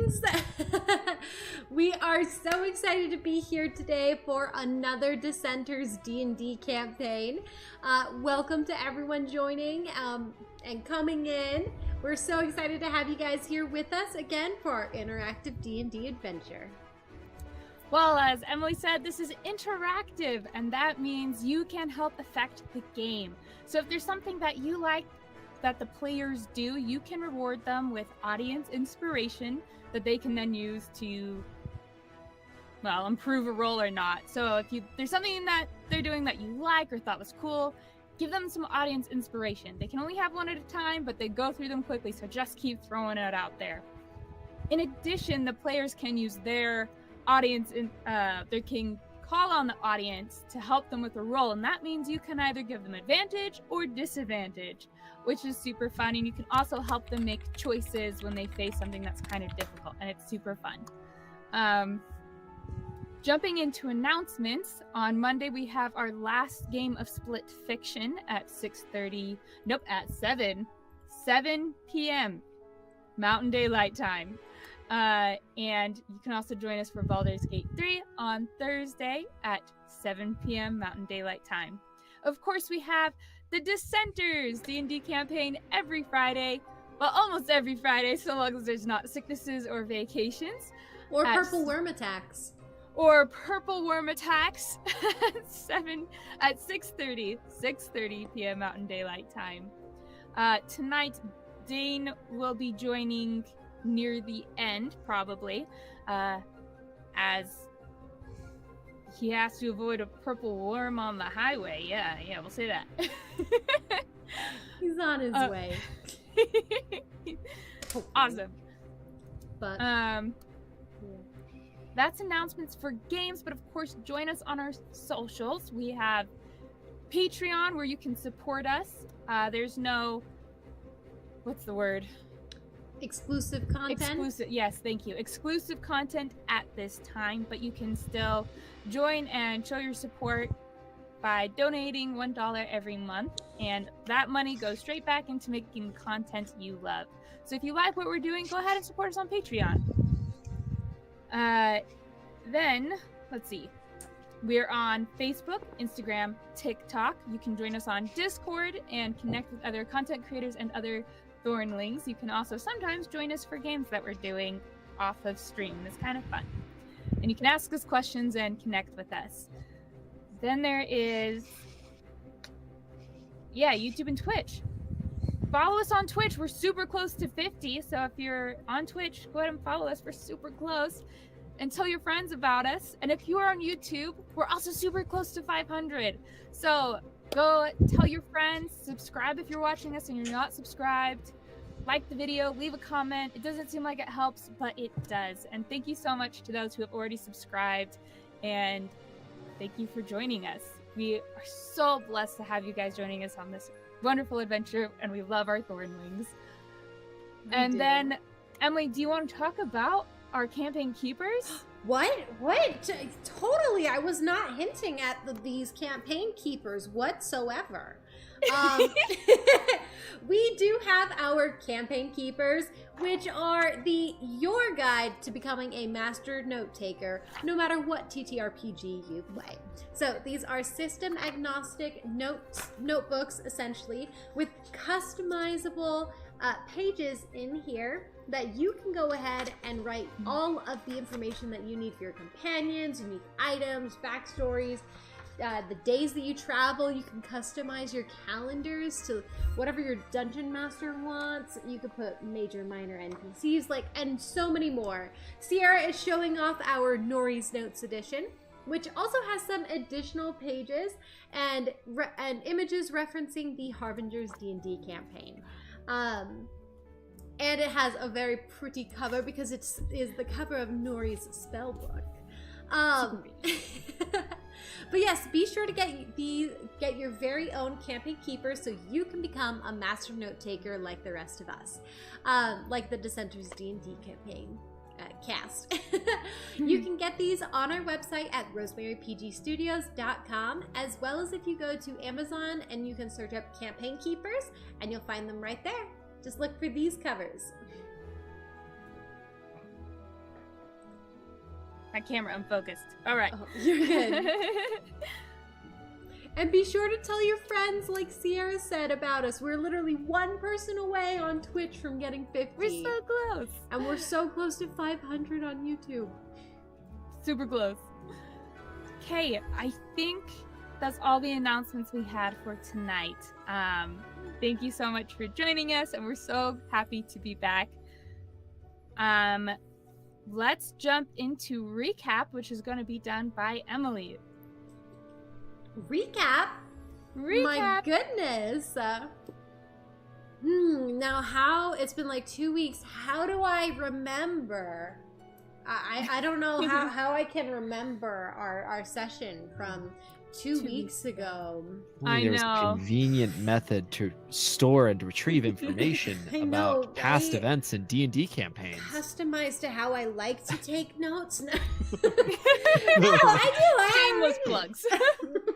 Greetings! We are so excited to be here today for another Dissenters D&D campaign. Welcome to everyone joining and coming in. We're so excited to have you guys here with us again for our interactive D&D adventure. Well, as Emily said, this is interactive, and that means you can help affect the game. So if there's something that you like that the players do, you can reward them with audience inspiration that they can then use to, well, improve a roll or not. So if there's something that they're doing that you like or thought was cool, give them some audience inspiration. They can only have one at a time, but they go through them quickly, so just keep throwing it out there. In addition, the players can use their audience, they can call on the audience to help them with a roll, and that means you can either give them advantage or disadvantage, which is super fun, and you can also help them make choices when they face something that's kind of difficult, and it's super fun. Jumping into announcements, on Monday we have our last game of Split Fiction at 7 p.m. Mountain Daylight Time. And you can also join us for Baldur's Gate 3 on Thursday at 7 p.m. Mountain Daylight Time. Of course, we have the Dissenters D&D campaign every Friday. Well, almost every Friday, so long as there's not sicknesses or vacations. Or purple worm attacks. Or purple worm attacks at 6:30 p.m. Mountain Daylight Time. Tonight, Dane will be joining near the end, probably, as he has to avoid a purple worm on the highway. Yeah, we'll say that. He's on his way. Awesome. But that's announcements for games, but of course, join us on our socials. We have Patreon, where you can support us. There's no, what's the word? Exclusive content? Yes, thank you. Exclusive content at this time, but you can still join and show your support by donating $1 every month, and that money goes straight back into making the content you love. So if you like what we're doing, go ahead and support us on Patreon. Then, let's see. We're on Facebook, Instagram, TikTok. You can join us on Discord and connect with other content creators and other Thornlings. You can also sometimes join us for games that we're doing off of stream. It's kind of fun. And you can ask us questions and connect with us. Then there is, YouTube and Twitch. Follow us on Twitch. We're super close to 50, so if you're on Twitch, go ahead and follow us. We're super close. And tell your friends about us. And if you are on YouTube, we're also super close to 500. So go tell your friends, subscribe if you're watching us and you're not subscribed. Like the video, leave a comment. It doesn't seem like it helps, but it does. And thank you so much to those who have already subscribed. And thank you for joining us. We are so blessed to have you guys joining us on this wonderful adventure, and we love our Thornlings. Then, Emily, do you want to talk about our campaign keepers? What? Totally. I was not hinting at these campaign keepers whatsoever. We do have our campaign keepers, which are your guide to becoming a master note taker, no matter what TTRPG you play. So these are system agnostic notebooks, essentially, with customizable pages in here that you can go ahead and write all of the information that you need for your companions, unique items, backstories, the days that you travel. You can customize your calendars to whatever your dungeon master wants. You could put major, minor NPCs, and so many more. Sierra is showing off our Nori's Notes edition, which also has some additional pages and images referencing the Harbinger's D&D campaign. And it has a very pretty cover because it is the cover of Nori's spell book. But yes, be sure to get your very own campaign keeper so you can become a master note taker like the rest of us, like the Dissenters D&D campaign cast. You can get these on our website at rosemarypgstudios.com, as well as if you go to Amazon and you can search up campaign keepers and you'll find them right there. Just look for these covers. My camera unfocused. All right. Oh, you're good. And be sure to tell your friends, like Sierra said about us. We're literally one person away on Twitch from getting 50. We're so close. And we're so close to 500 on YouTube. Super close. Okay, I think that's all the announcements we had for tonight. Thank you so much for joining us, and we're so happy to be back. Let's jump into recap, which is going to be done by Emily. Recap? My goodness. Now how, it's been like 2 weeks. How do I remember? I don't know how I can remember our session from 2 weeks ago. There was a convenient method to store and retrieve information about past events and D&D campaigns. Customized to how I like to take notes. No, I do. Shameless plugs.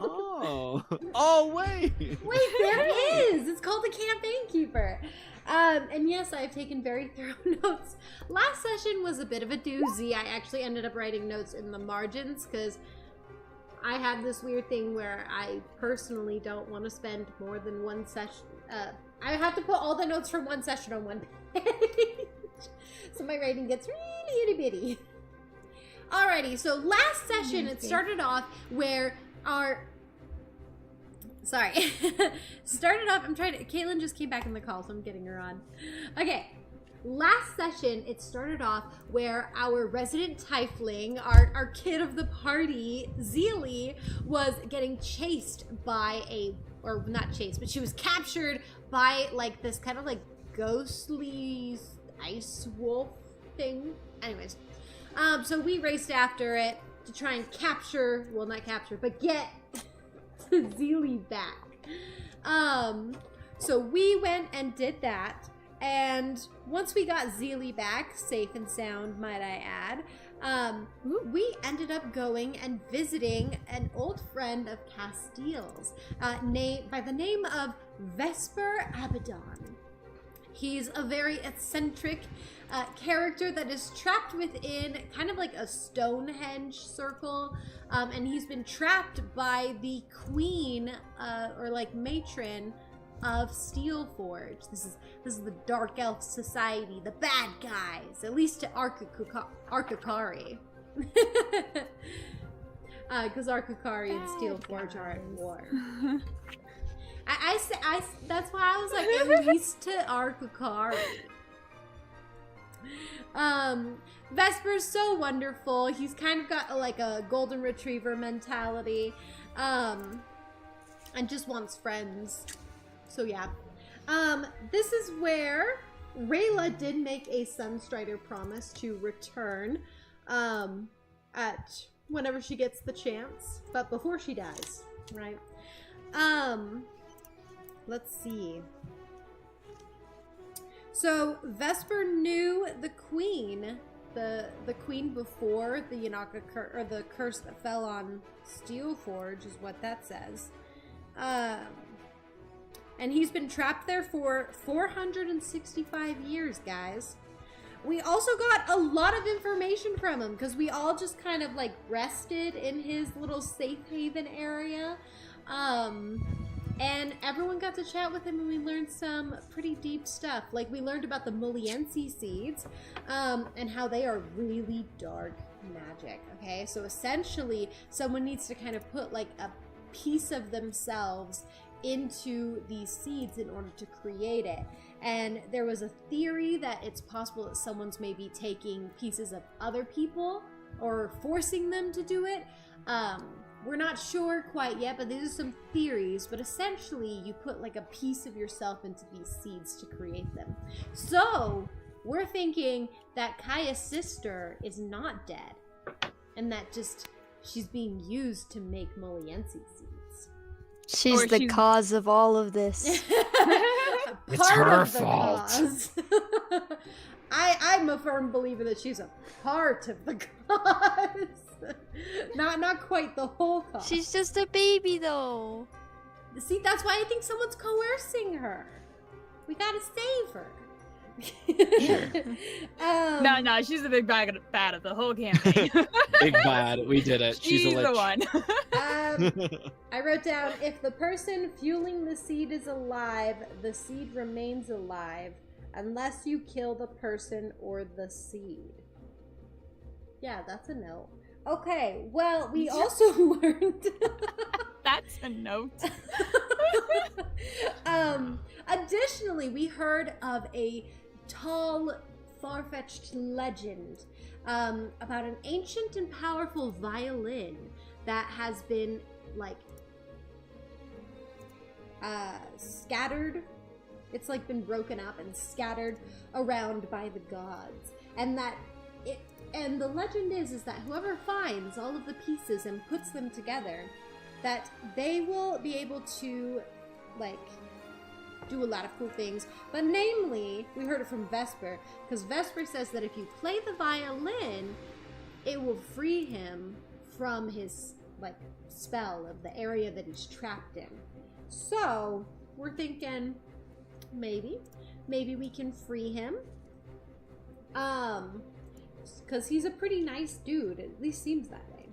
Oh, wait. Wait, there is. It's called the Campaign Keeper. And yes, I've taken very thorough notes. Last session was a bit of a doozy. I actually ended up writing notes in the margins because I have this weird thing where I personally don't want to spend more than one session. I have to put all the notes from one session on one page. So my writing gets really itty bitty. Alrighty, so last session it started off where started off, Caitlin just came back in the call, so I'm getting her on. Okay. Last session, it started off where our resident tiefling, our kid of the party, Zilli, was getting chased by or not chased, but she was captured by like this kind of like ghostly ice wolf thing. Anyways, so we raced after it to try and get Zilli back. So we went and did that. And once we got Zilli back, safe and sound, might I add, we ended up going and visiting an old friend of Castil's, by the name of Vesper Abaddon. He's a very eccentric character that is trapped within kind of like a Stonehenge circle, and he's been trapped by the queen, or like matron, of Steelforge. This is the Dark Elf Society, the bad guys, at least to Arkakari. Because Arkakari and Steelforge are at war. I that's why I was like, at least to Arkakari. Vesper's so wonderful. He's kind of got like a golden retriever mentality, and just wants friends. So yeah, this is where Rayla did make a Sunstrider promise to return at whenever she gets the chance, but before she dies, right? Let's see. So Vesper knew the queen, the queen before the Yanaka or the curse that fell on Steelforge is what that says. And he's been trapped there for 465 years, guys. We also got a lot of information from him because we all just kind of like rested in his little safe haven area. And everyone got to chat with him and we learned some pretty deep stuff. Like we learned about the Mulliensi seeds, and how they are really dark magic, okay? So essentially, someone needs to kind of put like a piece of themselves into these seeds in order to create it. And there was a theory that it's possible that someone's maybe taking pieces of other people or forcing them to do it. We're not sure quite yet, but these are some theories. But essentially, you put like a piece of yourself into these seeds to create them. So we're thinking that Kaya's sister is not dead, and that just she's being used to make Mulliensi seeds. She's the cause of all of this. It's her fault. I'm a firm believer that she's a part of the cause. Not quite the whole cause. She's just a baby, though. See, that's why I think someone's coercing her. We gotta save her. No, she's the big bad of the whole campaign. Big bad. We did it. She's a lich. the one. I wrote down, if the person fueling the seed is alive, the seed remains alive unless you kill the person or the seed. Yeah, that's a note. Okay, well, we also learned... That's a note. Additionally, we heard of a tall, far-fetched legend about an ancient and powerful violin that has been, like, scattered. It's, like, been broken up and scattered around by the gods. And that and the legend is that whoever finds all of the pieces and puts them together, that they will be able to, like, do a lot of cool things. But namely, we heard it from Vesper, because Vesper says that if you play the violin, it will free him from his, like, spell of the area that he's trapped in. So, we're thinking, maybe we can free him. Because he's a pretty nice dude. At least seems that way.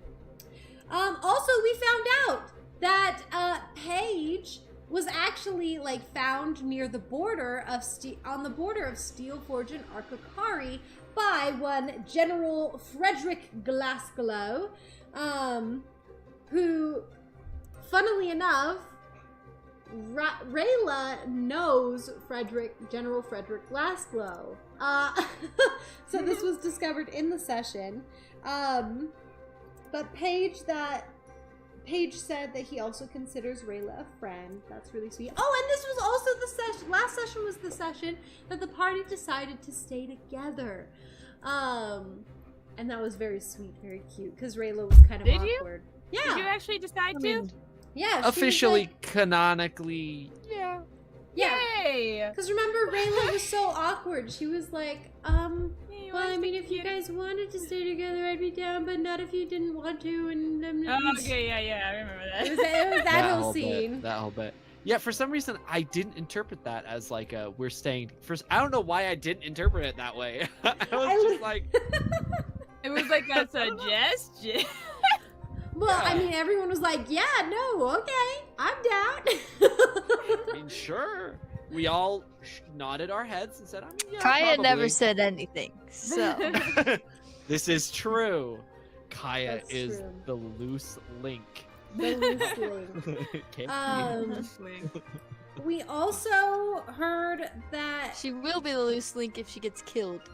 Also, we found out that Paige was actually, like, found near the border of on the border of Steelforge and Arkakari by one General Frederick Glasgow, who, funnily enough, Rayla knows General Frederick Glasgow. So this was discovered in the session. But Paige said that he also considers Rayla a friend. That's really sweet. Oh, and this was also the session. Last session was the session that the party decided to stay together. And that was very sweet, very cute, because Rayla was kind of awkward. Yeah. Did you actually decide to? Yeah. Officially, like, canonically, yeah. Yay! Because remember, Rayla was so awkward. She was like, well, I mean, if you guys wanted to stay together, I'd be down, but not if you didn't want to. And okay, yeah, I remember that. It was that whole scene. That whole bit. Yeah, for some reason, I didn't interpret that as like we're staying. First, I don't know why I didn't interpret it that way. I was just like, it was like a suggestion. Well, yeah. I mean, everyone was like, yeah, no, okay, I'm down. I mean, sure. We all nodded our heads and said, I mean, yeah, Kaya probably. never said anything, so. This is true. Kaya That's is true. the loose link. The loose link. We also heard that... She will be the loose link if she gets killed.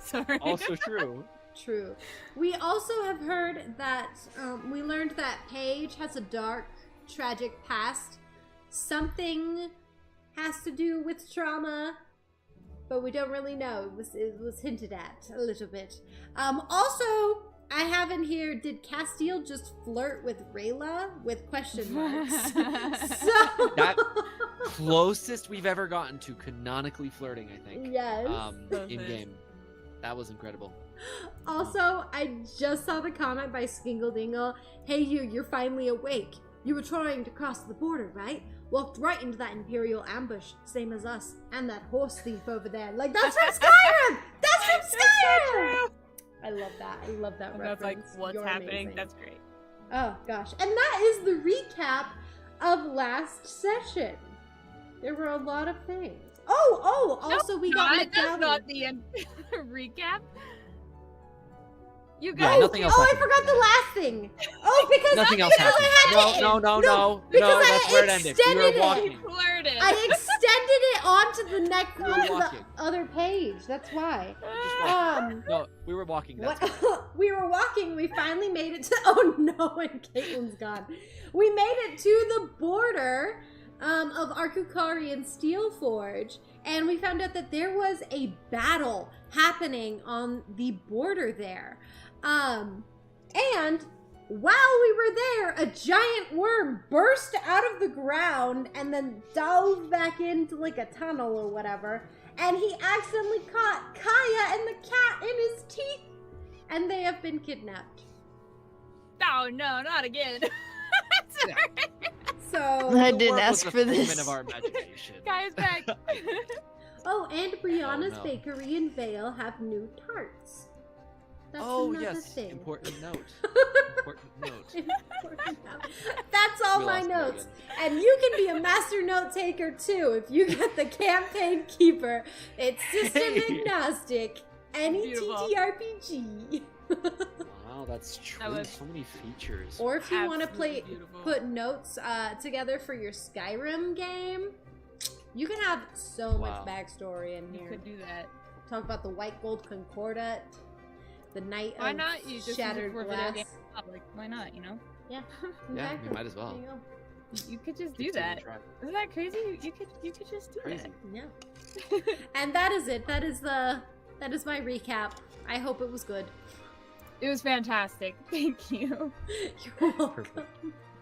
Sorry. Also true. True. We also have heard that, we learned that Paige has a dark, tragic past. Something has to do with trauma, but we don't really know. It was hinted at a little bit. Also, I have in here, did Castil just flirt with Rayla with question marks? That closest we've ever gotten to canonically flirting, I think. Yes. In game. That was incredible. Also, I just saw the comment by Skingle Dingle. Hey you're finally awake. You were trying to cross the border, right? Walked right into that Imperial ambush, same as us, and that horse thief over there. Like, that's from Skyrim! That's from Skyrim! I love that. I love that reference. That's like, what's You're happening? amazing. That's great. Oh, gosh. And that is the recap of last session. There were a lot of things. Oh, also we got that's not the end recap. You Yeah, guys. nothing else I happened. forgot the last thing. Oh, because Nothing else because happened. I had No. because That's I where it ended. We extended were it. walking. Flirted. I extended it onto the next We were onto the walking. other page. That's why. Just walking. No, we were walking. That's why. We were walking. We finally made it to. Oh no! And Caitlin's gone. We made it to the border of Arkukari and Steelforge, and we found out that there was a battle happening on the border there. And while we were there, a giant worm burst out of the ground and then dove back into like a tunnel or whatever. And he accidentally caught Kaya and the cat in his teeth. And they have been kidnapped. Oh no, not again. So I The didn't worm ask was a for this. figment of our imagination. Guys back. Oh, and Brianna's no. Bakery in Vale have new tarts. That's Oh another yes, thing. important note. Important note. Important note. That's all We my lost notes. Megan. And you can be a master note taker too if you get the Campaign Keeper. It's system agnostic. Any Beautiful. TTRPG. Wow, that's true. was So many features. Or if you want to Absolutely beautiful. put notes together for your Skyrim game, you can have so Wow. much backstory in You here. could do that. Talk about the White Gold Concordat, the Knight Why of not? You just Shattered use it for video Glass. game public. Why not? You know. Yeah, Yeah, exactly. we might as well. There you go. You could just do Keeps it on that. track. Isn't that crazy? You could just do Crazy. Yeah. that. And that is it. That is my recap. I hope it was good. It was fantastic. Thank you. You're welcome. Perfect.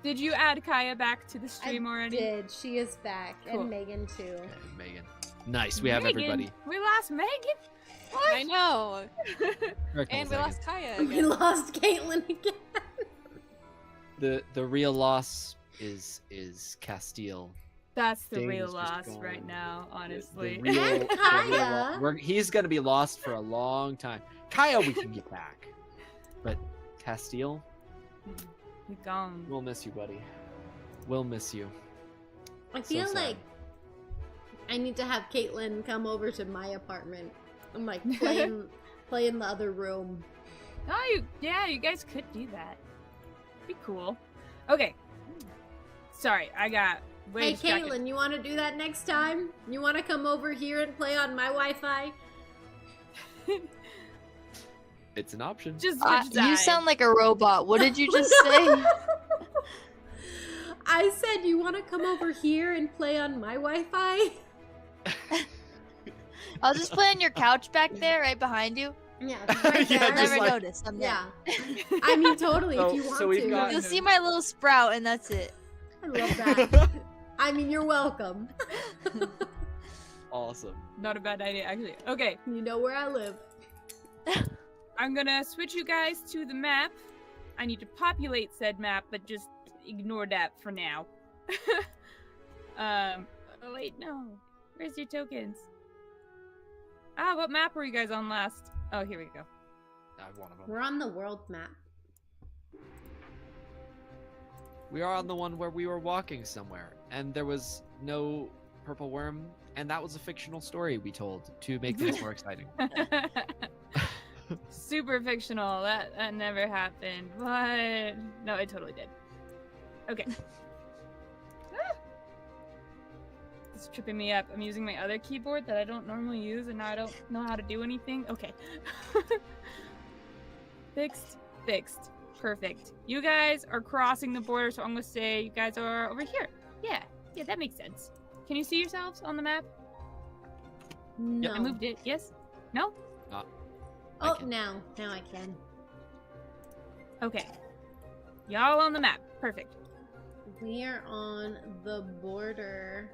Did you add Kaya back to the stream I already? did. She is back. Cool. And Megan too. Okay, Megan. Nice. We have Megan? everybody. We lost Megan. I know. Here comes And we Megan. lost Kaya We again. lost Caitlin again. The real loss is Castil. That's the Dane real is just loss gone. right now, The honestly. real- And the real Kaya. he's gonna be lost for a long time. Kaya, we can get back, but Castil, You're gone. we'll miss you, buddy. We'll miss you. I So feel sad. like I need to have Caitlin come over to my apartment. I'm like play in the other room. Oh, you guys could do that. Be cool. Okay. Sorry, I got way Hey distracted. Caitlin, you want to do that next time? You want to come over here and play on my Wi-Fi? It's an option. Just You switch sound like a robot. What did you just say? I said you want to come over here and play on my Wi-Fi? I'll just play on your couch back there, right behind you. Yeah, it's right Yeah, there. I'll just never like- notice. I'm there. Yeah. I mean, totally. So- if you want so we've to. got- You'll see my little sprout, and that's it. I love that. I mean, you're welcome. Awesome. Not a bad idea, actually. Okay, You know where I live. I'm gonna switch you guys to the map. I need to populate said map, but just ignore that for now. Oh wait, no. Where's your tokens? Ah, what map were you guys on last? Oh, here we go. I have one of them. We're on the world map. We are on the one where we were walking somewhere, and there was no purple worm, and that was a fictional story we told to make things more exciting. Super fictional. That never happened, but no, it totally did. Okay. Ah! It's tripping me up. I'm using my other keyboard that I don't normally use, and now I don't know how to do anything. Okay. Fixed. Perfect. You guys are crossing the border, so I'm gonna say you guys are over here. Yeah, that makes sense. Can you see yourselves on the map? No. I moved it. Yes? No? I Oh, can. now I can. Okay. Y'all on the map. Perfect. We are on the border.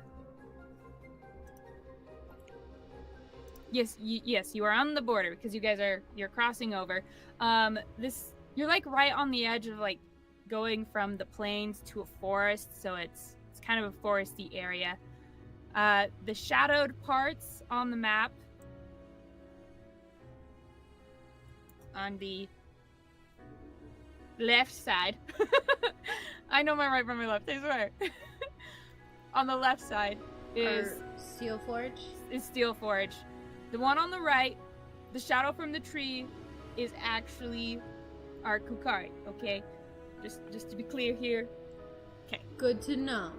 Yes, yes, you are on the border because you guys you're crossing over. You're like right on the edge of like going from the plains to a forest, so it's kind of a foresty area. The shadowed parts on the map on the left side. I know my right from my left, I swear. On the left side is Steel Forge. Steel Forge. The one on the right, the shadow from the tree, is actually our Kukari, okay? Just to be clear here. Good to know.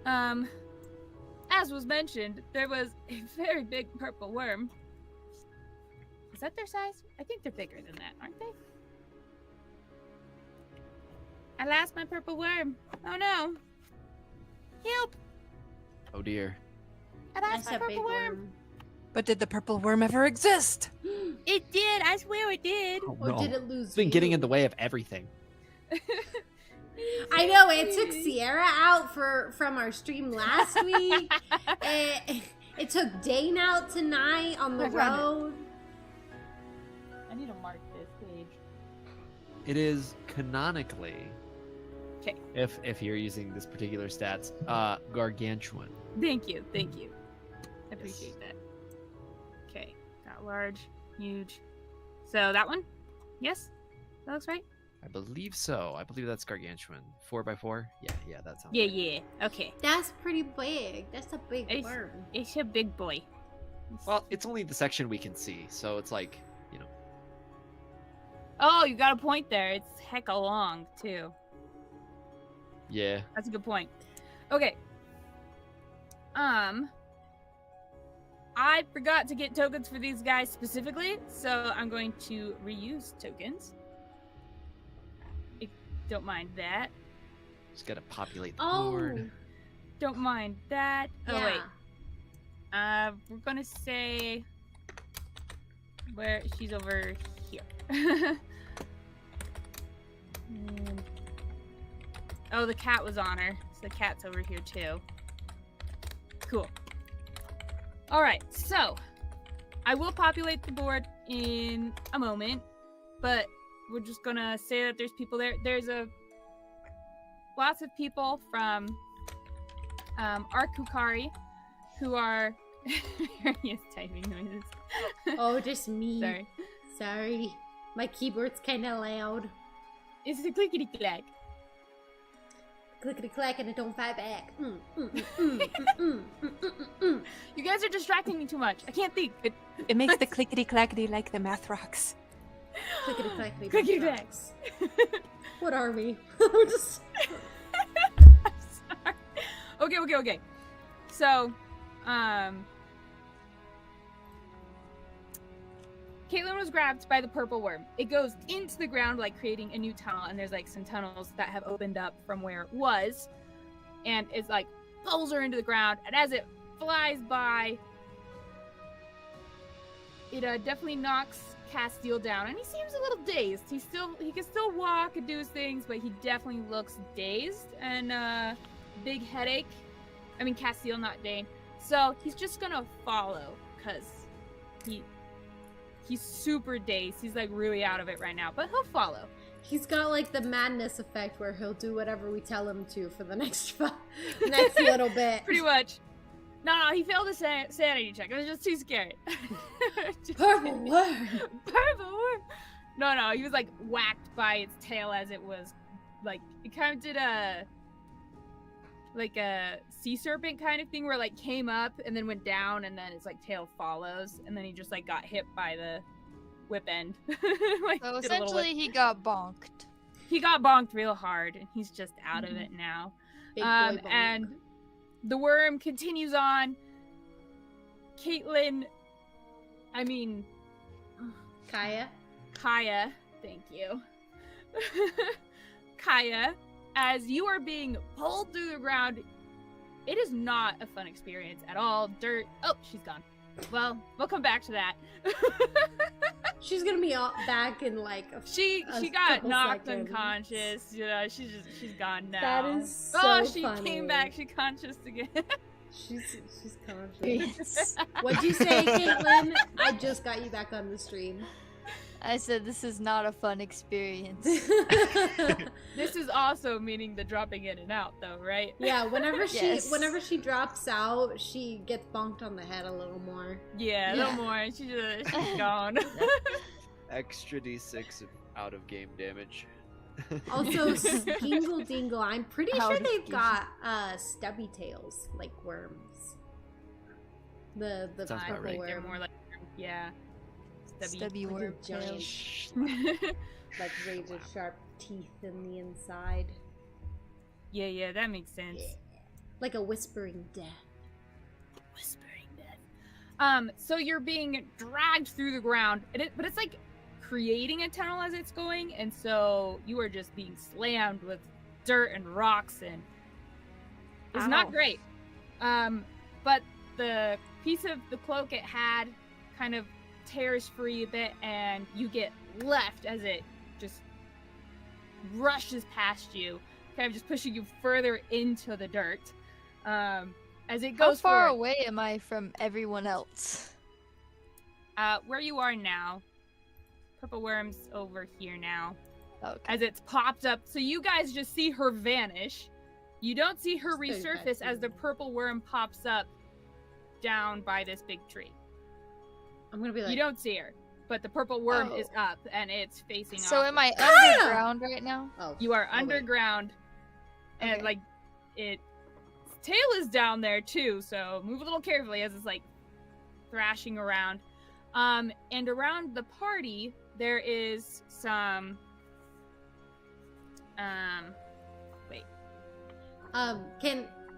As was mentioned, there was a very big purple worm. Is that their size? I think they're bigger than that, aren't they? I lost my purple worm. Oh no. Help! Oh dear. I I lost my said big purple worm. worm. But did the purple worm ever exist? It did, I swear it did. Oh, Or no. did it lose It's been getting you? in the way of everything. I know, it took Sierra out from our stream last week. It took Dane out tonight on the I found it. road. I need to mark this page. It is canonically, 'Kay. if you're using this particular stats, gargantuan. Thank you. I appreciate that. Okay, got large, huge. So that one? Yes? That looks right? I believe so. I believe that's gargantuan. 4x4? Yeah, that sounds Yeah, right. yeah. Okay. That's pretty big. That's a big worm. It's a big boy. Well, it's only the section we can see, so it's like, Oh, you got a point there. It's hecka long, too. Yeah. That's a good point. Okay. I forgot to get tokens for these guys specifically, so I'm going to reuse tokens. If you don't mind that. Just gotta populate the Oh, board. Don't mind that. Oh, yeah. wait. We're gonna say where she's over here. And- oh, the cat was on her. So the cat's over here too. Cool. All right, so I will populate the board in a moment, but we're just gonna say that there's people there. There's lots of people from our Kukari who are various typing noises. Oh, just me. Sorry. Sorry. My keyboard's kind of loud. It's the clickety clack. Clickety clack and it don't fight back. You guys are distracting me too much. I can't think. It makes the clickety clackety like the math rocks. Clickety clackety. Clickety clack. What are we? We're just. I'm sorry. Okay. So, Caitlin was grabbed by the purple worm. It goes into the ground, like creating a new tunnel, and there's like some tunnels that have opened up from where it was, and it's like pulls her into the ground. And as it flies by, it definitely knocks Castil down, and he seems a little dazed. He can still walk and do his things, but he definitely looks dazed and big headache. I mean Castil, not Dane. So he's just gonna follow because he's super dazed. He's like really out of it right now, but he'll follow. He's got like the madness effect where he'll do whatever we tell him to for the next little bit. Pretty much. No, he failed a sanity check. I was just too scared. Purple worm. Purple worm. No, he was like whacked by its tail as it was like it kind of did a sea serpent kind of thing where it like came up and then went down and then its like tail follows and then he just like got hit by the whip end. Like, So did a little essentially, he got bonked. He got bonked real hard and he's just out of it now. Big boy bonk. And the worm continues on. Kaya, thank you. Kaya, as you are being pulled through the ground, it is not a fun experience at all. Dirt. Oh, she's gone. Well, we'll come back to that. She's gonna be back in like she a got couple knocked seconds. unconscious. You know, she's gone now. That is so oh, she funny. came back. She conscious again. She's conscious. What'd you say, Caitlin? I just got you back on the stream. I said this is not a fun experience. This is also meaning the dropping in and out, though, right? Yeah, whenever Yes. she drops out, she gets bonked on the head a little more. Yeah, a Yeah. little more. She's gone. Extra d6 of out of game damage. Also, Dingle Dingle, I'm pretty How sure did they've you- got stubby tails like worms. The Sounds about purple right. They're worm, more like, yeah. Stubby like a worm giant, tails. like razor sharp teeth in the inside, yeah, that makes sense. like a whispering death. Whispering death. So you're being dragged through the ground, but it's like creating a tunnel as it's going, and so you are just being slammed with dirt and rocks, and it's not Ow. great. But the piece of the cloak it had kind of tears free a bit, and you get left as it just rushes past you, kind of just pushing you further into the dirt. As it How goes far forward. away am I from everyone else? Where you are now. Purple worm's over here now. Okay. As it's popped up. So you guys just see her vanish. You don't see her Just 35 resurface as the feet. purple worm pops up down by this big tree. I'm gonna be like, You don't see her, but the purple worm is up and it's facing off. So am I underground right now? oh, You are wait. underground, and Okay. like its tail is down there too. So move a little carefully as it's like thrashing around. And around the party there is some. Wait.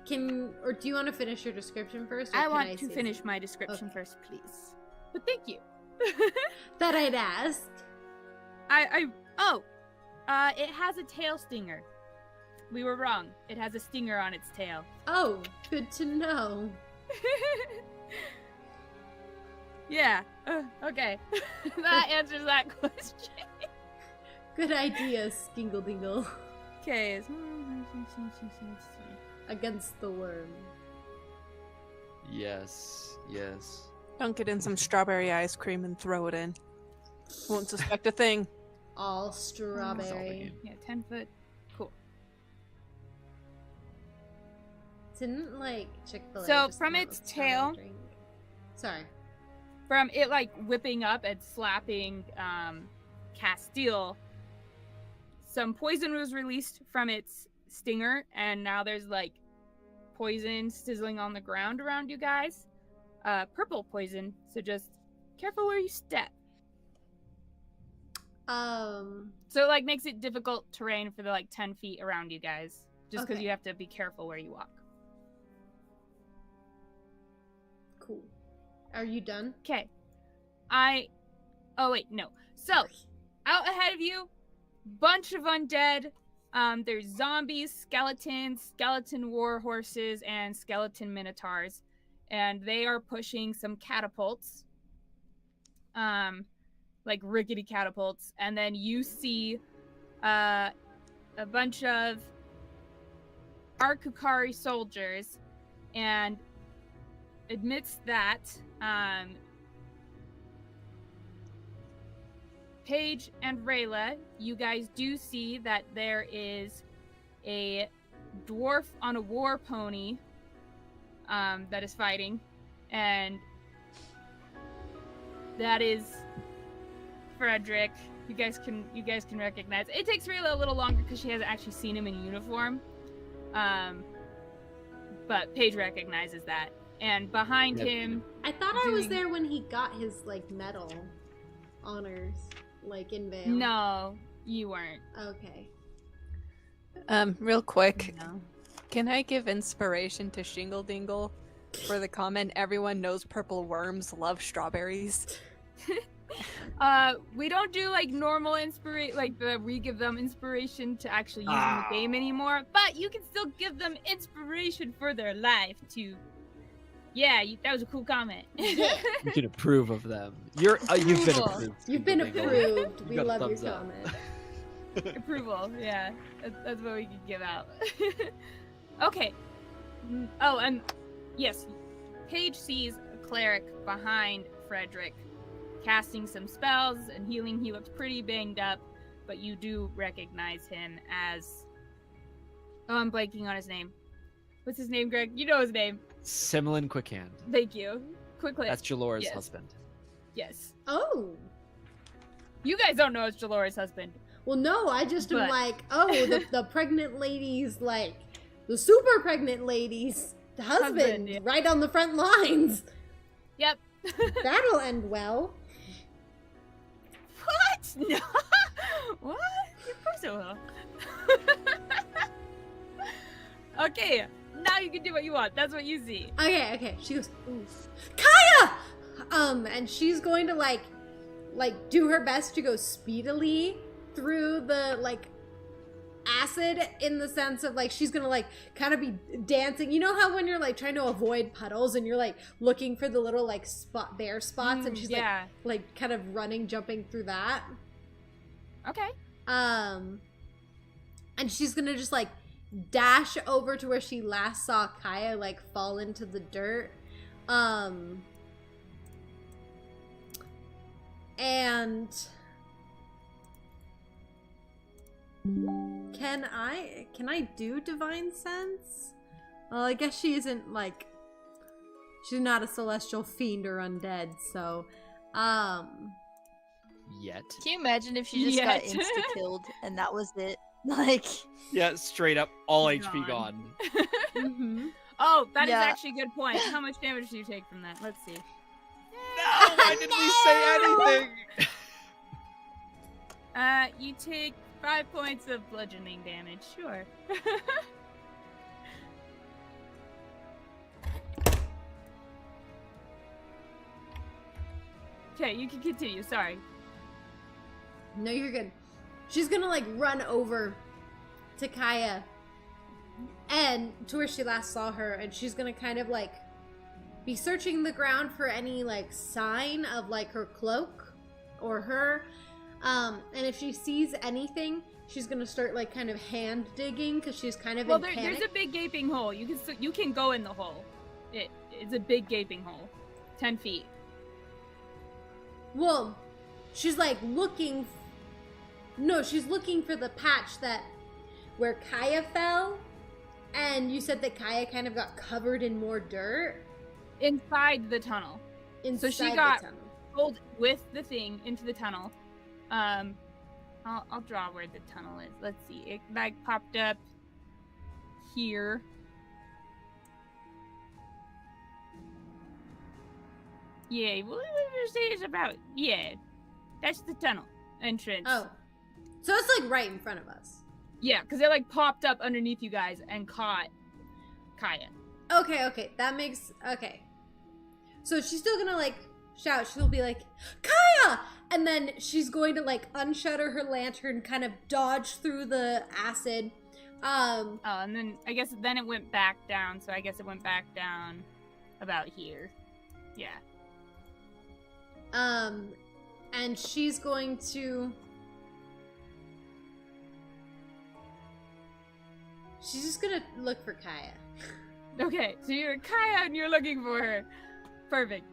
Can or do you want to finish your description first? Or I can want to say finish my description Okay. first, please. But thank you. that I'd asked? It has a tail stinger. We were wrong. It has a stinger on its tail. Oh, good to know. Yeah. Okay. That answers that question. Good idea, Skingle Dingle. Okay. Against the worm. Yes. Yes. Dunk it in some strawberry ice cream and throw it in. Won't suspect a thing. All Solve the strawberry. game. Yeah, 10 foot. Cool. Didn't like Chick-fil-A So, just from come out its with strawberry tail- drink? Sorry. From it like whipping up and slapping Castil, some poison was released from its stinger, and now there's like poison sizzling on the ground around you guys. Purple poison, so just careful where you step. So it like makes it difficult terrain for the like 10 feet around you guys, just because Okay. you have to be careful where you walk. Cool. Are you done? Okay. Oh wait, no. So, out ahead of you, bunch of undead. There's zombies, skeletons, skeleton war horses, and skeleton minotaurs. And they are pushing some catapults. Like rickety catapults. And then you see a bunch of Arkukari soldiers. And amidst that, Paige and Rayla, you guys do see that there is a dwarf on a war pony that is fighting, and that is Frederick. You guys can recognize. It takes Rayla a little longer because she hasn't actually seen him in uniform, but Paige recognizes that. And behind Yep. him, I thought I was Doing- there when he got his like medal honors, like in Vale. no, you weren't. Okay. Real quick, No. can I give inspiration to Shingle Dingle for the comment everyone knows purple worms love strawberries? We don't do like normal inspiration, like we give them inspiration to actually use in the game anymore. But you can still give them inspiration for their life to. Yeah, that was a cool comment. Yeah. You can approve of them. You've been Approval. approved. You've been Dingle. approved. You We got a love your thumbs up. comment. Approval, yeah, that's what we could give out. Okay. Oh, and yes, Paige sees a cleric behind Frederick, casting some spells and healing. He looks pretty banged up, but you do recognize him as. Oh, I'm blanking on his name. What's his name, Greg? You know his name. Similin Quickhand. Thank you. Quickly. That's Jalora's Yes. husband. Yes. Oh. You guys don't know it's Jalora's husband. Well, no, I just am But- like, oh, the pregnant lady's like, the super pregnant lady's husband, Husband, yeah. right on the front lines. Yep. That'll end well. What? No. What? Of course it will. Okay, now you can do what you want. That's what you see. Okay. She goes, oof. Kaya! And she's going to like do her best to go speedily through the like acid, in the sense of like she's gonna like kind of be dancing. You know how when you're like trying to avoid puddles and you're like looking for the little like bare spots, and she's yeah. like kind of running, jumping through that. Okay. And she's gonna just like dash over to where she last saw Kaya like fall into the dirt. And can I do divine sense? Well, I guess she isn't like She's not a celestial fiend or undead, so, Yet. Can you imagine if she just got insta-killed and that was it? Like... Yeah, straight up, all HP gone. Mm-hmm. Oh, that is actually a good point. How much damage do you take from that? Let's see. No, why didn't we say anything? You take 5 points of bludgeoning damage. Sure. Okay, you can continue. Sorry. No, you're good. She's gonna, like, run over to Kaya and to where she last saw her, and she's gonna kind of, like, be searching the ground for any, like, sign of, like, her cloak or her. And if she sees anything, she's gonna start, like, kind of hand digging because she's kind of in panic. There's a big gaping hole. You can go in the hole. It's a big gaping hole, 10 feet. Well, she's, like, looking. No, she's looking for the patch where Kaya fell, and you said that Kaya kind of got covered in more dirt. Inside the tunnel. So she got pulled with the thing into the tunnel. I'll draw where the tunnel is. Let's see. It like popped up here. Yeah, what did you say it's about? Yeah, that's the tunnel entrance. Oh, so it's like right in front of us. Yeah, because it like popped up underneath you guys and caught Kaya. Okay, that makes okay. So she's still gonna like shout. She'll be like, Kaya! And then she's going to like unshutter her lantern, kind of dodge through the acid. Oh, and then I guess then it went back down. So I guess it went back down about here. Yeah. And she's going to. She's just gonna look for Kaya. Okay, so you're Kaya and you're looking for her. Perfect.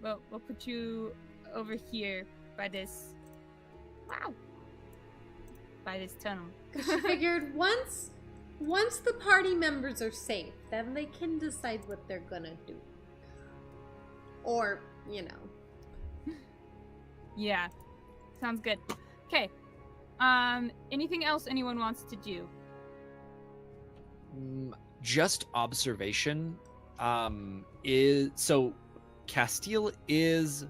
Well, we'll put you over here by this. Wow. By this tunnel. She figured once the party members are safe, then they can decide what they're gonna do. Or, you know. Yeah. Sounds good. Okay. Anything else anyone wants to do? Just observation. Is so Castil is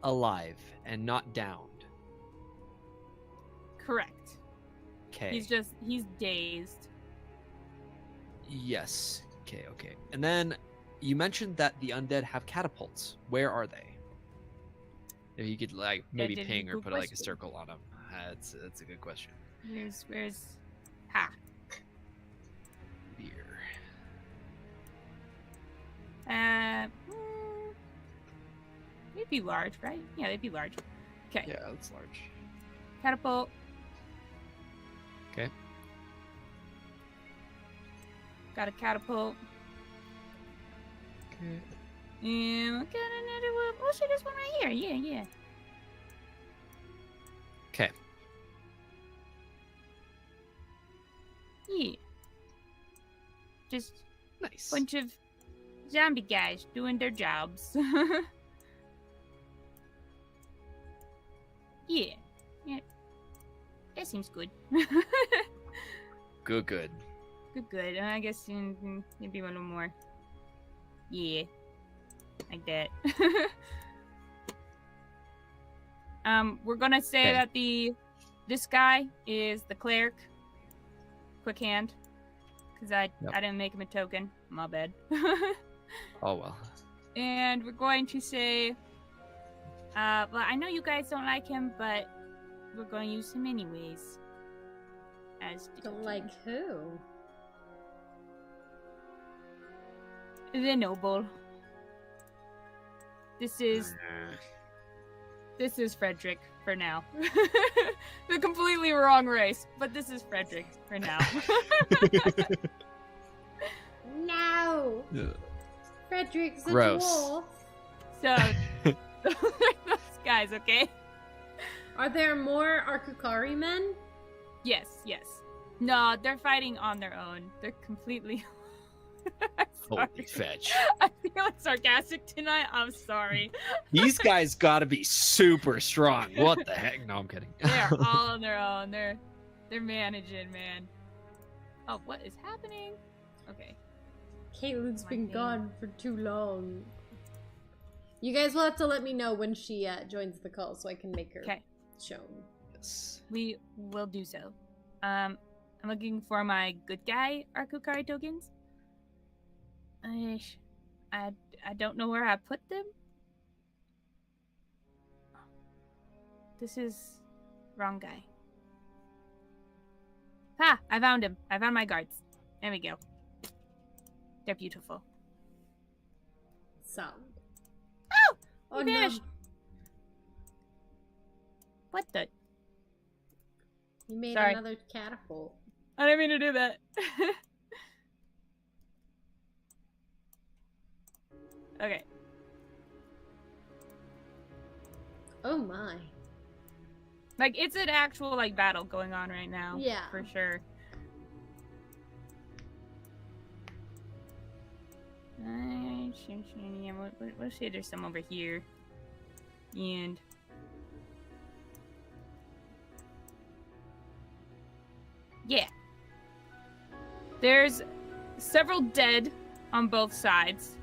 alive and not downed. Correct. Okay. He's dazed. Yes. Okay. And then you mentioned that the undead have catapults. Where are they? If you could like maybe ping or put like a circle on them. That's a good question. Where's ha? Here. They'd be large, right? Yeah, they'd be large. Okay. Yeah, that's large. Catapult. Okay. Got a catapult. Okay. And we got another one. Oh, shit, this one right here. Yeah. Okay. Yeah. Just Nice. bunch of zombie guys doing their jobs. Yeah. That seems good. Good. Good. I guess maybe a little more. Yeah. Like that. We're gonna say that this guy is the cleric. Quick hand. Because I didn't make him a token. My bad. Oh well. And we're going to say, well, I know you guys don't like him, but we're going to use him anyways. Don't like who? The noble. This is Frederick for now. The completely wrong race, but this is Frederick for now. No. Yeah. Frederick's a Gross. dwarf. So, those guys, okay? Are there more Arkukari men? Yes. No, they're fighting on their own. They're completely... Holy fetch. I'm feeling sarcastic tonight. I'm sorry. These guys gotta be super strong. What the heck? No, I'm kidding. They're all on their own. They're managing, man. Oh, what is happening? Okay. Caitlin's been gone for too long. You guys will have to let me know when she joins the call so I can make her shown. Yes. We will do so. I'm looking for my good guy Arkukari tokens. I don't know where I put them. This is wrong guy. Ha! I found him. I found my guards. There we go. They're beautiful. Solid. Oh, he vanished. No. What the? You made Sorry. another catapult. I didn't mean to do that. Okay. Oh my. Like, it's an actual, like, battle going on right now. Yeah. For sure. Let's say there's some over here. And... yeah. There's several dead on both sides.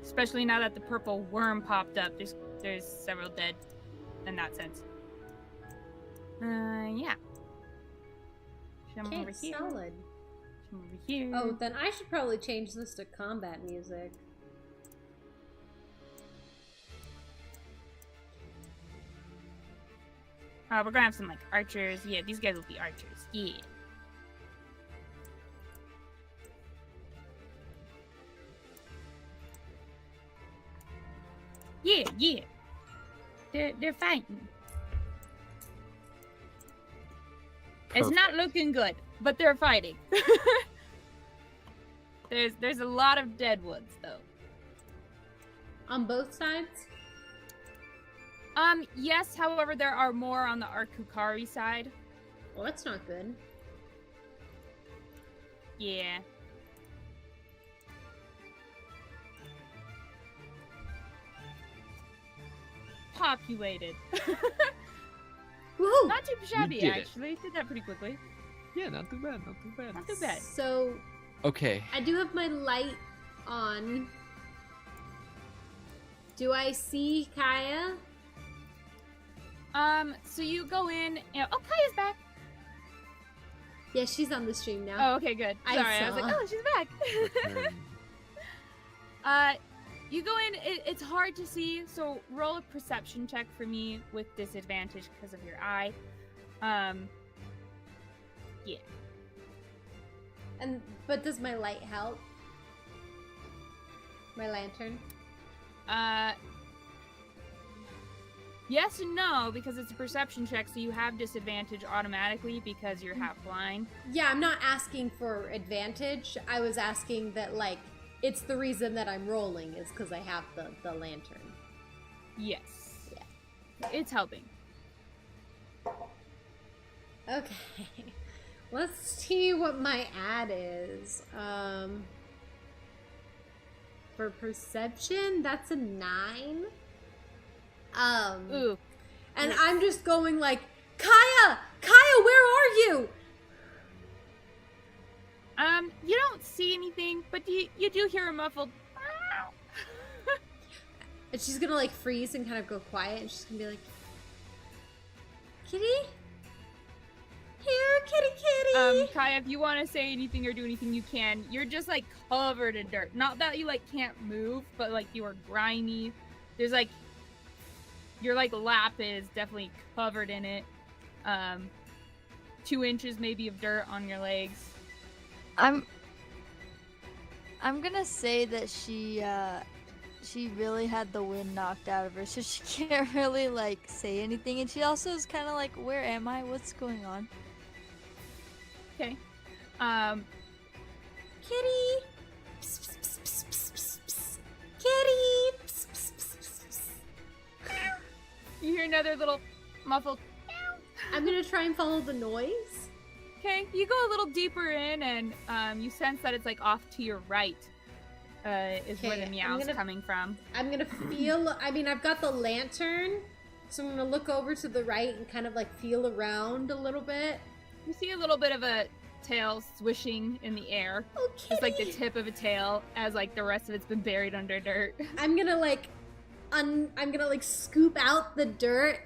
Especially now that the purple worm popped up, there's several dead in that sense. Yeah. Some Okay, over here. solid. Some over here. Oh, then I should probably change this to combat music. We're gonna have some, like, archers. Yeah, these guys will be archers. Yeah. Yeah. They're fighting. It's not looking good, but they're fighting. There's a lot of dead ones, though. On both sides? Yes, however, there are more on the Arkukari side. Well, that's not good. Yeah. Populated. Woohoo! Not too shabby, did it. actually. Did that pretty quickly. Yeah, not too bad. Not too bad. Not too bad. So, Okay. I do have my light on. Do I see Kaya? So you go in and... oh, Kaya's back! Yeah, she's on the stream now. Oh, okay, good. I Sorry, I was like, saw. oh, she's back! You go in, it's hard to see, so roll a perception check for me with disadvantage because of your eye. Yeah. But does my light help? My lantern? Yes and no, because it's a perception check, so you have disadvantage automatically because you're half blind. Yeah, I'm not asking for advantage. I was asking that, like, it's the reason that I'm rolling is because I have the lantern. Yes. Yeah. It's helping. Okay. Let's see what my ad is. For perception, that's a 9. Ooh. And I'm just going like, Kaya! Kaya, where are you? You don't see anything, but you do hear a muffled... And she's gonna like freeze and kind of go quiet, and she's gonna be like, Kitty? Here, kitty! Kaya, if you want to say anything or do anything, you can. You're just, like, covered in dirt. Not that you, like, can't move, but, like, you are grimy. There's, like... your, like, lap is definitely covered in it. 2 inches, maybe, of dirt on your legs. I'm gonna say that she really had the wind knocked out of her, so she can't really, like, say anything. And she also is kind of like, where am I? What's going on? Okay. Kitty! Psst, psst, psst, psst, psst, psst, psst. Kitty! Psst, psst, psst, psst, psst. You hear another little muffled... I'm gonna try and follow the noise. Okay, you go a little deeper in, and you sense that it's like off to your right. Is where the meow's coming from. I'm gonna feel. I mean, I've got the lantern, so I'm gonna look over to the right and kind of like feel around a little bit. You see a little bit of a tail swishing in the air. Okay. Just like the tip of a tail, as like the rest of it's been buried under dirt. I'm gonna like, I'm gonna like scoop out the dirt,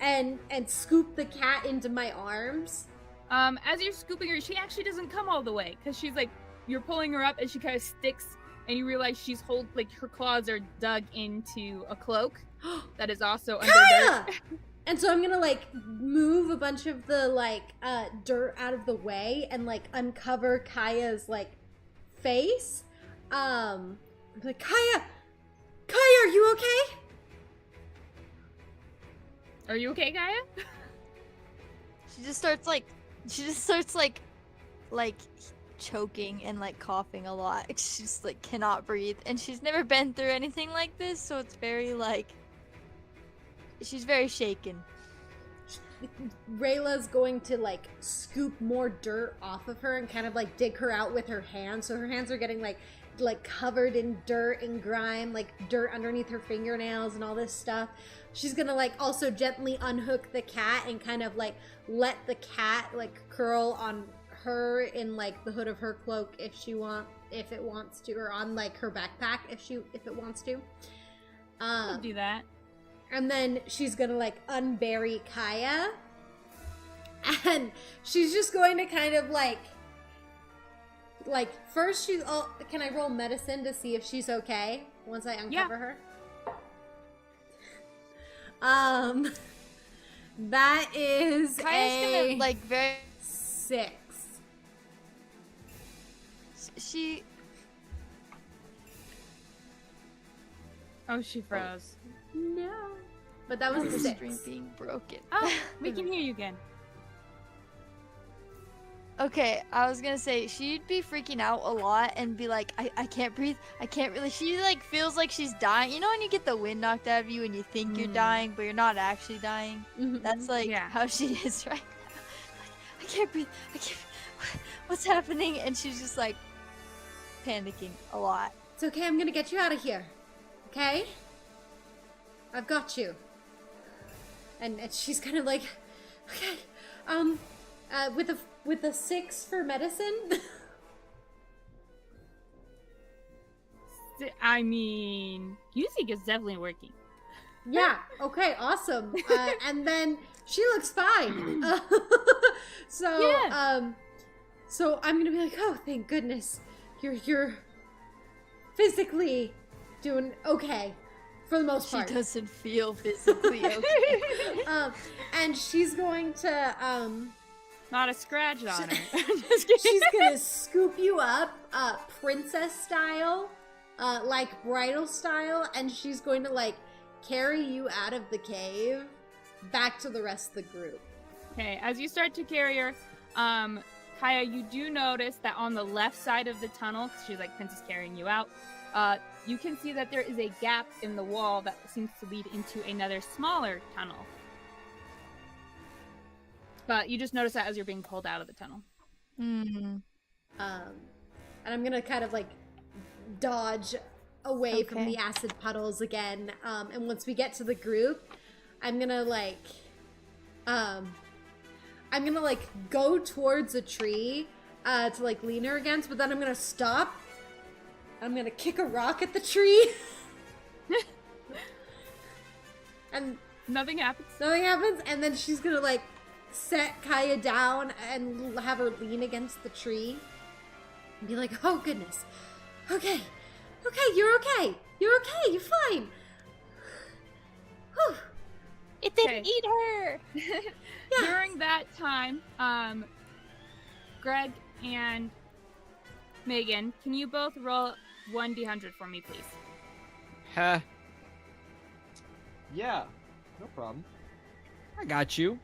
and scoop the cat into my arms. As you're scooping her, she actually doesn't come all the way because she's like, you're pulling her up and she kind of sticks, and you realize she's her claws are dug into a cloak that is also under dirt. And so I'm gonna like move a bunch of the like dirt out of the way and like uncover Kaya's like face. I'm like, Kaya, are you okay? Are you okay, Kaya? She just starts like choking and like coughing a lot. She just like cannot breathe, and she's never been through anything like this, so it's very like she's very shaken. Rayla's going to like scoop more dirt off of her and kind of like dig her out with her hands, so her hands are getting like covered in dirt and grime, like dirt underneath her fingernails and all this stuff. She's gonna like also gently unhook the cat and kind of like let the cat like curl on her in like the hood of her cloak if it wants to, or on like her backpack if it wants to. I'll do that. And then she's gonna like unbury Kaya, and she's just going to kind of like first she's can I roll medicine to see if she's okay once I uncover her? That is Kaya's gonna like very 6. She she froze. No. But that was the a 6. stream being broken. Oh, we can hear you again. Okay, I was gonna say she'd be freaking out a lot and be like, I can't breathe, I can't really. She like feels like she's dying. You know when you get the wind knocked out of you and you think you're dying, but you're not actually dying. That's like how she is right now. Like, I can't breathe. I can't. What's happening? And she's just like panicking a lot. It's okay. I'm gonna get you out of here. Okay? I've got you. And she's kind of like, okay, with a 6 for medicine. I mean, music is definitely working. Yeah. Okay. Awesome. And then she looks fine. So I'm gonna be like, oh, thank goodness, you're physically doing okay. For the most part. She doesn't feel physically okay. And she's going to not a scratch on her. She's gonna scoop you up, princess style, like bridal style, and she's going to like carry you out of the cave back to the rest of the group. Okay, as you start to carry her, Kaya, you do notice that on the left side of the tunnel, because she's like princess carrying you out, you can see that there is a gap in the wall that seems to lead into another smaller tunnel. But you just notice that as you're being pulled out of the tunnel. And I'm gonna kind of like dodge away from the acid puddles again. And once we get to the group, I'm gonna go towards a tree to like lean her against, but then I'm gonna stop. I'm gonna kick a rock at the tree. And nothing happens. Nothing happens, and then she's gonna like set Kaya down and have her lean against the tree and be like, oh goodness. Okay, you're okay. You're okay, you're fine. Whew. It didn't eat her. Yeah. During that time, Greg and Megan, can you both roll 1d100 for me, please? Yeah, no problem. I got you.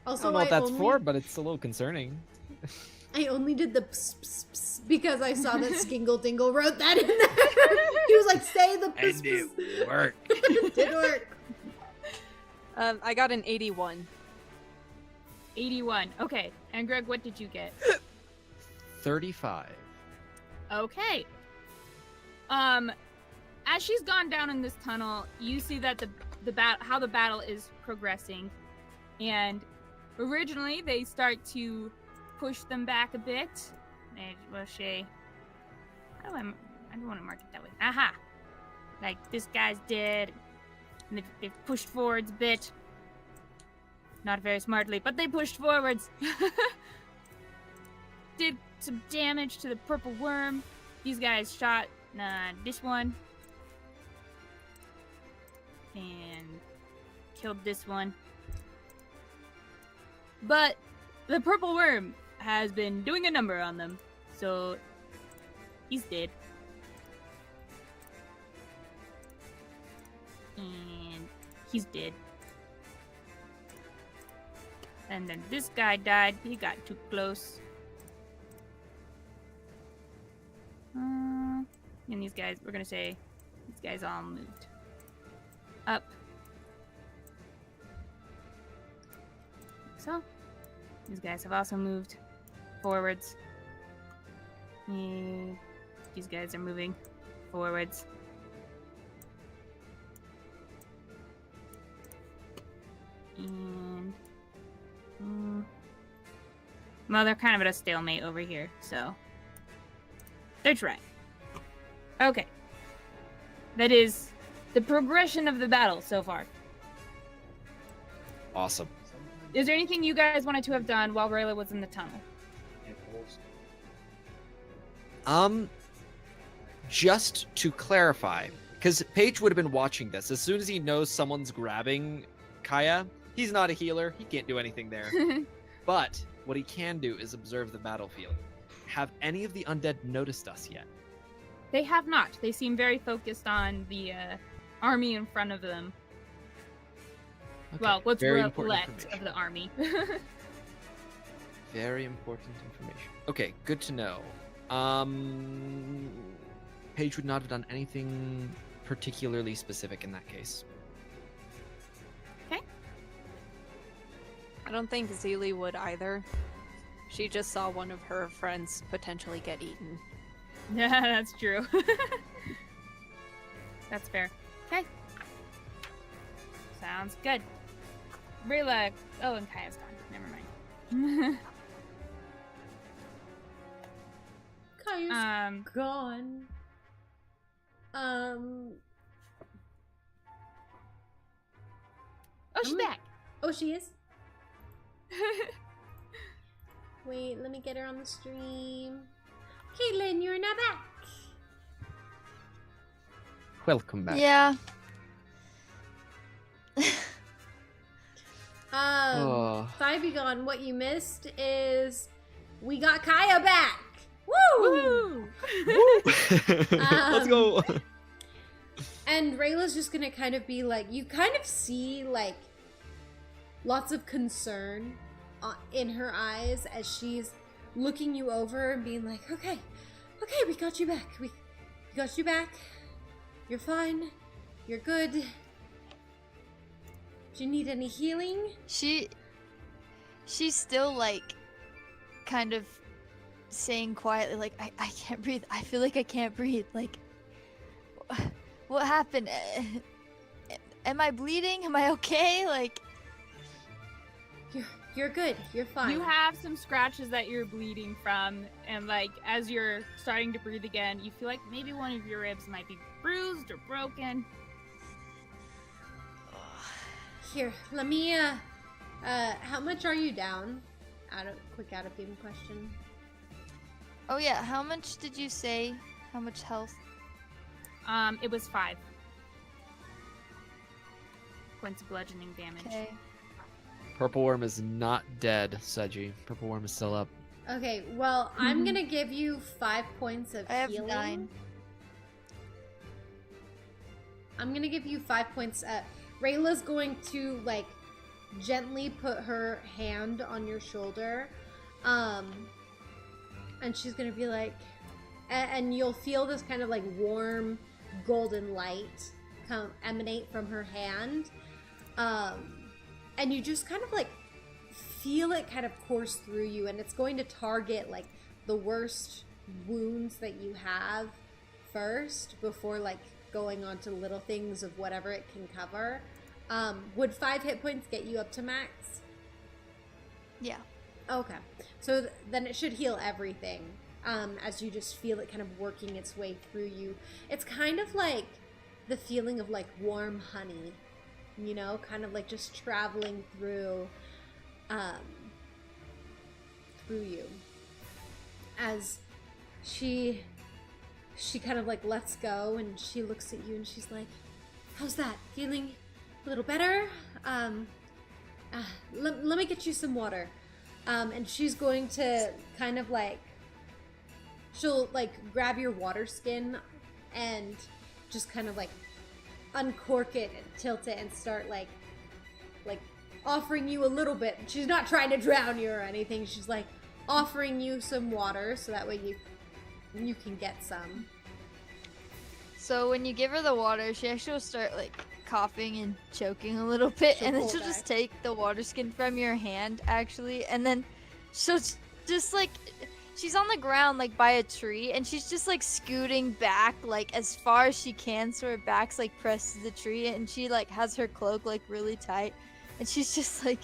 Also, I don't know what that's for, but it's a little concerning. I only did the pss, pss, pss because I saw that Skingle Dingle wrote that in there. He was like, say the pss, And it pss. worked. It did work. I got an 81. 81. Okay. And Greg, what did you get? 35. Okay. As she's gone down in this tunnel, you see that how the battle is progressing, and originally they start to push them back a bit. I don't want to mark it that way. Aha! Like this guy's dead, and they've pushed forwards a bit. Not very smartly, but they pushed forwards. Did some damage to the purple worm. These guys shot this one. And killed this one. But the purple worm has been doing a number on them. So he's dead. And he's dead. And then this guy died. He got too close. And these guys, we're gonna say, these guys all moved up. So, these guys have also moved forwards. And these guys are moving forwards. And well, they're kind of at a stalemate over here, so they're trying. Okay. That is the progression of the battle so far. Awesome. Is there anything you guys wanted to have done while Rayla was in the tunnel? Just to clarify, because Paige would have been watching this. As soon as he knows someone's grabbing Kaya, he's not a healer. He can't do anything there. But what he can do is observe the battlefield. Have any of the undead noticed us yet? They have not. They seem very focused on the army in front of them. Okay. Well, what's left of the army. Very important information. Okay, good to know. Paige would not have done anything particularly specific in that case. Okay. I don't think Zilli would either. She just saw one of her friends potentially get eaten. Yeah, that's true. That's fair. Okay. Sounds good. Rayla. Oh, and Kaya's gone. Never mind. Kaya's gone. Oh, she's back. Oh, she is? Wait, let me get her on the stream. Caitlin, you're now back. Welcome back. Yeah. Fivegon, what you missed is we got Kaya back. Woo! Let's go. And Rayla's just gonna kind of be like, you kind of see like lots of concern in her eyes as she's looking you over and being like, okay, we got you back. We got you back. You're fine. You're good. Do you need any healing? She's still like kind of saying quietly, like, I can't breathe. I feel like I can't breathe. Like, what happened? Am I bleeding? Am I okay? Like, you're good. You're fine. You have some scratches that you're bleeding from, and like as you're starting to breathe again, you feel like maybe one of your ribs might be bruised or broken. Here, let me how much are you down? Out of game question. oh yeah, how much did you say? How much health? It was 5 points of bludgeoning damage. Okay. Purple Worm is not dead, Seji. Purple Worm is still up. Okay, well, I'm gonna give you 5 points of I have healing. 9. I'm gonna give you 5 points. Rayla's going to like gently put her hand on your shoulder, and she's gonna be like, and you'll feel this kind of like warm golden light emanate from her hand, and you just kind of like feel it kind of course through you, and it's going to target like the worst wounds that you have first before like going on to little things of whatever it can cover. Would 5 hit points get you up to max? Yeah. Okay, so then it should heal everything as you just feel it kind of working its way through you. It's kind of like the feeling of like warm honey, you know, kind of like just traveling through you. As she kind of like lets go and she looks at you and she's like, how's that? Feeling a little better? Let me get you some water. And she's going to kind of like, she'll like grab your water skin and just kind of like uncork it and tilt it and start like offering you a little bit. She's not trying to drown you or anything. She's like offering you some water so that way you can get some. So when you give her the water, she actually will start like coughing and choking a little bit, and then she'll just take the water skin from your hand actually, and then she'll just like, she's on the ground like by a tree, and she's just like scooting back like as far as she can so her back's like pressed to the tree, and she like has her cloak like really tight, and she's just like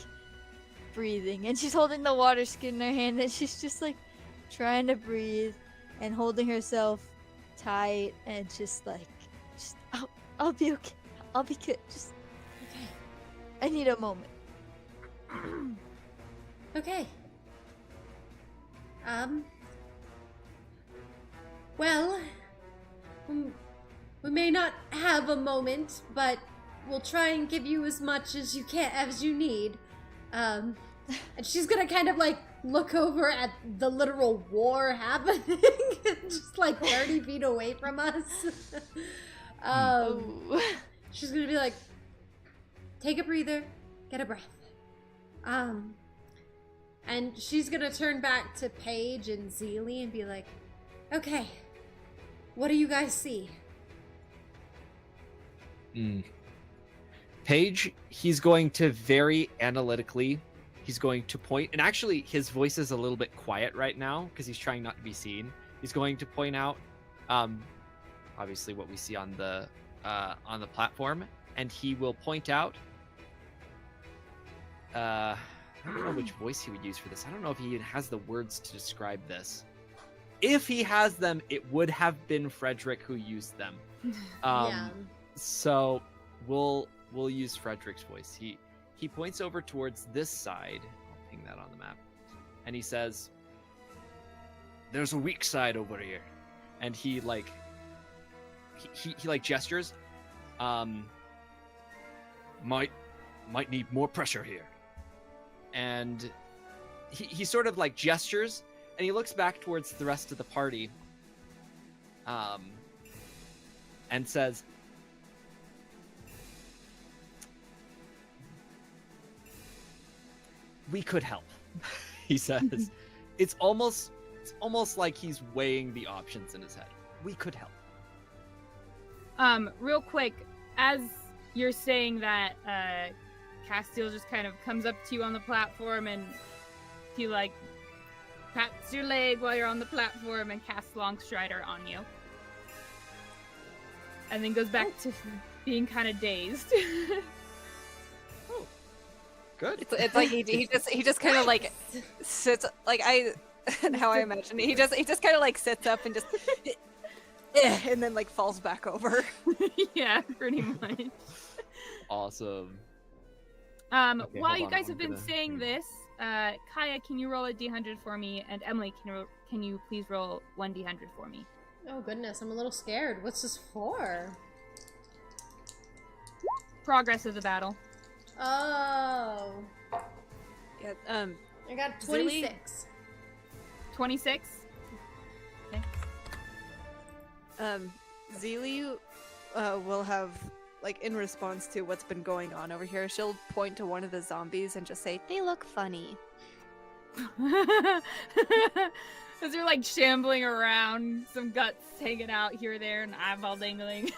breathing, and she's holding the water skin in her hand, and she's just like trying to breathe and holding herself tight, and just like, I'll be okay. I'll be good. Just Okay. I need a moment. Okay. Well, we may not have a moment, but we'll try and give you as much as you can, as you need. And she's gonna kind of like look over at the literal war happening, just like 30 feet away from us. She's gonna be like, take a breather, get a breath. And she's gonna turn back to Paige and Zilli and be like, okay, what do you guys see? Paige, he's going to very analytically, he's going to point, and actually his voice is a little bit quiet right now because he's trying not to be seen. He's going to point out, obviously what we see on the platform, and he will point out, I don't know which voice he would use for this. I don't know if he even has the words to describe this. If he has them, it would have been Frederick who used them. Yeah. So we'll use Frederick's voice. He points over towards this side. I'll ping that on the map. And he says, there's a weak side over here. And he like gestures. Might need more pressure here. And he sort of like gestures, and he looks back towards the rest of the party, and says, we could help. He says. It's almost like he's weighing the options in his head. We could help. Real quick, as you're saying that, Castil just kind of comes up to you on the platform, and he like pats your leg while you're on the platform and casts Longstrider on you. And then goes back to being kind of dazed. Oh, good. It's like he just kind of like sits, like how I imagine it. He just kind of like sits up and just and then like falls back over. Yeah, pretty much. Awesome. Okay, while you guys have been saying this, Kaya, can you roll a d100 for me? And Emily, can you please roll 1d100 for me? Oh goodness, I'm a little scared. What's this for? Progress of the battle. Oh. Yeah, I got 26. 26? Okay. Zilli will have, like, in response to what's been going on over here, she'll point to one of the zombies and just say, they look funny. As you're like shambling around, some guts hanging out here, there, and eyeball dangling.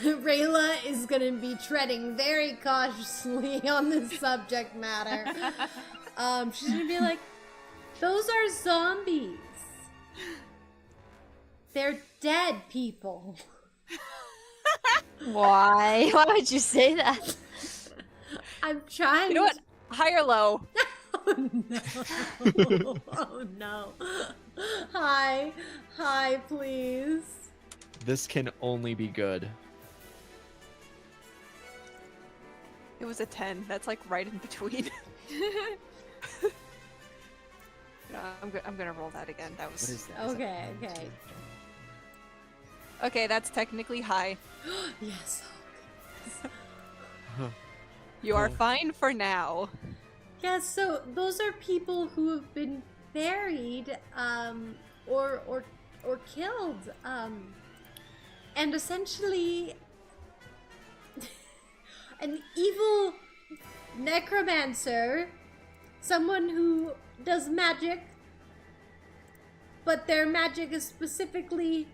Rayla is gonna be treading very cautiously on this subject matter. She's gonna be like, those are zombies. They're dead people. Why? Why would you say that? I'm trying. You know what? High or low? Oh no. Oh no. Hi, please. This can only be good. It was a 10. That's like right in between. No, I'm gonna roll that again. That was What is that? Okay. okay. That's technically high. Yes. You are Oh. fine for now. Yeah, so those are people who have been buried, or killed, and essentially an evil necromancer, someone who does magic, but their magic is specifically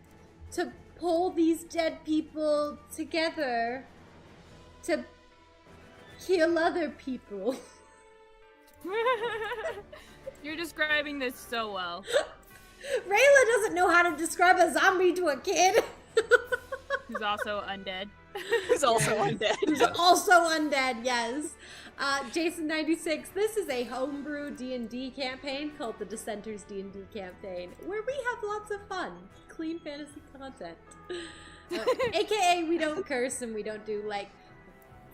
to pull these dead people together to kill other people. You're describing this so well. Rayla doesn't know how to describe a zombie to a kid. Who's also undead. Who's also undead. Who's also undead, yes. Jason96, this is a homebrew D&D campaign called the Dissenters D&D campaign, where we have lots of fun, clean fantasy content. AKA, we don't curse and we don't do, like,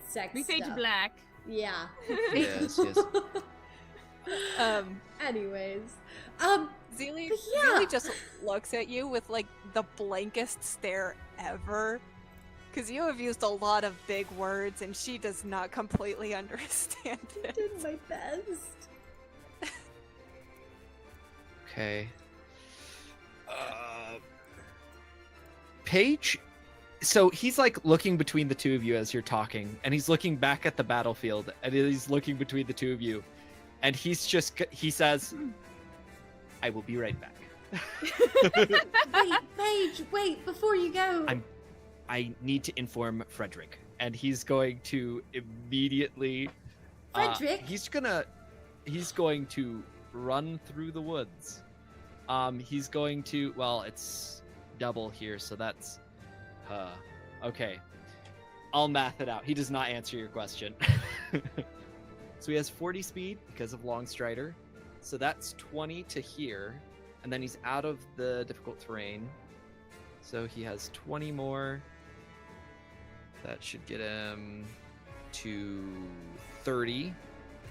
sex We fade to stuff. black. Yeah. Yes. Anyways. Zilli, But yeah. Zilli just looks at you with like the blankest stare ever. Because you have used a lot of big words and she does not completely understand I it. did my best. Okay. Paige. So he's like looking between the two of you as you're talking, and he's looking back at the battlefield, and he's looking between the two of you, and he says, "I will be right back." Wait, Paige, wait, before you go. I need to inform Frederick, and he's going to immediately. Frederick? He's going to run through the woods. He's going to. Well, it's double here, so that's. Okay. I'll math it out. He does not answer your question. So he has 40 speed because of Long Strider. So that's 20 to here. And then he's out of the difficult terrain. So he has 20 more. That should get him to 30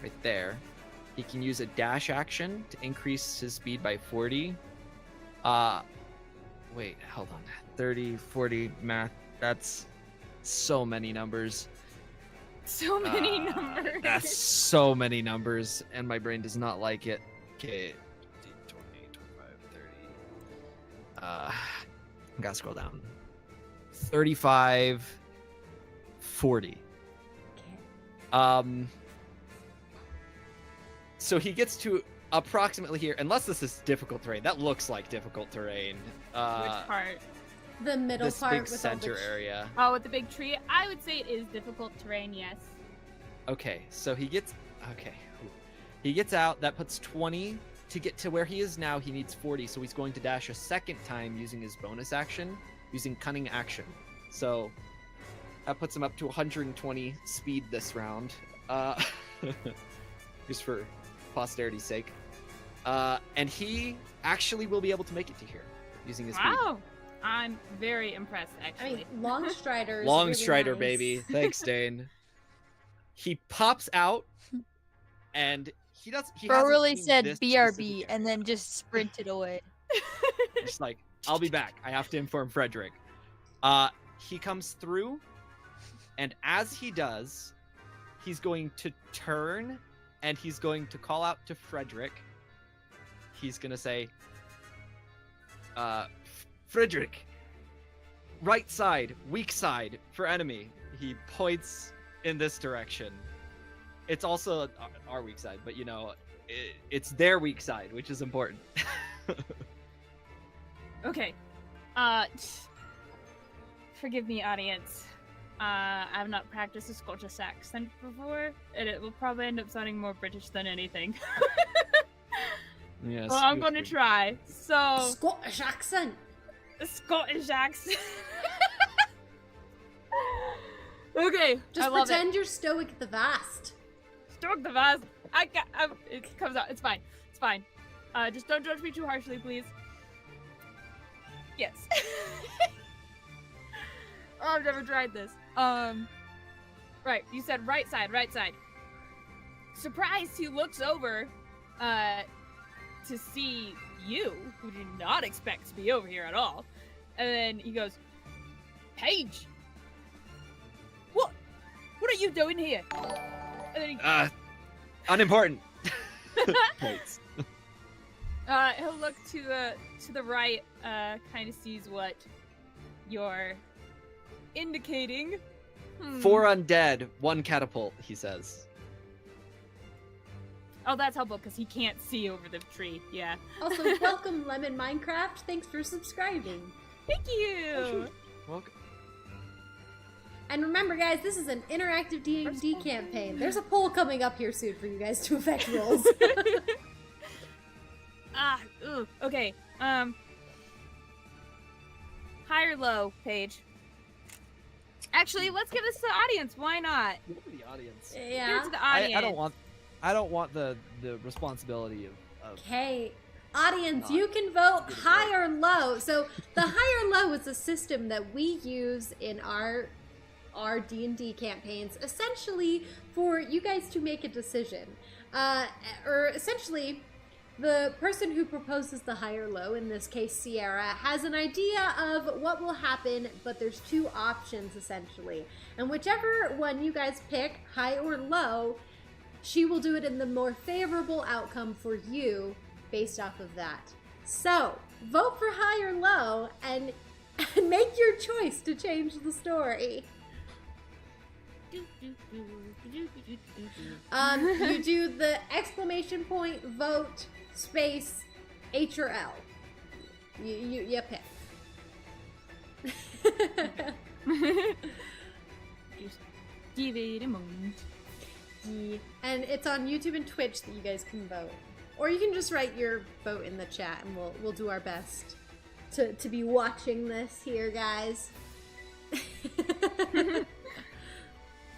right there. He can use a dash action to increase his speed by 40. Wait, hold on. 30, 40, math. That's so many numbers. So many numbers. That's so many numbers, and my brain does not like it. Okay. 20, 25, 30. I gotta scroll down. 35, 40. So he gets to approximately here, unless this is difficult terrain. That looks like difficult terrain. Which part? The middle This part big with all center the area. Oh, with the big tree? I would say it is difficult terrain, yes. Okay, so he gets out. That puts 20 to get to where he is now. He needs 40, so he's going to dash a second time using his bonus action, using cunning action. So that puts him up to 120 speed this round, just for posterity's sake. And he actually will be able to make it to here using his speed. Wow. I'm very impressed, I actually. mean, Long Strider is Long really Strider, nice. baby. Thanks, Dane. He pops out, and he Bro hasn't really seen said this BRB specific and then just sprinted away. Just like, I'll be back. I have to inform Frederick. He comes through, and as he does, he's going to turn, and he's going to call out to Frederick. He's going to say, Frederick, right side, weak side for enemy. He points in this direction. It's also our weak side, but you know, it's their weak side, which is important. Okay. forgive me, audience. I've not practiced a Scottish accent before, and it will probably end up sounding more British than anything. Yes. Well, I'm gonna try. So, Scottish accent. a Scottish accent. Okay, Just I love pretend you're Stoic the Vast. Stoke the vase. It comes out. It's fine. It's fine. Just don't judge me too harshly, please. Yes. Oh, I've never tried this. Right. You said right side. Right side. Surprised, he looks over, to see you, who did not expect to be over here at all, and then he goes, "Paige, what are you doing here?" And then he Unimportant. Thanks. He'll look to the right, kind of sees what you're indicating. 4 undead, 1 catapult, he says. Oh, that's helpful because he can't see over the tree. Yeah. Also, welcome Lemon Minecraft. Thanks for subscribing. Thank you. Welcome. And remember, guys, this is an interactive D&D campaign. There's a poll coming up here soon for you guys to affect rolls. Okay. High or low, Paige? Actually, let's give this to the audience. Why not? The audience. Give Yeah. it to the audience. I don't want the responsibility of Okay. Audience, you can vote high or low. So the high or low is a system that we use in our D&D campaigns, essentially for you guys to make a decision. Or essentially, the person who proposes the high or low, in this case Sierra, has an idea of what will happen, but there's 2 options essentially. And whichever one you guys pick, high or low, she will do it in the more favorable outcome for you based off of that. So, vote for high or low and make your choice to change the story. You do the exclamation point, vote, space, H or L. You pick. Just give it a moment. And it's on YouTube and Twitch that you guys can vote. Or you can just write your vote in the chat and we'll do our best to be watching this here, guys.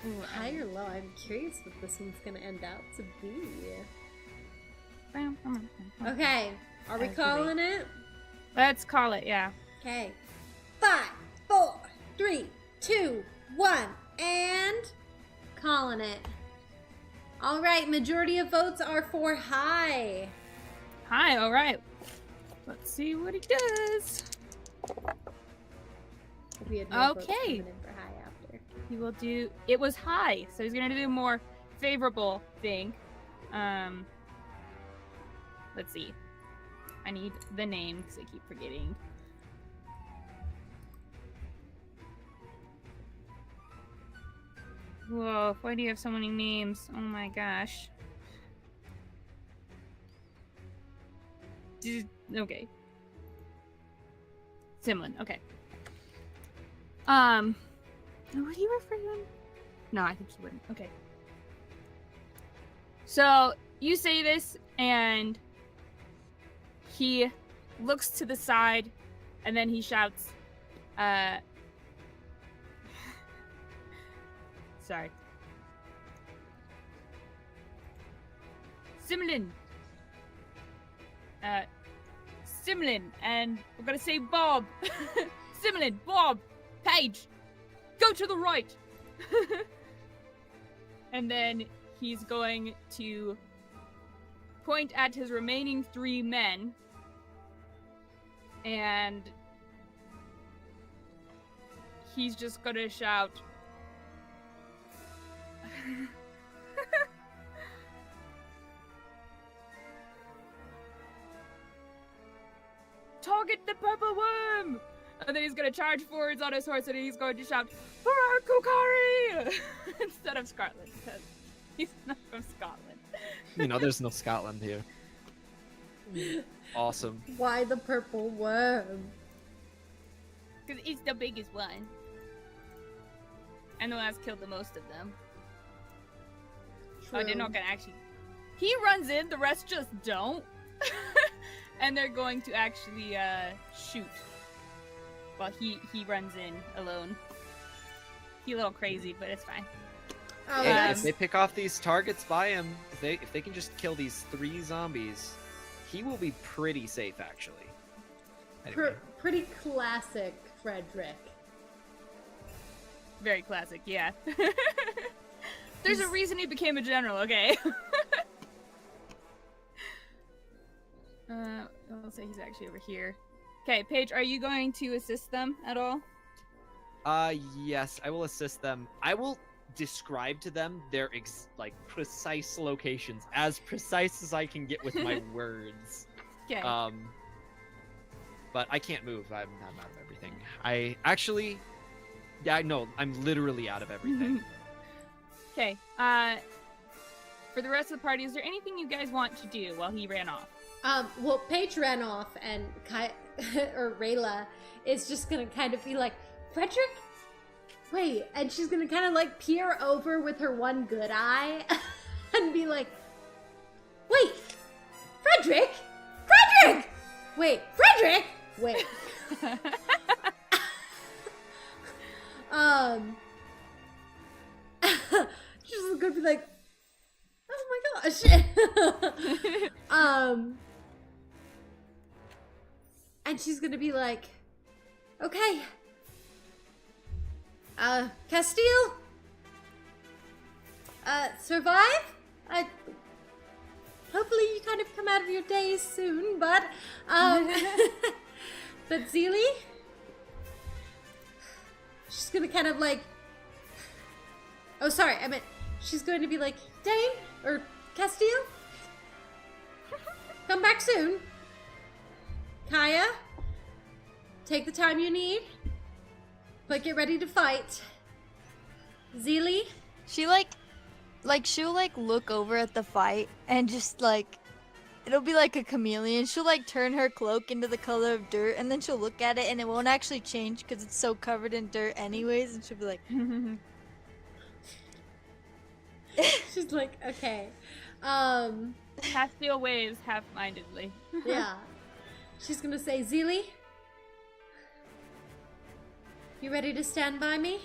Ooh, high or low? I'm curious what this one's gonna end out to be. Okay, are we calling it? Let's call it, yeah. Okay. 5, 4, 3, 2, 1, and calling it. All right, majority of votes are for high. Hi, all right. Let's see what he does. We had no votes Okay. coming in for high after. He will do. It was high, so he's gonna do a more favorable thing. Let's see. I need the name because I keep forgetting. Whoa, why do you have so many names? Oh my gosh. Okay. Simlin, okay. Would he refer to him? No, I think he wouldn't. Okay. So, you say this, and he looks to the side, and then he shouts, sorry. Simlin. Simlin, and we're gonna say Bob. Simlin, Bob, Paige, go to the right. And then he's going to point at his remaining 3 men, and he's just gonna shout, target the purple worm! And then he's gonna charge forwards on his horse, and he's going to shout, for our Kukari! Instead of Scotland, because he's not from Scotland. You know, there's no Scotland here. Awesome. Why the purple worm? Because it's the biggest one. and the one that's killed the most of them. True. Oh, they're not gonna actually. He runs in, the rest just don't. And they're going to actually shoot. While he runs in alone. He's a little crazy, but it's fine. Oh, Hey, that's if they pick off these targets by him, if they can just kill these 3 zombies, he will be pretty safe, actually. Anyway. pretty classic Frederick. Very classic, yeah. There's a reason he became a general, okay? I'll say he's actually over here. Okay, Paige, are you going to assist them at all? Yes, I will assist them. I will describe to them their precise locations, as precise as I can get with my words. Okay. But I can't move. I'm out of everything. I'm literally out of everything. Okay. For the rest of the party, is there anything you guys want to do while he ran off? Well, Paige ran off, and or Rayla is just gonna kind of be like, Frederick? Wait, and she's gonna kind of like peer over with her one good eye and be like, wait, Frederick? Frederick! Wait, Frederick! Wait. She's gonna be like, oh my gosh. And she's gonna be like, okay, Castil, survive? Hopefully you kind of come out of your daze soon, but Zilli, she's gonna kind of like, oh sorry, I meant, she's going to be like, Dane, or Castil, come back soon. Kaya, take the time you need, but get ready to fight. Zilli, She'll look over at the fight and just it'll be like a chameleon. She'll turn her cloak into the color of dirt, and then she'll look at it and it won't actually change because it's so covered in dirt anyways, and she'll be like, she's like, okay. Castil waves half-mindedly. Yeah. She's gonna say, Zilli, you ready to stand by me?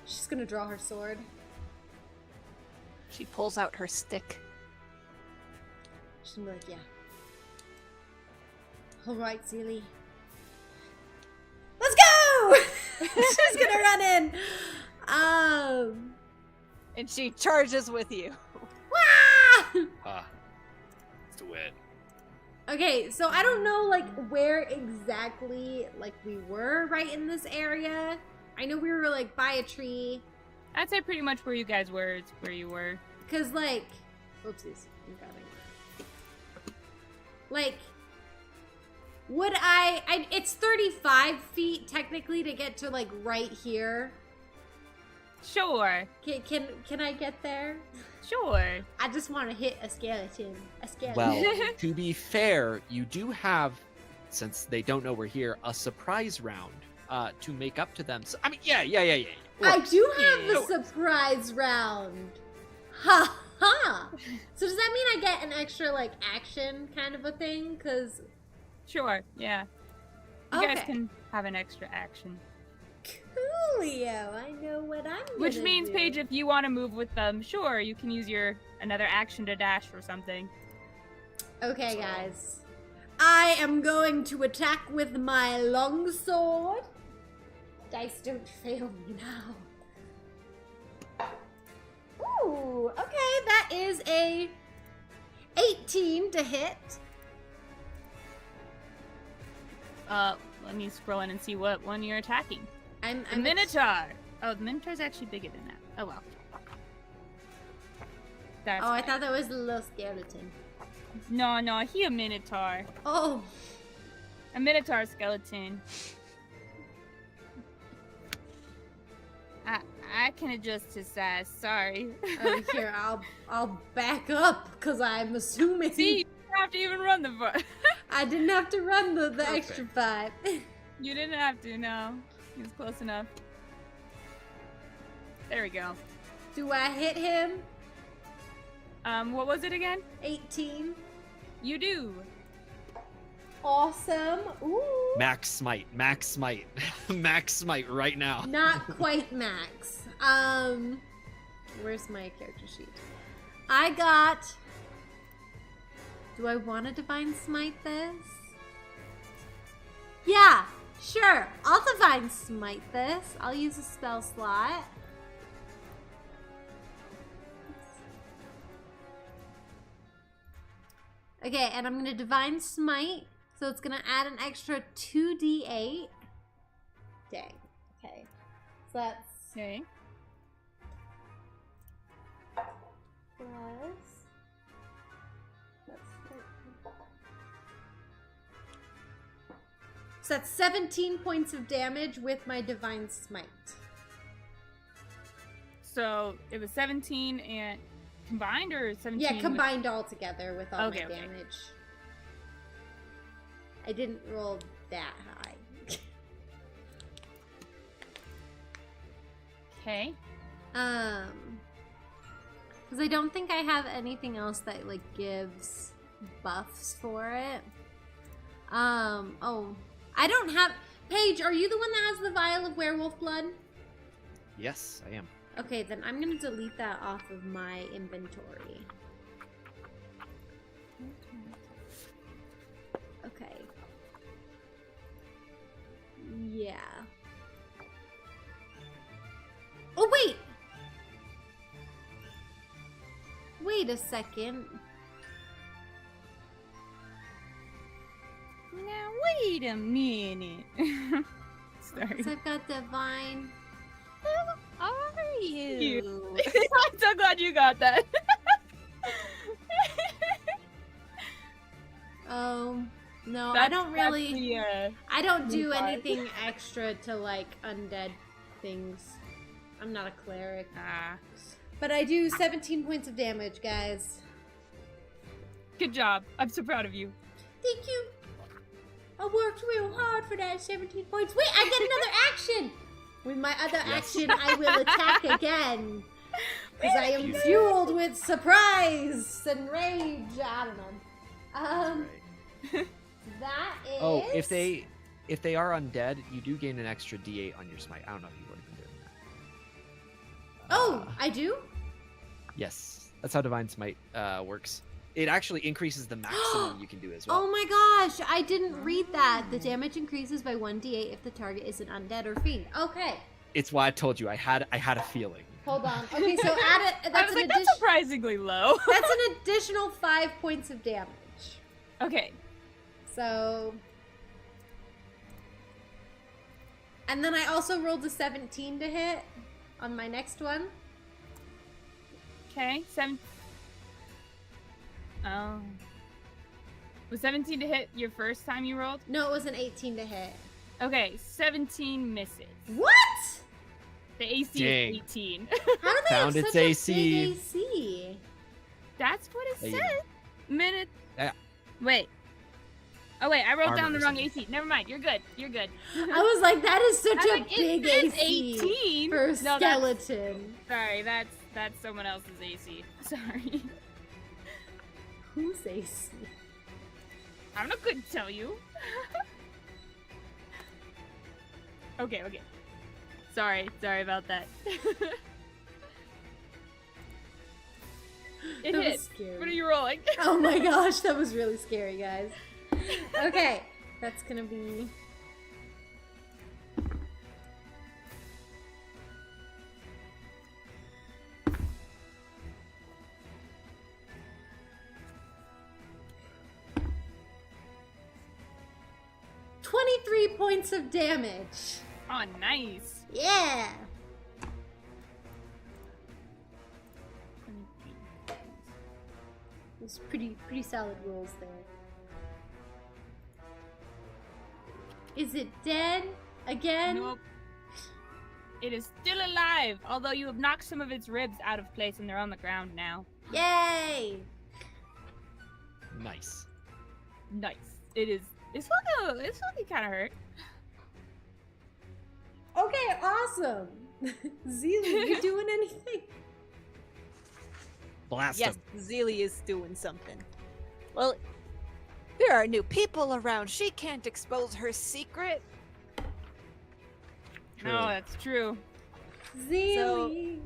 She's gonna draw her sword. She pulls out her stick. She's gonna be like, yeah. Alright, Zilli. Let's go! She's gonna run in. And she charges with you. Wah! Let's do it. Okay, so I don't know where exactly we were right in this area. I know we were by a tree. I'd say pretty much where you guys were, it's where you were. Cause oopsies, I'm grabbing. Would I it's 35 feet technically to get to right here. Sure. Can I get there? Sure. I just want to hit a skeleton. Well, to be fair, you do have, since they don't know we're here, a surprise round to make up to them. So, I mean, yeah. I do have the surprise round. Ha ha. So does that mean I get an extra action kind of a thing? Cause Sure, yeah. You guys can have an extra action. Coolio, I know what I'm gonna Which means, do. Paige, if you want to move with them, sure, you can use your another action to dash or something. Okay, guys. I am going to attack with my longsword. Dice don't fail me now. Ooh, okay, that is a 18 to hit. Let me scroll in and see what one you're attacking. I'm The Minotaur! Oh, the Minotaur's actually bigger than that. Oh well. That's I fine. thought that was a little skeleton. No, he a Minotaur. Oh, A Minotaur skeleton. I can adjust his size, sorry. here, I'll back up, because I'm assuming... See, you don't have to even run the bar. I didn't have to run the extra 5. You didn't have to, no. He was close enough. There we go. Do I hit him? What was it again? 18. You do. Awesome. Ooh. Max smite. Max smite. Max smite right now. Not quite max. Where's my character sheet? I got... Do I want to divine smite this? Yeah, sure. I'll divine smite this. I'll use a spell slot. Okay, and I'm going to divine smite. So it's going to add an extra 2d8. Dang. Okay. So that's Okay. plus... So that's 17 points of damage with my divine smite. So it was 17 and combined, or 17? Yeah, combined all together with all Okay, my okay. damage. I didn't roll that high. Okay. Because I don't think I have anything else that like gives buffs for it. Oh, I don't have. Paige, are you the one that has the vial of werewolf blood? Yes, I am. Okay, then I'm gonna delete that off of my inventory. Okay. Yeah. Oh, wait! Wait a second. Now wait a minute. Sorry. So I've got divine. Are you? I'm so glad you got that. Oh, no, I That's- don't that's really. the, I don't do part. anything extra to like undead things. I'm not a cleric. But I do 17 points of damage, guys. Good job. I'm so proud of you. Thank you. I worked real hard for that 17 points. Wait, I get another action. With my other Yes. action, I will attack again. Because I am fueled with surprise and rage. I don't know. Right. That is... Oh, if they are undead, you do gain an extra D8 on your smite. I don't know if you would have been doing that. Oh, I do? Yes, that's how divine smite works. It actually increases the maximum you can do as well. Oh my gosh, I didn't read that. The damage increases by 1d8 if the target is an undead or fiend. Okay, It's why I told you I had a feeling. hold on. Okay, so add it. I That's was an like, that's surprisingly low. That's an additional 5 points of damage. Okay. So, and then I also rolled a 17 to hit on my next one. Okay. Oh. Was 17 to hit your first time you rolled? No, it was an 18 to hit. Okay, 17 misses. What? The AC Dang. is 18. How do they Found have its such AC. a big AC? That's what it Hey. said. Minute. Yeah. Wait. Oh wait, I wrote Armor down the or wrong something. AC. Never mind. You're good. You're good. I was like, that is such I'm a like, big it says AC 18 for a No, skeleton. Sorry, that's someone else's AC. Sorry. Whose AC? I'm not going to tell you. Okay. Sorry about that. It That was hit. scary. What are you rolling? Oh my gosh, that was really scary, guys. Okay, that's gonna be... $23 points of damage. Oh, nice. Yeah. It's pretty solid rolls there. Is it dead again? Nope. It is still alive, although you have knocked some of its ribs out of place and they're on the ground now. Yay! Nice. Nice. It is. It's looking kind of hurt. Okay, awesome. Zilli, you doing anything? Blast Yes, him. Zilli is doing something. Well, there are new people around. She can't expose her secret. True. No, that's true. Zilli.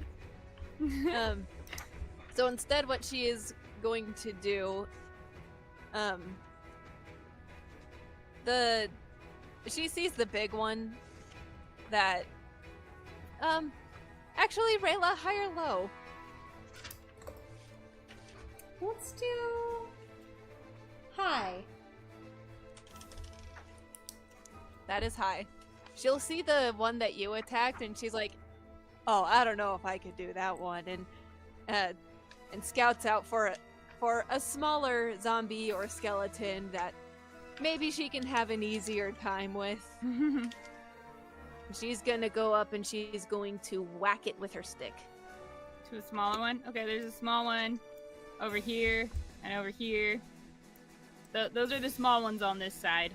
So instead, what she is going to do, she sees the big one that, actually, Rayla, high or low? Let's do high. That is high. She'll see the one that you attacked, and she's like, "Oh, I don't know if I could do that one," and scouts out for a smaller zombie or skeleton that maybe she can have an easier time with. She's gonna go up and she's going to whack it with her stick. To a smaller one? Okay, there's a small one over here and over here. Those are the small ones on this side.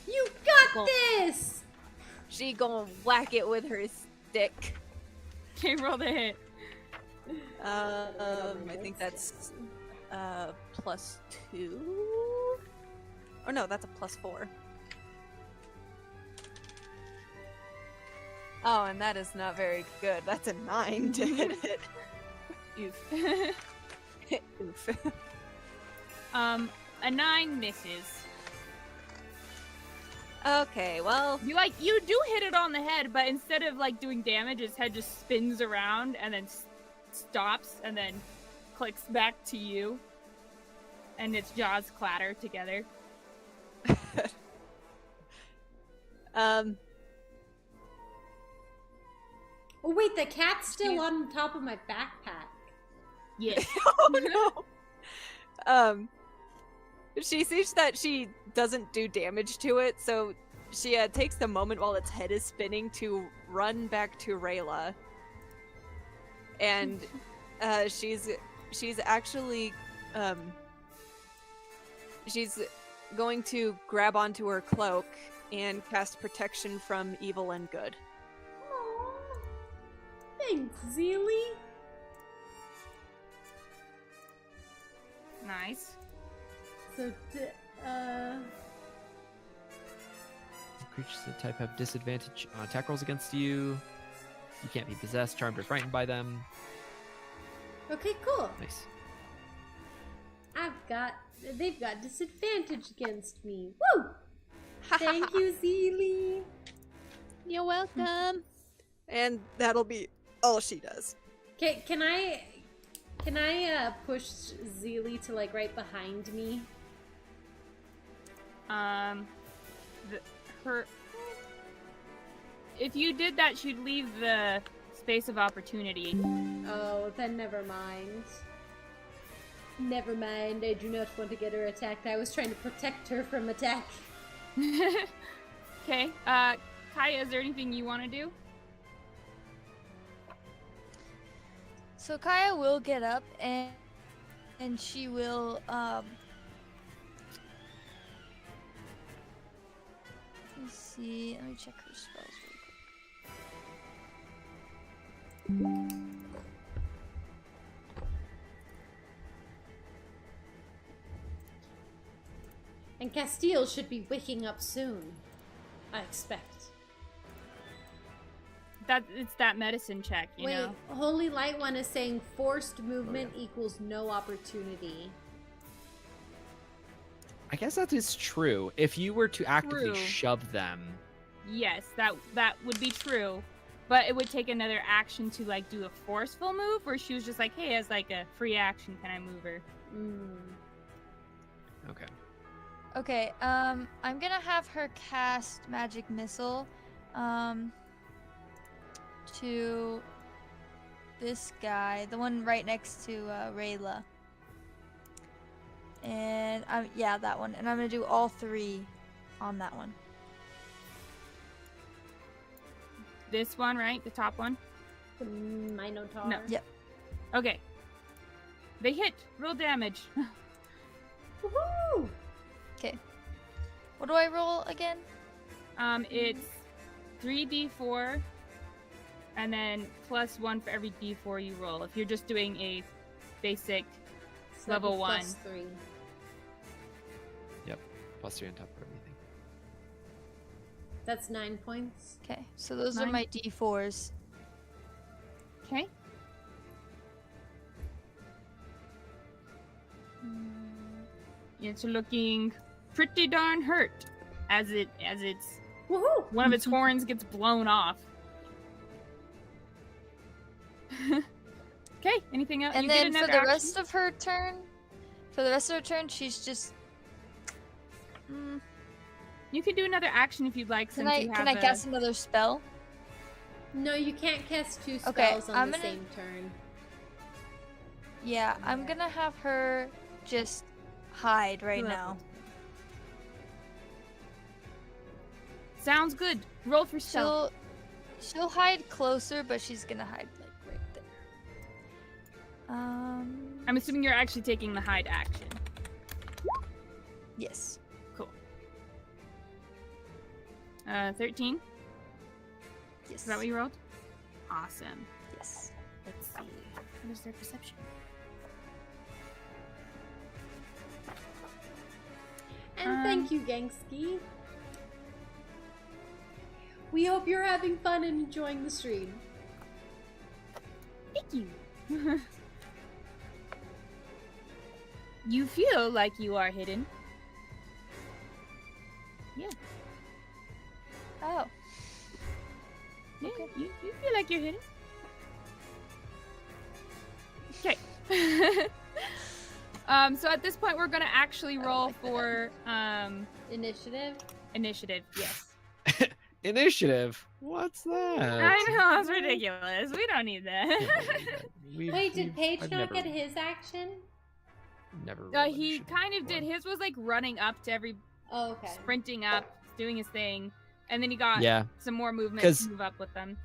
You got Cool. this! She gonna whack it with her stick. Okay, roll the hit. I think that's +2. Or no, that's a +4. Oh, and that is not very good. That's a 9 to hit it. Oof. Oof. A 9 misses. Okay, well, You do hit it on the head, but instead of like doing damage, its head just spins around and then stops and then clicks back to you, and its jaws clatter together. Oh wait, the cat's still on top of my backpack. Yes. oh no. She sees that she doesn't do damage to it, so she takes the moment while its head is spinning to run back to Rayla. And she's actually she's going to grab onto her cloak and cast protection from evil and good. Aww. Thanks, Zilli. Nice. So, Creatures of the type have disadvantage on attack rolls against you. You can't be possessed, charmed, or frightened by them. okay, cool. Nice. They've got disadvantage against me. Woo! Thank you, Zilli. You're welcome. And that'll be all she does. Okay, can I push Zilli to like right behind me? If you did that, she'd leave the space of opportunity. Oh, then never mind. Never mind, I do not want to get her attacked. I was trying to protect her from attack. Okay, Kaya, is there anything you want to do? So Kaya will get up and she will let's see, let me check her spells real quick. And Castil should be waking up soon, I expect. It's that medicine check, you Wait, know? Holy Light One is saying forced movement equals no opportunity. I guess that is true. If you were to actively True. shove them, Yes, that would be true. But it would take another action to like do a forceful move, where she was just like, hey, as like a free action, can I move her? okay. Okay, I'm gonna have her cast Magic Missile, to this guy, the one right next to Rayla. And yeah, that one. And I'm gonna do all 3 on that one. This one, right? The top one? The Minotaur. No. Yep. Okay. They hit. Roll damage. Woohoo! Okay. What do I roll again? It's 3d4, and then +1 for every d4 you roll. If you're just doing a basic So level that'd be 1. +3. +3 on top of everything. That's 9 points. Okay, so those are 9. my D4s. Okay. It's looking pretty darn hurt as it's Woohoo! one of its horns gets blown off. Okay, anything else? And You get then for another the action. rest of her turn, she's just. You can do another action if you'd like. Can Since I you have can I cast another spell? No, you can't cast 2 Okay, spells on I'm the gonna- same turn. Yeah, I'm gonna have her just hide right now. Sounds good. Roll for stealth. She'll hide closer, but she's gonna hide like right there. I'm assuming you're actually taking the hide action. Yes. Cool. 13. Yes. Is that what you rolled? Awesome. Yes. Let's see. What is their perception? And thank you, Gangski. We hope you're having fun and enjoying the stream. Thank you. You feel like you are hidden. Yeah. Oh. Yeah, you feel like you're hidden. Okay. So at this point, we're gonna actually roll like that. for Initiative? initiative. Yes. Initiative? What's that? I know, it's ridiculous. We don't need that. Wait, did Paige not get his action? Never. He kind of did. His was like running up to every, Oh, okay. sprinting up, doing his thing, and then he got Yeah. some more movement 'Cause- to move up with them.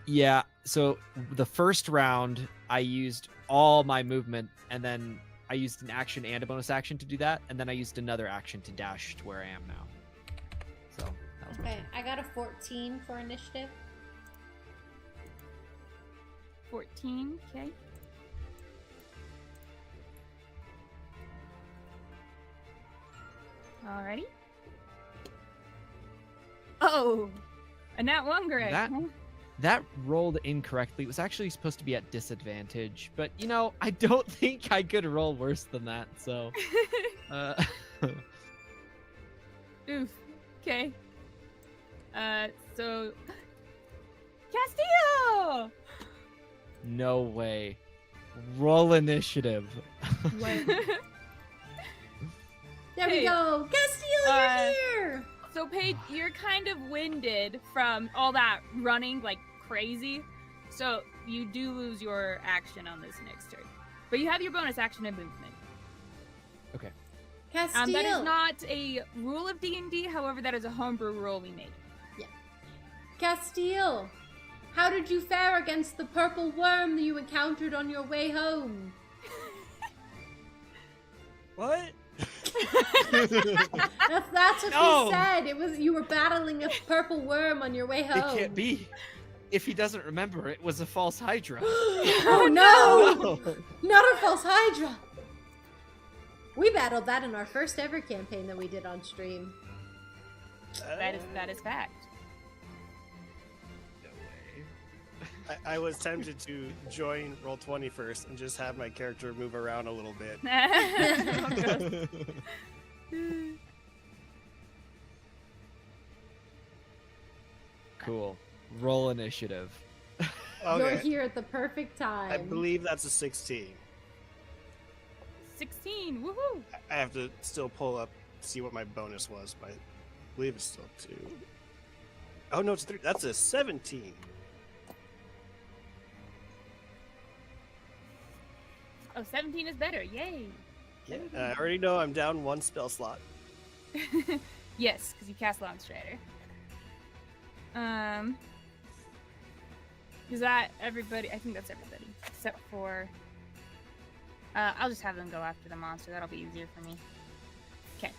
Yeah. So the first round, I used all my movement, and then I used an action and a bonus action to do that, and then I used another action to dash to where I am now. So that was my Okay, turn. I got a 14 for initiative. 14. Okay. Alrighty. Oh, and that one, Greg. That- That rolled incorrectly. It was actually supposed to be at disadvantage, but you know, I don't think I could roll worse than that. So, Oof. Okay. So Castil. no way. Roll initiative. There Hey, we go! Castil, you're here! So Paige, you're kind of winded from all that running like crazy, so you do lose your action on this next turn. But you have your bonus action and movement. Castil! That is not a rule of D&D, however, that is a homebrew rule we made. Castil! How did you fare against the purple worm that you encountered on your way home? What? That's what No. he said. It was you were battling a purple worm on your way It home. can't be. If he doesn't remember, it was a false Hydra. Oh no! Not a false Hydra! We battled that in our first ever campaign that we did on stream. That is fact. No way. I was tempted to join Roll20 first and just have my character move around a little bit. Cool. Roll initiative. You're Okay. here at the perfect time. I believe that's a 16. 16. Woohoo! I have to still pull up, see what my bonus was, but I believe it's still 2. Oh no, it's 3. That's a 17. Oh, 17 is better. Yay! Yeah, and I already know I'm down 1 spell slot. Yes, because you cast Longstrider. Is that everybody? I think that's everybody. Except for... I'll just have them go after the monster. That'll be easier for me. Okay.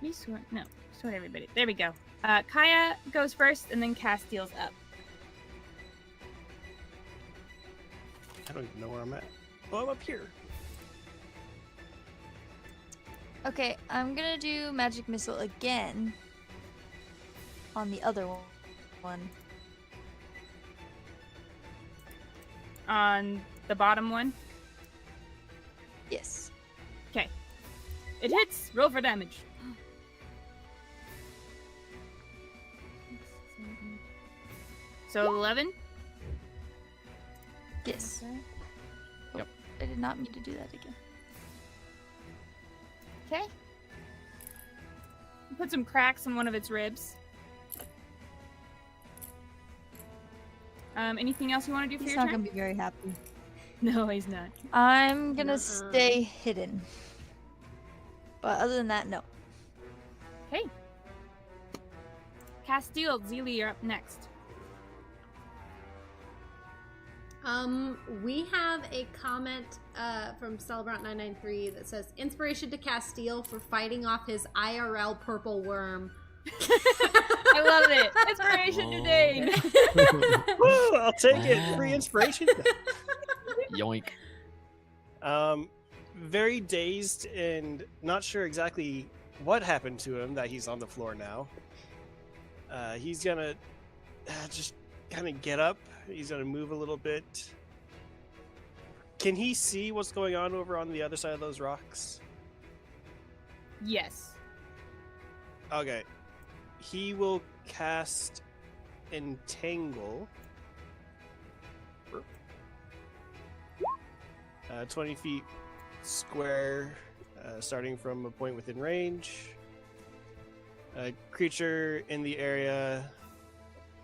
Me sort. No, sort everybody. There we go. Kaya goes first, and then Castil's up. I don't even know where I'm at. Oh, I'm up here. Okay, I'm gonna do magic missile again on the other one. On the bottom one. Yes. Okay. It hits. Roll for damage. So 11. Yes. Okay. Yep. I did not mean to do that again. Okay. Put some cracks in one of its ribs. Anything else you want to do for He's your not turn? gonna be very happy. No, he's not. I'm gonna Nuh-uh. stay hidden. But other than that, no. Okay. Castil, Zilli, you're up next. We have a comment from Celebrant993 that says, inspiration to Castil for fighting off his IRL purple worm. I love it. Inspiration to Dane. Woo, I'll take it. Free inspiration. Yoink. Very dazed and not sure exactly what happened to him that he's on the floor now. He's gonna just kind of get up. He's gonna move a little bit. Can he see what's going on over on the other side of those rocks? Yes. Okay. He will cast Entangle. 20 feet square, starting from a point within range. A creature in the area,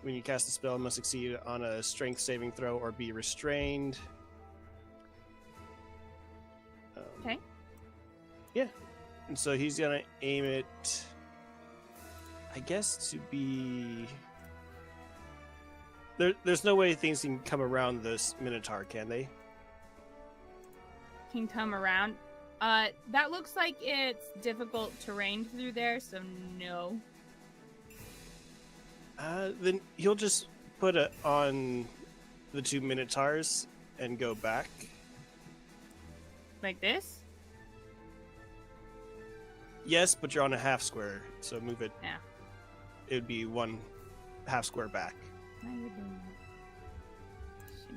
when you cast a spell, must succeed on a strength saving throw or be restrained. Okay. Yeah. And so he's going to aim it, I guess, to be... There's no way things can come around this Minotaur, can they? Can come around. That looks like it's difficult terrain through there, so no. Then he'll just put it on the two Minotaurs and go back. Like this? Yes, but you're on a half square, so move it. Yeah. It would be one half square back. Now you're doing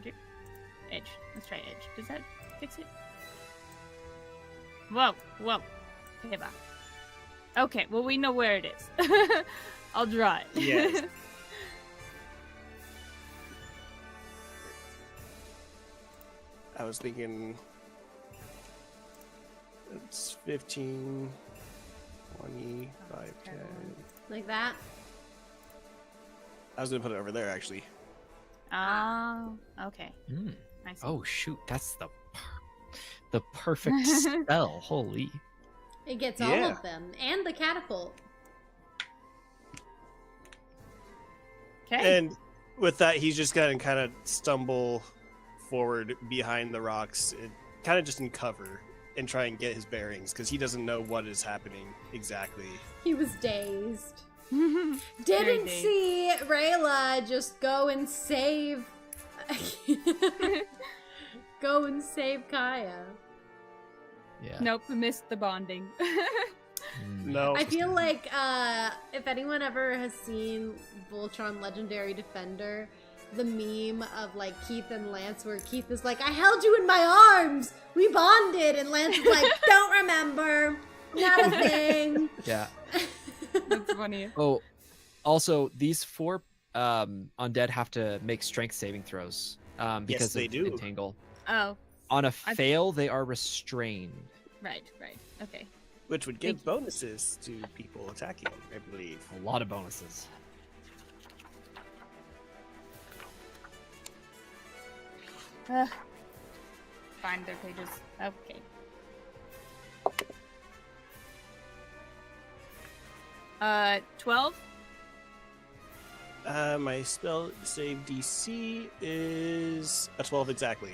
that. Edge. Let's try edge. Does that fix it? Whoa, whoa. Okay, bye. Okay, well, we know where it is. I'll draw it. Yes. I was thinking it's 15, 20, 5, 10. Like that. I was going to put it over there, actually. Oh, okay. Mm. I see. Oh shoot, that's the perfect spell. Holy. It gets all Yeah. of them. And the catapult. Okay. And with that, he's just going to kind of stumble forward behind the rocks, kind of just in cover, and try and get his bearings, because he doesn't know what is happening exactly. He was dazed. Very Didn't dazed. see Rayla just go and save... go and save Kaya. Yeah. Nope, we missed the bonding. Mm. No. I feel like if anyone ever has seen Voltron Legendary Defender, the meme of like Keith and Lance, where Keith is like, I held you in my arms, we bonded, and Lance is like, don't remember, not a thing. Yeah. That's funny. Oh, also these four undead have to make strength saving throws because they of do. entangle. Oh, On a fail, they are restrained. right. Okay. Which would give Thank you. bonuses to people attacking, I believe. A lot of bonuses. Find their pages. Okay. Uh, 12? My spell save DC is a 12 exactly.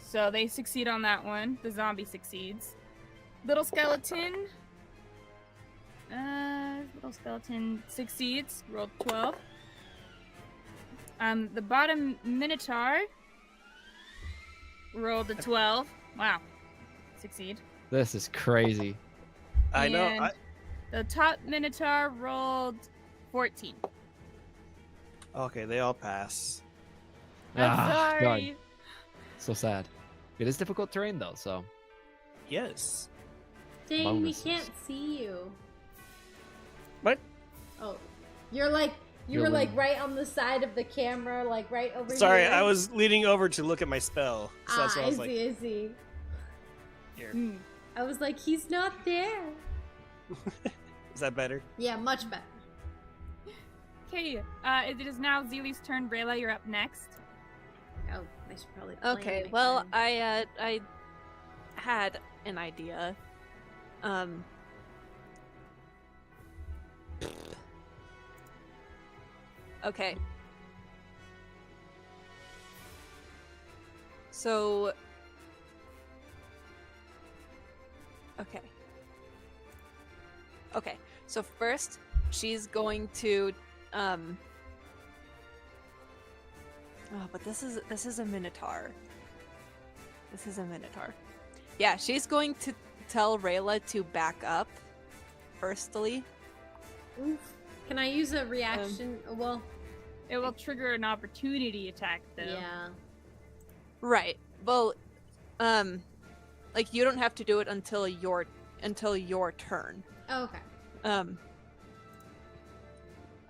So they succeed on that one. The zombie succeeds. Little skeleton. Little skeleton succeeds. Rolled 12. The bottom minotaur rolled a 12. Wow. Succeed. This is crazy. I know. And the top minotaur rolled 14. Okay, they all pass. I'm Ah, sorry. God. So sad. It is difficult terrain though, so Yes. Dang, Bonuses. we can't see you. What? Oh, you were You're like leaning. right on the side of the camera, like right over Sorry, here. I was leaning over to look at my spell. So that's why I was like, I see. here. Hmm. I was like, he's not there. Is that better? Yeah, much better. Okay, it is now Zilli's turn. Rayla, you're up next. Oh, I should probably. plan Okay, my well, turn. I had an idea. Okay. So. Okay. Okay. So first, she's going to Oh, but this is a minotaur. This is a minotaur. Yeah, she's going to tell Rayla to back up. Firstly, Oof. Can I use a reaction? Well, It will trigger an opportunity attack, though. yeah. right. Well, like you don't have to do it until your turn. Oh, okay.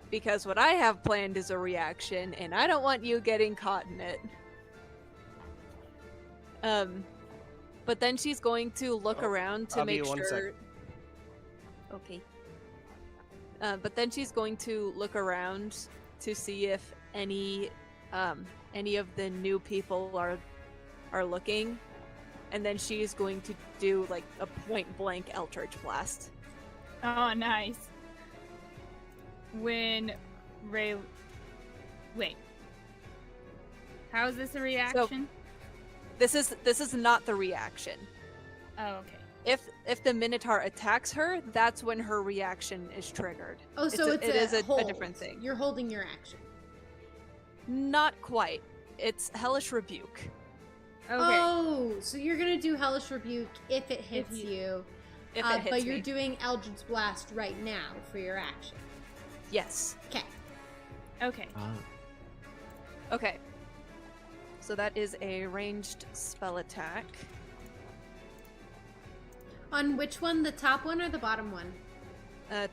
Because what I have planned is a reaction, and I don't want you getting caught in it. But then she's going to look Oh, around to I'll be make 1 sure. second. Okay. But then she's going to look around to see if any of the new people are looking, and then she's going to do like a point blank Eldritch Blast. Oh, nice. When Ray... Wait. How is this a reaction? This is not the reaction. Oh, okay. If the Minotaur attacks her, that's when her reaction is triggered. Oh, so it is a hold. different thing. You're holding your action. Not quite. It's Hellish Rebuke. Okay. Oh, so you're gonna do Hellish Rebuke if it hits you- you. If it hits but you're me. doing Eldritch Blast right now for your action. Yes. Okay. Okay. Ah. Okay. So that is a ranged spell attack. On which one? The top one or the bottom one?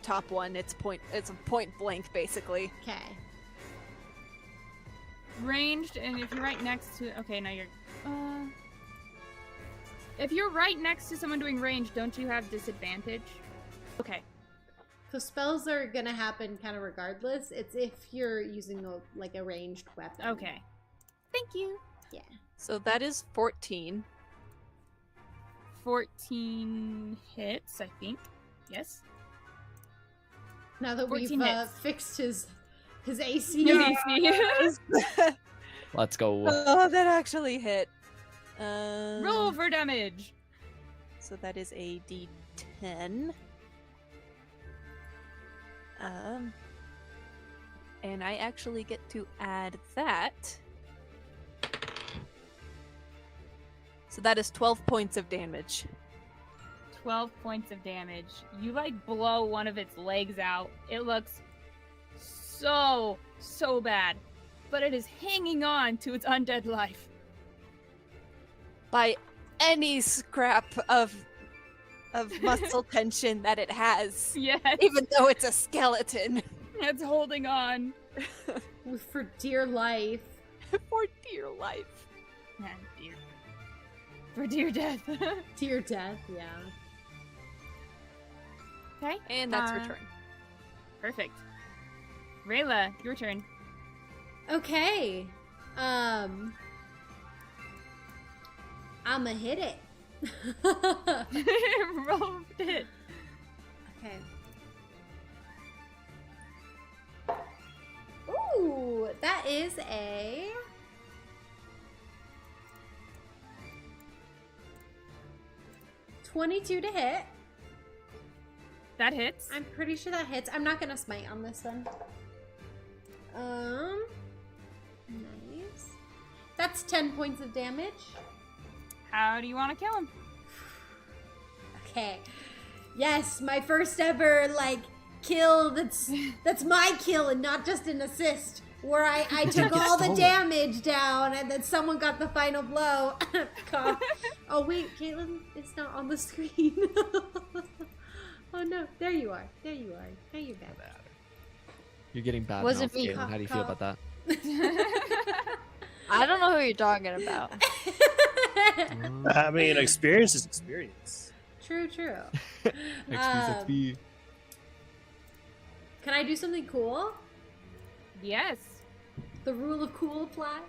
Top one. It's a point blank, basically. Okay. Ranged, and if you're right next to... Okay, now you're... If you're right next to someone doing range, don't you have disadvantage? Okay. So spells are gonna happen kind of regardless. It's if you're using a ranged weapon. Okay. Thank you. Yeah. So that is 14. 14 hits, I think. Yes? Now that we've 14 hits. fixed his AC. Yes. Let's go. Oh, that actually hit. Roll for damage. So that is a D10. And I actually get to add that. So that is 12 points of damage. 12 points of damage. You blow one of its legs out. It looks so bad. But it is hanging on to its undead life. By any scrap of muscle tension that it has. Yes. Even though it's a skeleton. It's holding on. For dear life. For dear life. Ah, dear. For dear death. Dear death, yeah. Okay. And that's her turn. Perfect. Rayla, your turn. Okay. I'ma hit it. Roll it. Okay. Ooh, that is a 22 to hit. That hits. I'm pretty sure that hits. I'm not gonna smite on this one. Nice. That's 10 points of damage. How do you want to kill him? Okay. Yes, my first ever like kill. That's my kill and not just an assist. Where I took all the damage down and then someone got the final blow. Oh wait, Caitlin is not on the screen. Oh no, there you are. There you are. Now you're back. You're getting bad. Wasn't mouth, me. Caitlin. How do you feel about that? I don't know who you're talking about. I mean, experience is experience. True. XP. Can I do something cool? Yes. The rule of cool applies.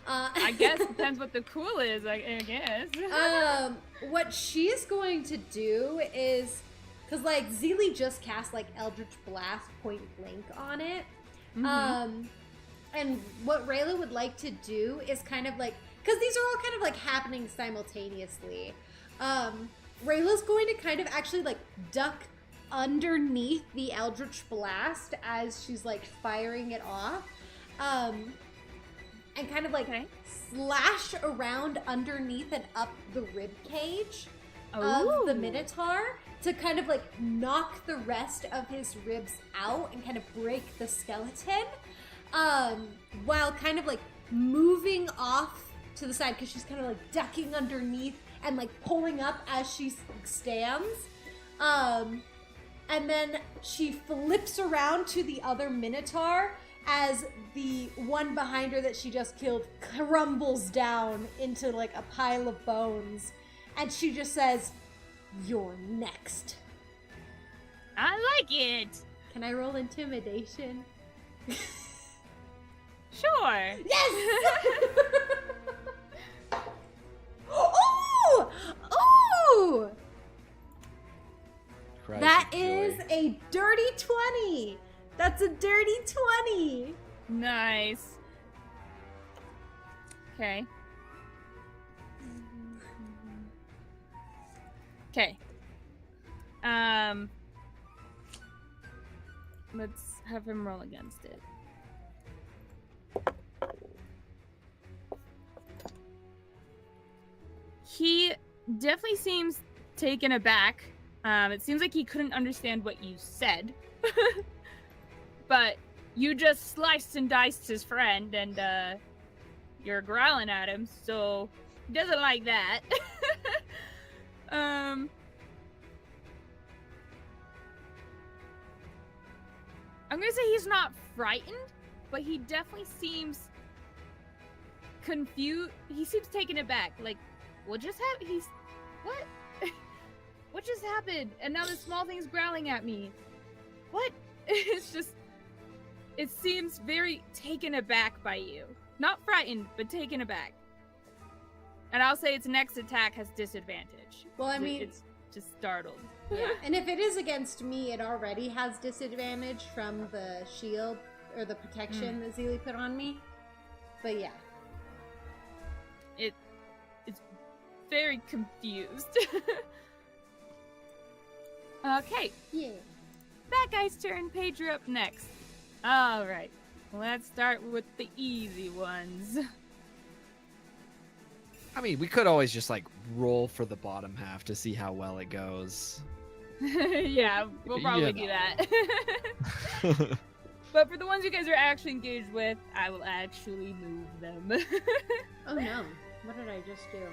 I guess depends what the cool is. I guess. What she's going to do is, because like Zilli just cast like Eldritch Blast point blank on it. Mhm. And what Rayla would like to do is kind of like, because these are all kind of like happening simultaneously. Rayla's going to kind of actually like duck underneath the Eldritch Blast as she's like firing it off. And kind of like slash around underneath and up the rib cage of the Minotaur to kind of like knock the rest of his ribs out and kind of break the skeleton. While kind of like moving off to the side because she's kind of like ducking underneath and like pulling up as she stands. And then she flips around to the other Minotaur as the one behind her that she just killed crumbles down into like a pile of bones. And she just says, "You're next." I like it. Can I roll intimidation? Sure. Yes! Oh! Oh! Cries That of is joy. a dirty 20. That's a dirty 20. Nice. Okay. Okay. Let's have him roll against it. He definitely seems taken aback. It seems like he couldn't understand what you said. But you just sliced and diced his friend, and you're growling at him, so he doesn't like that. I'm gonna say he's not frightened, but he definitely seems confused. He seems taken aback. Like, what just happened? What? What just happened? And now this small thing's growling at me. What? It's just, it seems very taken aback by you. Not frightened, but taken aback. And I'll say its next attack has disadvantage. Well, I mean, it's just startled. yeah. And if it is against me, it already has disadvantage from the shield or the protection that Zilli put on me. But yeah. It's very confused. Okay. Yeah. That guy's turn. Paige, you're up next. All right. Let's start with the easy ones. I mean, we could always just like roll for the bottom half to see how well it goes. Yeah, we'll probably do that. But for the ones you guys are actually engaged with, I will actually move them. Oh no. What did I just do?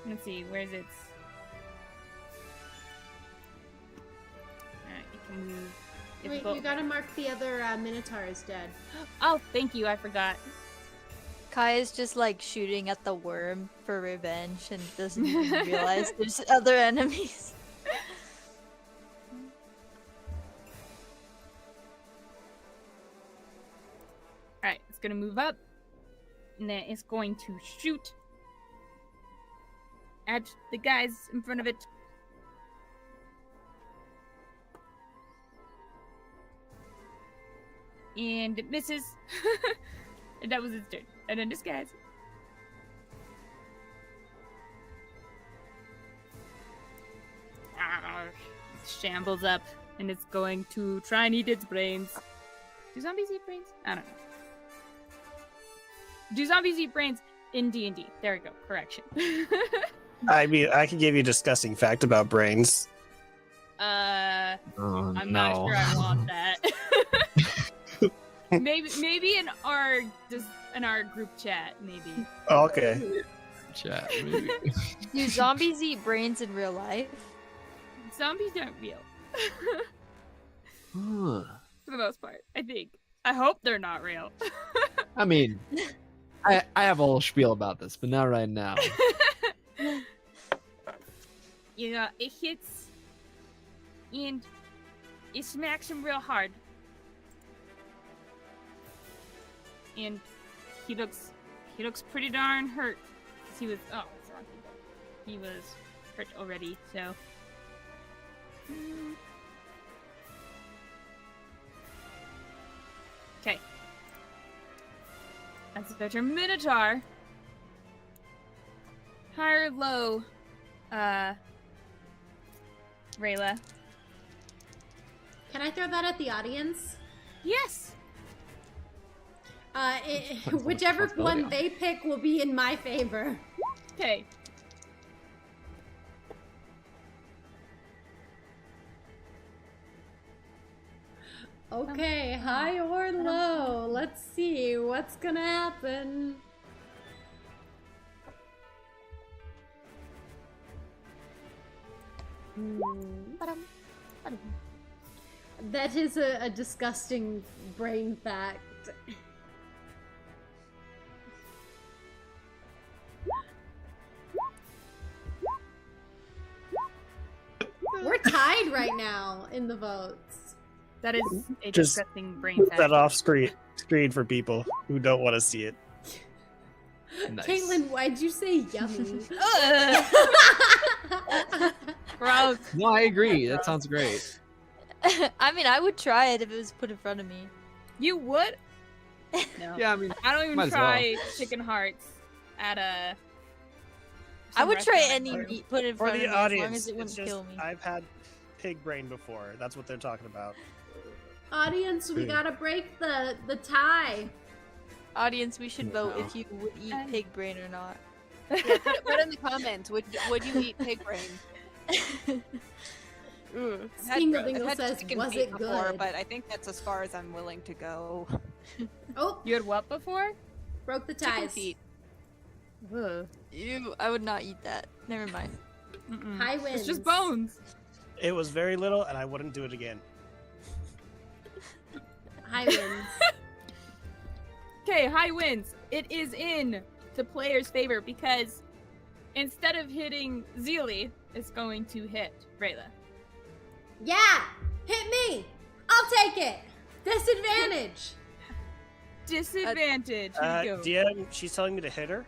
Let's see, where's it? Alright, you can move. You have to Wait, go- you gotta mark the other Minotaur as dead. Oh, thank you, I forgot. Kaya's just like shooting at the worm for revenge and doesn't even realize there's other enemies. Alright, it's gonna move up. And then it's going to shoot at the guys in front of it. And it misses. And that was its turn. And then this guy's. shambles up and it's going to try and eat its brains. Do zombies eat brains? I don't know. Do zombies eat brains in D&D? There we go. Correction. I mean, I can give you a disgusting fact about brains. I'm Oh, not no. sure I want that. maybe in our group chat, maybe. Okay. Chat, maybe. Do zombies eat brains in real life? Zombies aren't real. Huh. For the most part, I think. I hope they're not real. I mean, I have a whole spiel about this, but not right now. You know, it hits and it smacks him real hard. And he looks pretty darn hurt. He was he was hurt already, so okay. That's better. Minotaur. High or low, Rayla? Can I throw that at the audience? Yes. Whichever responsibility one on. they pick will be in my favor. Okay. Okay, high or low. Let's see what's gonna happen. That is a disgusting brain fact. We're tied right now in the votes. That is a Just disgusting brain Put fact. that off screen for people who don't want to see it. Nice. Caitlin, why'd you say yummy? Gross. No, I agree. That sounds great. I mean, I would try it if it was put in front of me. You would? No. Yeah, I mean, I don't even Might as try chicken hearts at a. I some would try restaurant. any meat put in For front of the me as long audience, as it it's wouldn't just kill me. I've had pig brain before. That's what they're talking about. Audience, we gotta break the tie. Audience, we should vote No. if you would eat pig brain or not. Yeah, put in the comments. Would you eat pig brain? Ooh. I've had- Skingle I've Dingle had says, chicken was feet it before, good? But I think that's as far as I'm willing to go. Oh, You had what before? broke the Chicken ties. feet. Ugh. Ew, I would not eat that. Never mind. Mm-mm. High wins. It's just bones. It was very little, and I wouldn't do it again. High wins. Okay, high wins. It is in the player's favor because instead of hitting Zilli, it's going to hit Rayla. Yeah! Hit me! I'll take it! Disadvantage! Disadvantage. Here you go. DM, she's telling me to hit her.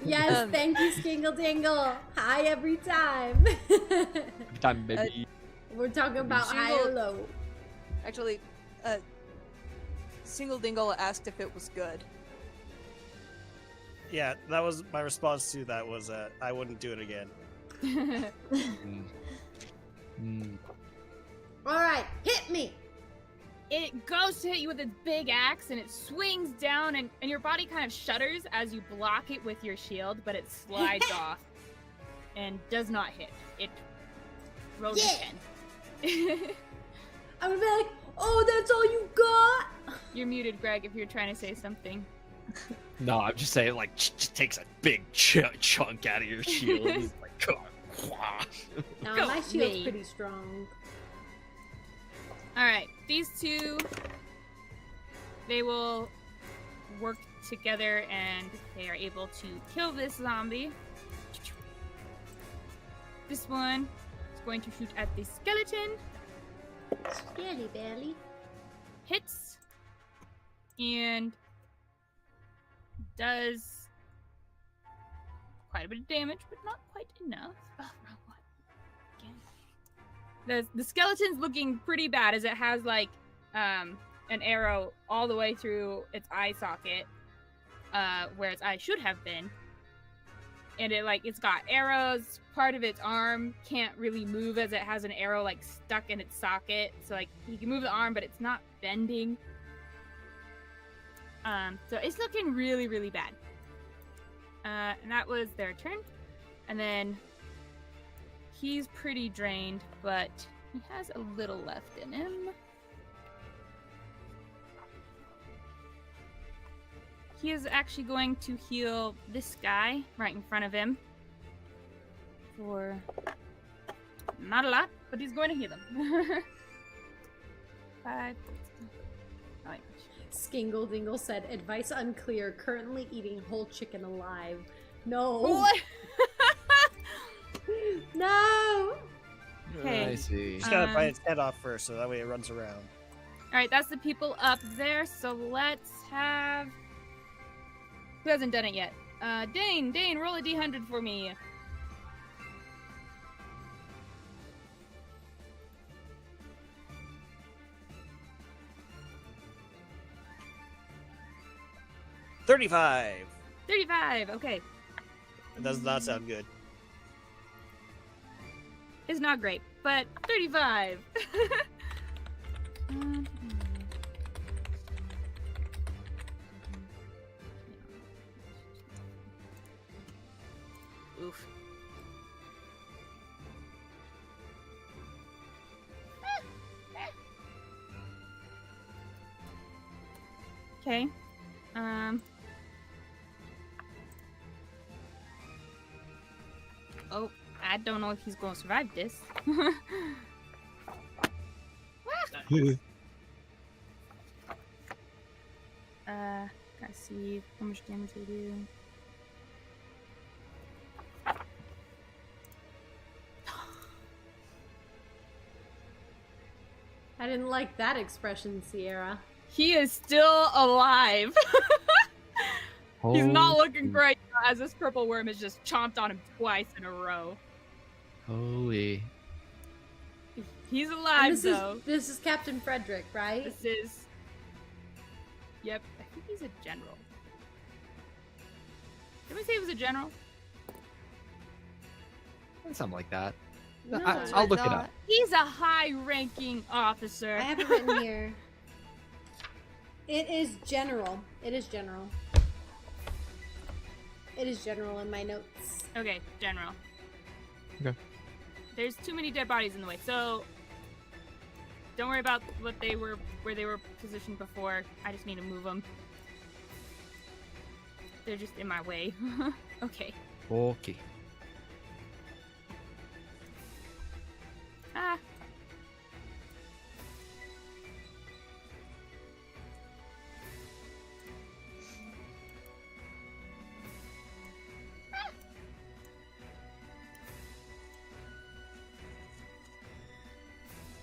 Yes, thank you, Skingle Dingle. High every time. every time, maybe. We're talking about high or Shingle- low. Actually, Single Dingle asked if it was good. Yeah, that was my response to that. Was I wouldn't do it again. Mm. Mm. Alright, hit me! It goes to hit you with its big axe and it swings down and your body kind of shudders as you block it with your shield, but it slides off and does not hit. It rolls a 10. I would be like, oh, that's all you got? You're muted, Greg, if you're trying to say something. No, I'm just saying, like, just takes a big chunk out of your shield. It's like, No, Go my shield's me. pretty strong. Alright, these two, they will work together and they are able to kill this zombie. This one is going to shoot at the skeleton. Skelly belly. Hits and does quite a bit of damage, but not quite enough. Oh, wrong one. Again. The skeleton's looking pretty bad as it has like an arrow all the way through its eye socket, where its eye should have been. and it's got arrows. Part of its arm can't really move as it has an arrow like stuck in its socket. So like you can move the arm, but it's not bending. So it's looking really, really bad. And that was their turn. And then he's pretty drained, but he has a little left in him. He is actually going to heal this guy right in front of him for not a lot, but he's going to heal him. 5. Oh, wait. Skingle Dingle said, advice unclear, currently eating whole chicken alive. No. What? No. Okay. I see. Just gotta bite its head off first, so that way it runs around. Alright, that's the people up there, so let's have... Who hasn't done it yet? Dane, roll a D100 for me. $35. 35, okay. It does not sound good. It's not great, but 35. Oof. Okay. Oh, I don't know if he's gonna survive this. Gotta see how much damage they do. I didn't like that expression, Sierra. He is still alive. He's not looking great as this purple worm has just chomped on him twice in a row. Holy. He's alive, though. This is Captain Frederick, right? This is... Yep, I think he's a general. Did we say he was a general? Something like that. No, I'll look it up. He's a high-ranking officer. I have it written here. It is general. It is general. It is general in my notes. Okay, general. Okay. There's too many dead bodies in the way, so don't worry about where they were positioned before. I just need to move them. They're just in my way. Okay. Okay. Ah.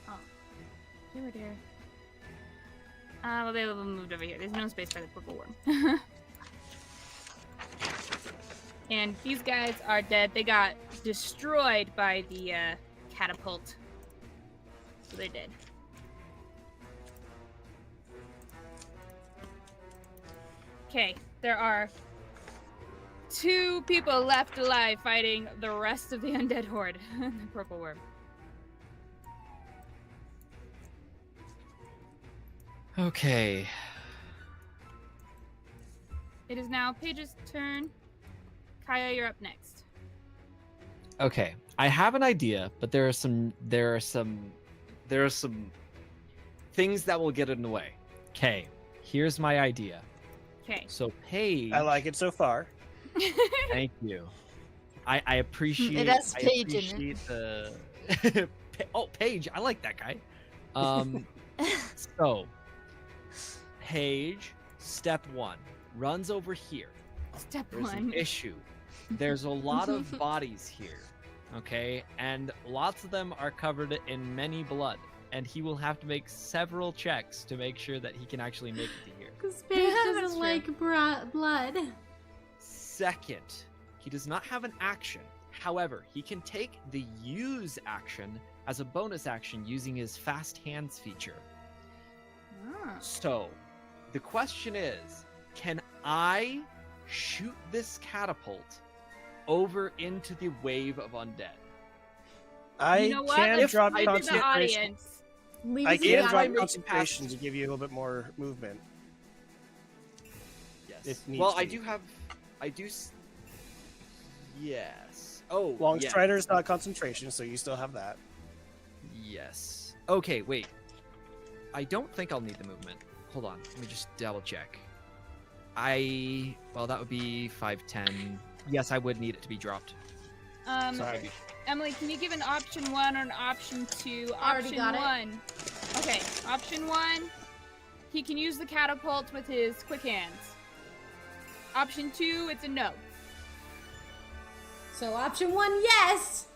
Oh. They were there. Well, they moved over here. There's no space for the purple worm. And these guys are dead. They got destroyed by the catapult. So they're dead. Okay, there are 2 people left alive fighting the rest of the undead horde. The purple worm. Okay. It is now Paige's turn. Kaya, you're up next. Okay. I have an idea, but there are some things that will get in the way. Okay. Here's my idea. Okay. So Paige, I like it so far. thank you. I appreciate It has I Paige in it. appreciate the oh, Paige, I like that guy. So Paige, step 1, runs over here. Step There's 1. an issue. There's a lot of bodies here, okay? And lots of them are covered in many blood. And he will have to make several checks to make sure that he can actually make it to here. Because Paige That's doesn't true. like blood. Second, he does not have an action. However, he can take the use action as a bonus action using his fast hands feature. Ah. So, the question is, can I shoot this catapult over into the wave of undead. I You know what? can Let's drop leave it to the concentration. audience. Leave I us in can the drop audience. concentration to give you a little bit more movement. Yes. It needs Well, to I be. do have. I do. Yes. Oh. Long yes. Strider's not concentration, so you still have that. Yes. Okay. Wait. I don't think I'll need the movement. Hold on. Let me just double check. Well, that would be 5, 10. Yes, I would need it to be dropped. Sorry. Emily, can you give an option 1 or an option 2? Already Option got it. 1. Okay, option 1. He can use the catapult with his quick hands. Option 2, it's a no. So option 1, yes,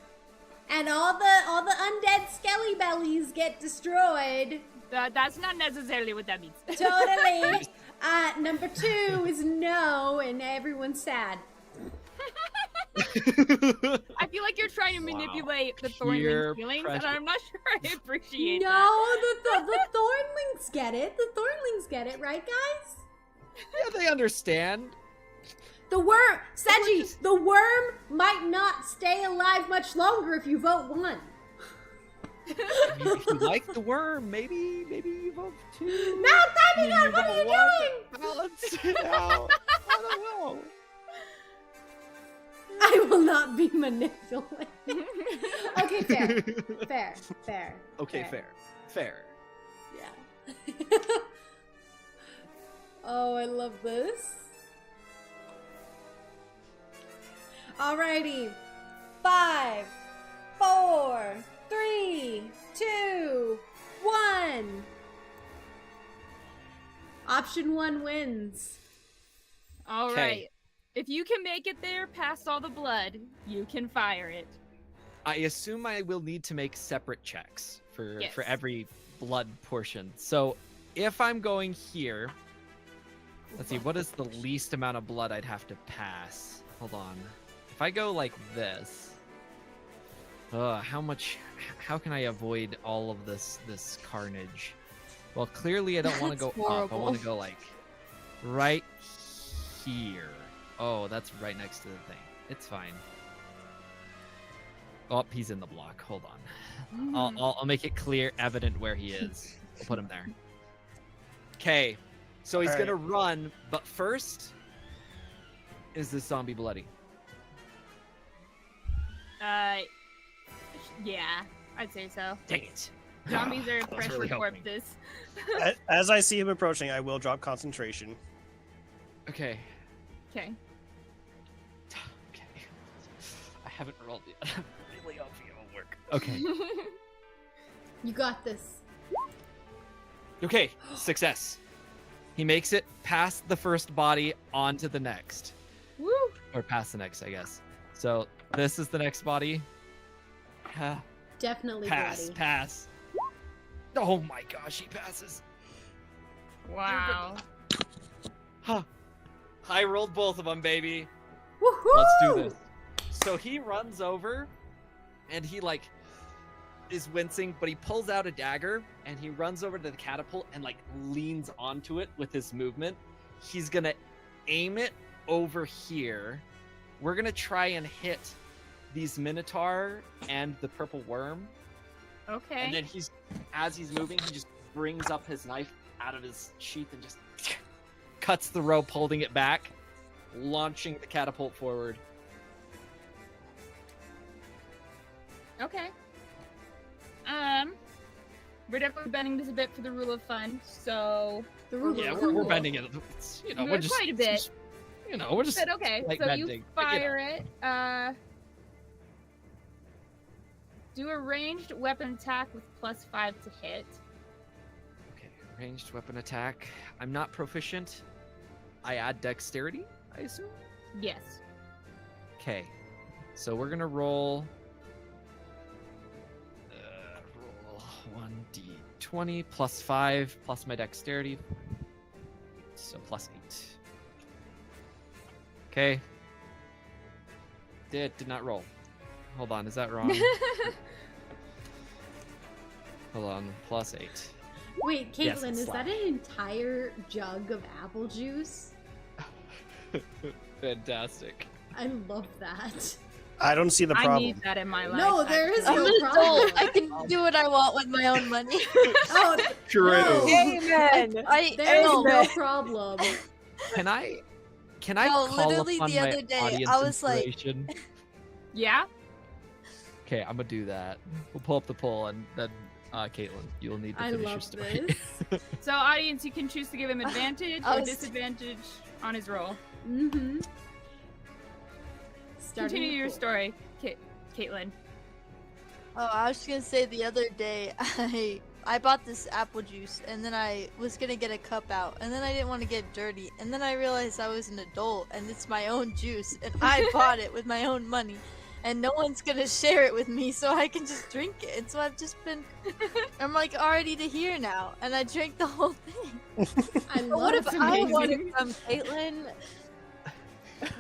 and all the undead skelly bellies get destroyed. That's not necessarily what that means. Totally. Number 2 is no, and everyone's sad. I feel like you're trying to Wow. manipulate the Pure Thornling's feelings, pressure. and I'm not sure I appreciate No, that. the Thornlings get it. The Thornlings get it, right, guys? Yeah, they understand. The worm, Seji, the worm might not stay alive much longer if you vote 1. I mean, if you like the worm, maybe you vote 2. Now, Thundergun, what are you doing? Balance it out. I don't know. I will not be manipulated. Okay, fair. Okay, fair. Yeah. Oh, I love this. Alrighty. 5, 4, 3, 2, 1. Option 1 wins. All Okay. right. If you can make it there past all the blood, you can fire it. I assume I will need to make separate checks for Yes. every blood portion. So if I'm going here, let's see, what is the least amount of blood I'd have to pass? Hold on. If I go like this, how can I avoid all of this carnage? Well, clearly I don't want to go That's up. I horrible. want to go like right here. Oh, that's right next to the thing. It's fine. Oh, he's in the block. Hold on. I'll make it clear, evident where he is. We'll put him there. Okay. So he's All gonna run, but first, is this zombie bloody? Yeah, I'd say so. Dang it. Zombies are I was pressure really hoping. corpses. As I see him approaching, I will drop concentration. Okay. Okay. Okay. I haven't rolled yet. I'm really hoping it will work. Okay. You got this. Okay. Success. He makes it past the first body onto the next. Woo! Or past the next, I guess. So this is the next body. Definitely Pass. bloody. Pass. Oh my gosh, he passes. Wow. Huh. I rolled both of them, baby. Woohoo! Let's do this. So he runs over and he like is wincing, but he pulls out a dagger and he runs over to the catapult and like leans onto it with his movement. He's gonna aim it over here. We're gonna try and hit these minotaur and the purple worm. Okay. And then as he's moving, he just brings up his knife out of his sheath and just cuts the rope, holding it back, launching the catapult forward. Okay. We're definitely bending this a bit for the rule of fun, so. The rule Yeah, of we're cool. bending it. It's, you know, we're just quite a bit. You know, we're just But okay, like so bending. you but, you know. fire it. Do a ranged weapon attack with +5 to hit. Okay, ranged weapon attack. I'm not proficient. I add dexterity, I assume. Yes. Okay, so we're gonna roll. Roll 1d20 +5 plus my dexterity, so +8. Okay. Did not roll. Hold on, is that wrong? Hold on, +8. Wait, Yes, Caitlin, it's is that an entire jug of apple juice? Fantastic. I love that. I don't see the I problem. need that in my life. No, there is actually. I'm no an problem. adult. I can do what I want with my own money. Oh, True. no. Amen. There's no. no problem. Can I No, call literally upon the my other day, audience I was like- inspiration? Yeah? Okay, I'm gonna do that. We'll pull up the poll, and then Caitlin, you'll need to I finish your love story. this. So, audience, you can choose to give him advantage I or was- disadvantage on his roll. Mm-hmm. Continue your story, Caitlin. Oh, I was just gonna say the other day I bought this apple juice and then I was gonna get a cup out and then I didn't want to get dirty and then I realized I was an adult and it's my own juice and I bought it with my own money and no one's gonna share it with me so I can just drink it. And so I've just been I'm like already to here now and I drank the whole thing. I But love what if it. I amazing. wanted some, Caitlin?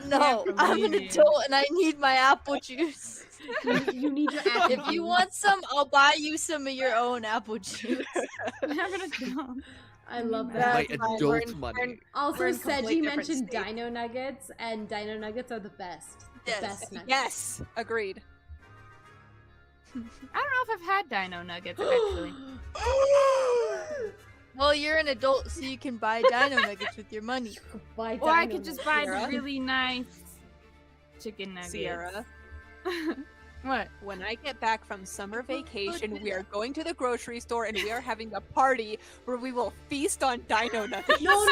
No, Can't I'm an believe it. adult and I need my apple juice. You need your apple If you juice. want some, I'll buy you some of your own apple juice. I'm having a dumb. I love My that. That's fine. We're adult in- money. we're in- Also, We're in complete Seji different mentioned states. dino nuggets, and dino nuggets are the best. The Yes. best nuggets. Yes, agreed. I don't know if I've had dino nuggets, actually. Well, you're an adult, so you can buy dino nuggets with your money. Buy Or I dino could just nuggets. buy Sierra? the really nice chicken nuggets. Sierra, What? when I get back from summer vacation, we are going to the grocery store and we are having a party where we will feast on dino nuggets. No.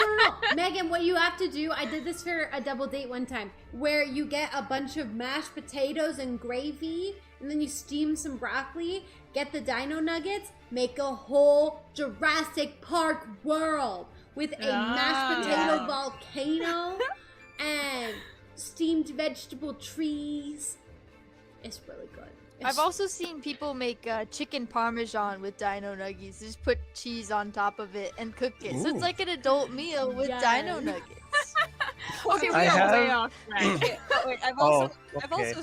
Megan, what you have to do, I did this for a double date one time, where you get a bunch of mashed potatoes and gravy, and then you steam some broccoli, get the dino nuggets, make a whole Jurassic Park world with a mashed potato yeah. volcano and steamed vegetable trees. It's really good. I've also seen people make chicken parmesan with dino nuggies. Just put cheese on top of it and cook it. So Ooh. it's like an adult meal with Yes. dino nuggets. Okay, we I are way have- off track. Okay, but wait, I've Oh, also okay.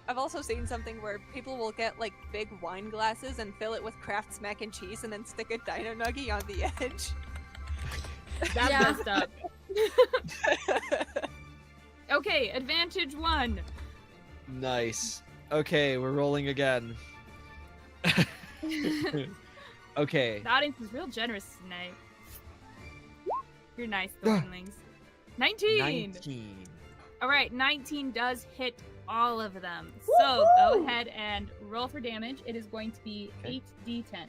I've also seen something where people will get like big wine glasses and fill it with Kraft's mac and cheese and then stick a dino nugget on the edge. That's Yeah. messed up. Okay, advantage 1. Nice. Okay, we're rolling again. Okay. The audience is real generous tonight. You're nice, Thornlings. 19! 19. Alright, 19 does hit all of them. So go ahead and roll for damage. It is going to be Okay. 8d10.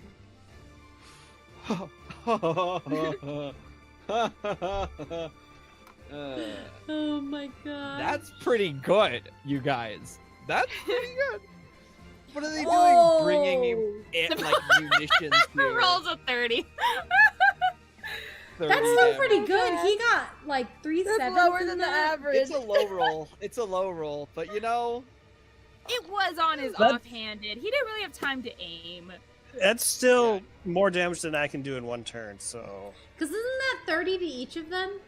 Oh my god. That's pretty good, you guys. That's pretty good. What are they doing? Oh. Bringing him like munitions here. Rolls a 30. 30 That's still damage. pretty good. He got like 3 That's sevens lower in than the that. average. It's a low roll. It's a low roll, but you know, It was on his That's- offhanded. He didn't really have time to aim. That's still more damage than I can do in one turn, so... Because isn't that 30 to each of them?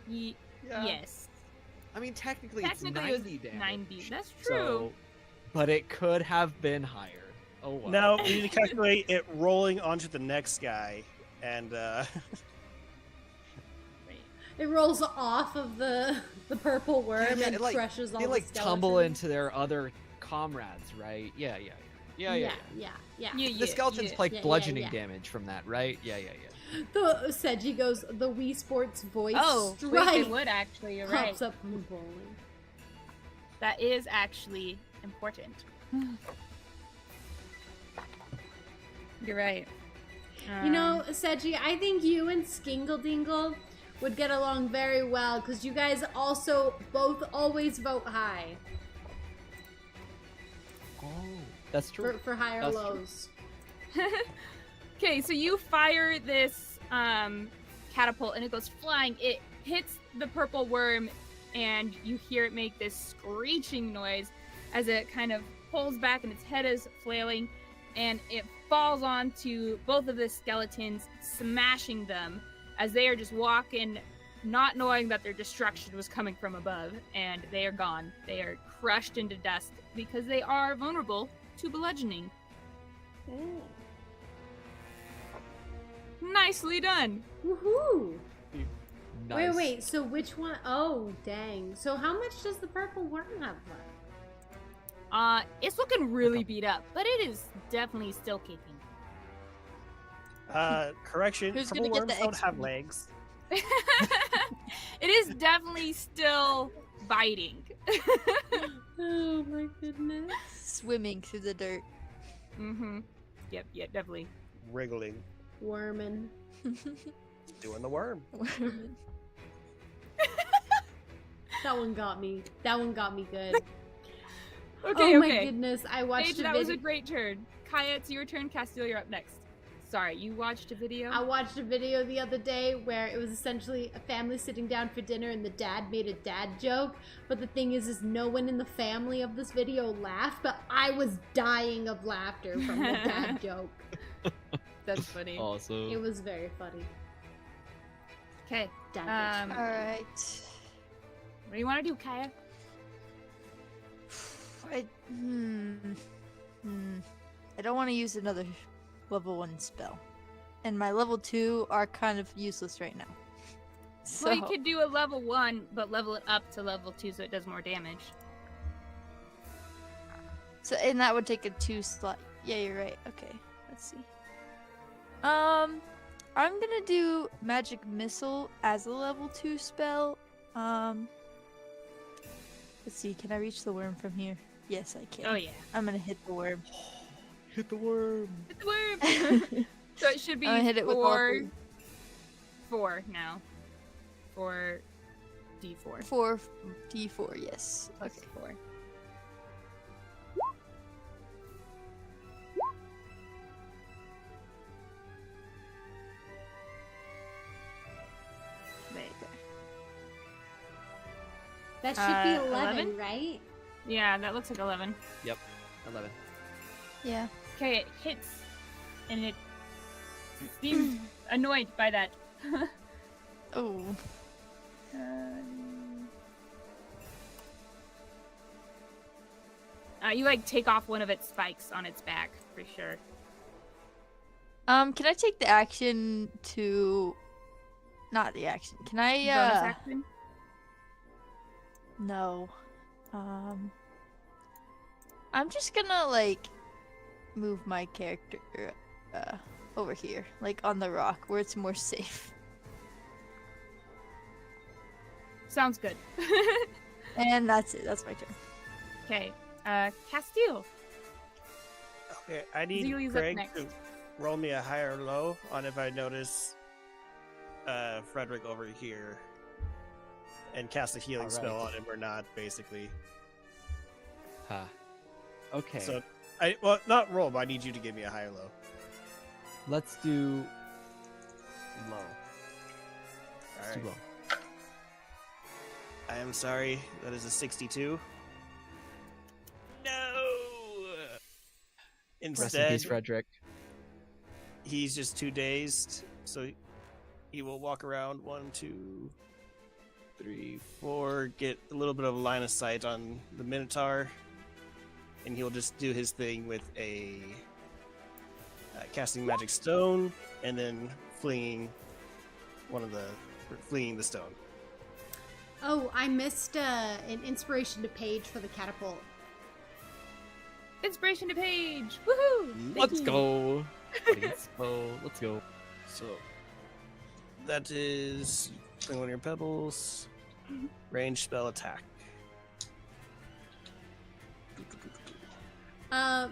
Ye- yeah. Yes. I mean, technically, Technically, it's it was 90 damage. 90. That's So, true. but it could have been higher. Oh well. Now, we need to calculate it rolling onto the next guy, and, It rolls off of the purple worm Yeah, and it, like- crushes all they the like tumble skeletons. into their other comrades, right? Yeah. Yeah. The skeletons yeah. take Yeah, bludgeoning yeah. damage from that, right? Yeah. The Seji goes, the Wii Sports voice Oh, wait, strike it would actually. You're right. pops up from the bowling. That is actually important. You're right. You know, Seji, I think you and Skingle Dingle would get along very well because you guys also both always vote high Oh, that's true. for high or That's true. lows. Okay, so you fire this catapult and it goes flying. It hits the purple worm and you hear it make this screeching noise as it kind of pulls back and its head is flailing and it falls onto both of the skeletons, smashing them as they are just walking, not knowing that their destruction was coming from above, and they are gone. They are crushed into dust because they are vulnerable to bludgeoning. Nicely done. Woohoo! Nice. Wait. So which one? Oh, dang. So how much does the purple worm have left? It's looking really beat up, but it is definitely still kicking. Correction. Who's Purple gonna get worms the don't have XP? legs. It is definitely still biting. Oh my goodness. Swimming through the dirt. Mm-hmm. Yep, definitely. Wriggling. Wormin'. Doing the worm. That one got me. That one got me good. Okay, oh my okay. goodness. I watched Paige, a that video. was a great turn. Kaya, it's your turn. Castil, you're up next. Sorry, you watched a video? I watched a video the other day where it was essentially a family sitting down for dinner and the dad made a dad joke. But the thing is no one in the family of this video laughed, but I was dying of laughter from the dad joke. That's funny. Awesome. It was very funny. Okay, Dad jokes. Alright. what do you want to do, Kaya? I don't want to use another level 1 spell. And my level 2 are kind of useless right now. So, Well, you could do a level 1, but level it up to level 2 so it does more damage. and that would take a 2 slot. Yeah, you're right. Okay, let's see. I'm gonna do Magic Missile as a level 2 spell. Let's see, can I reach the worm from here? Yes, I can. Oh yeah. I'm gonna hit the worm. Hit the worm. Hit the worm! So it should be I'm gonna hit it with all 3. 4 now. 4 D4. 4d4, yes. Plus Okay. 4. There you go. That should be 11, 11? right? Yeah, that looks like 11. 11. Yeah. Okay, it hits, and it seems annoyed by that. Oh. You like take off one of its spikes on its back for sure. Can I take the action to... Not the action. Can I, Bonus action. No. I'm just gonna, like, move my character, over here. Like, on the rock, where it's more safe. Sounds good. And that's it. That's my turn. Okay, Castil. Okay, I need Zilli's up Greg next. to roll me a high or low on if I notice Frederick over here and cast a healing Alright. spell on him or not, basically. Huh. Okay. So, well, not roll, but I need you to give me a high or low. let's do low. Alright. Let's do low. I am sorry, that is a 62. No! Rest in Instead, peace, Frederick. he's just too dazed, so he will walk around 1, 2, 3, 4, get a little bit of a line of sight on the Minotaur, and he'll just do his thing with a casting magic stone, and then flinging the stone. Oh, I missed an inspiration to Paige for the catapult. Inspiration to Paige. Woohoo! Thank Let's you. go. Let's go. So that is swing one of your pebbles, range spell attack.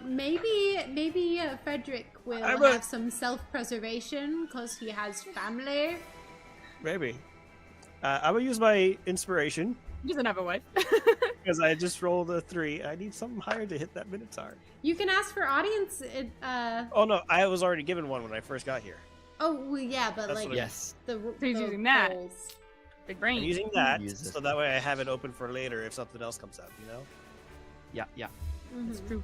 Maybe Frederick will I'm a- have some self-preservation because he has family. Maybe. I'm gonna use my inspiration He doesn't have a wife. because I just rolled a 3. I need something higher to hit that Minotaur. You can ask for audience. Oh no, I was already given one when I first got here. Oh well, yeah, but That's like what Yes. the he's the using that. rolls. Big I'm brain. using that Use it. so that way I have it open for later if something else comes out, you know? Yeah, yeah. It's Mhm. true.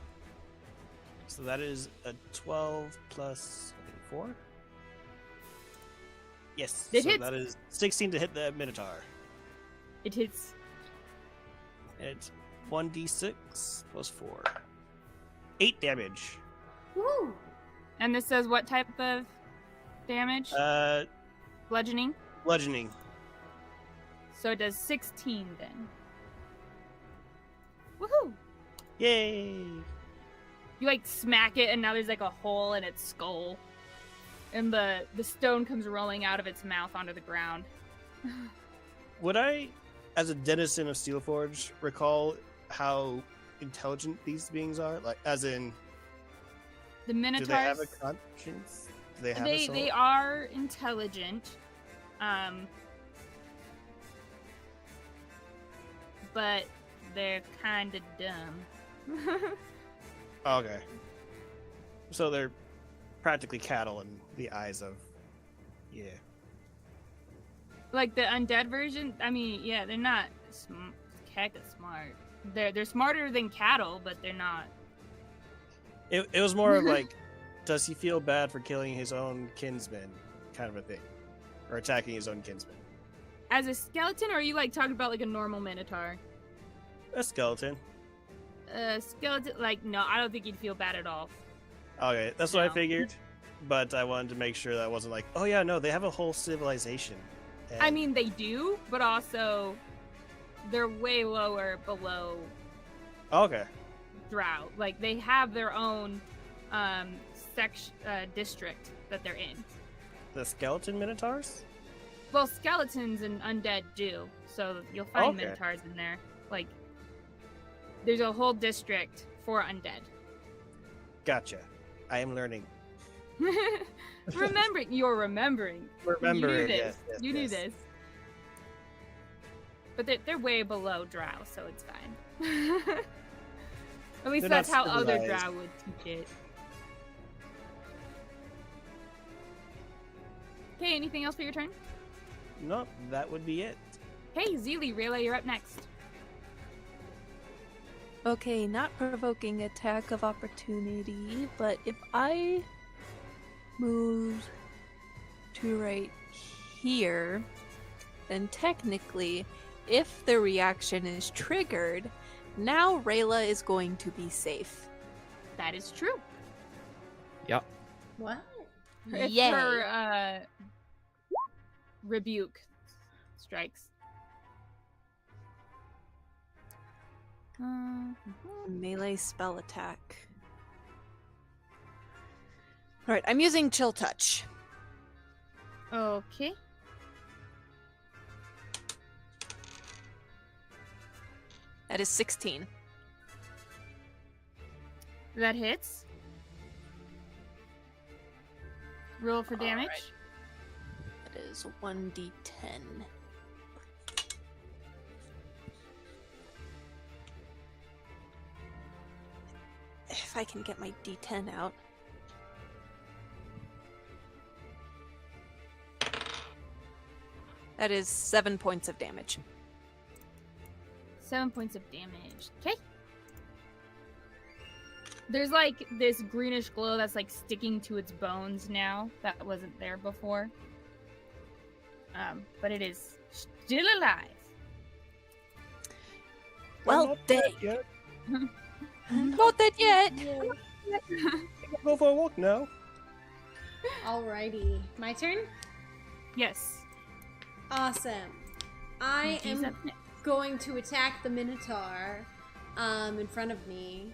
So that is a 12 plus 4? Yes. It so hits. that is 16 to hit the Minotaur. It hits. And it's 1d6 plus 4. 8 damage. Woo! And this says what type of damage? Uh, Bludgeoning. bludgeoning. So it does 16 then. Woohoo! Yay! You like smack it, and now there's like a hole in its skull, and the stone comes rolling out of its mouth onto the ground. Would I, as a denizen of Steelforge, recall how intelligent these beings are? Like, as in, The Minotaurs. do they have a conscience? Do they have a soul? They are intelligent, but they're kind of dumb. Okay. So they're practically cattle in the eyes of, yeah. Like the undead version. I mean, yeah, they're not hecka smart. They're smarter than cattle, but they're not. It was more of like, does he feel bad for killing his own kinsman, kind of a thing, or attacking his own kinsman? As a skeleton, or are you like talking about like a normal minotaur? A skeleton. Skeleton, like, no, I don't think you'd feel bad at all. Okay, that's what I No. figured. But I wanted to make sure that wasn't like, oh yeah, no, they have a whole civilization. I and- mean, they do, but also they're way lower below Okay. Drow. Like, they have their own district that they're in. The skeleton minotaurs? Well, skeletons and undead do, so you'll find Okay. minotaurs in there. Like, there's a whole district for undead. Gotcha. I am learning. Remembering, you're remembering. Remember you knew it, this. yes, yes, you knew yes. this. But they're way below Drow, so it's fine. At least They're that's how not other civilized. Drow would teach it. Okay, anything else for your turn? Nope, that would be it. Hey, Zilli, Rayla, you're up next. Okay, not provoking attack of opportunity, but if I move to right here, then technically, if the reaction is triggered, now Rayla is going to be safe. That is true. What? If Yay. her rebuke strikes. Melee spell attack. Alright, I'm using Chill Touch. Okay. That is 16. That hits. Roll for damage. Alright. That is 1d10. If I can get my d10 out. That is 7 points of damage. 7 points of damage. Okay. There's like this greenish glow that's like sticking to its bones now. That wasn't there before. But it is still alive. Well, Not dead dang. yet. Not dead yet. Go for a walk now. Alrighty. My turn? Yes. Awesome. I He's am up next. going to attack the Minotaur in front of me.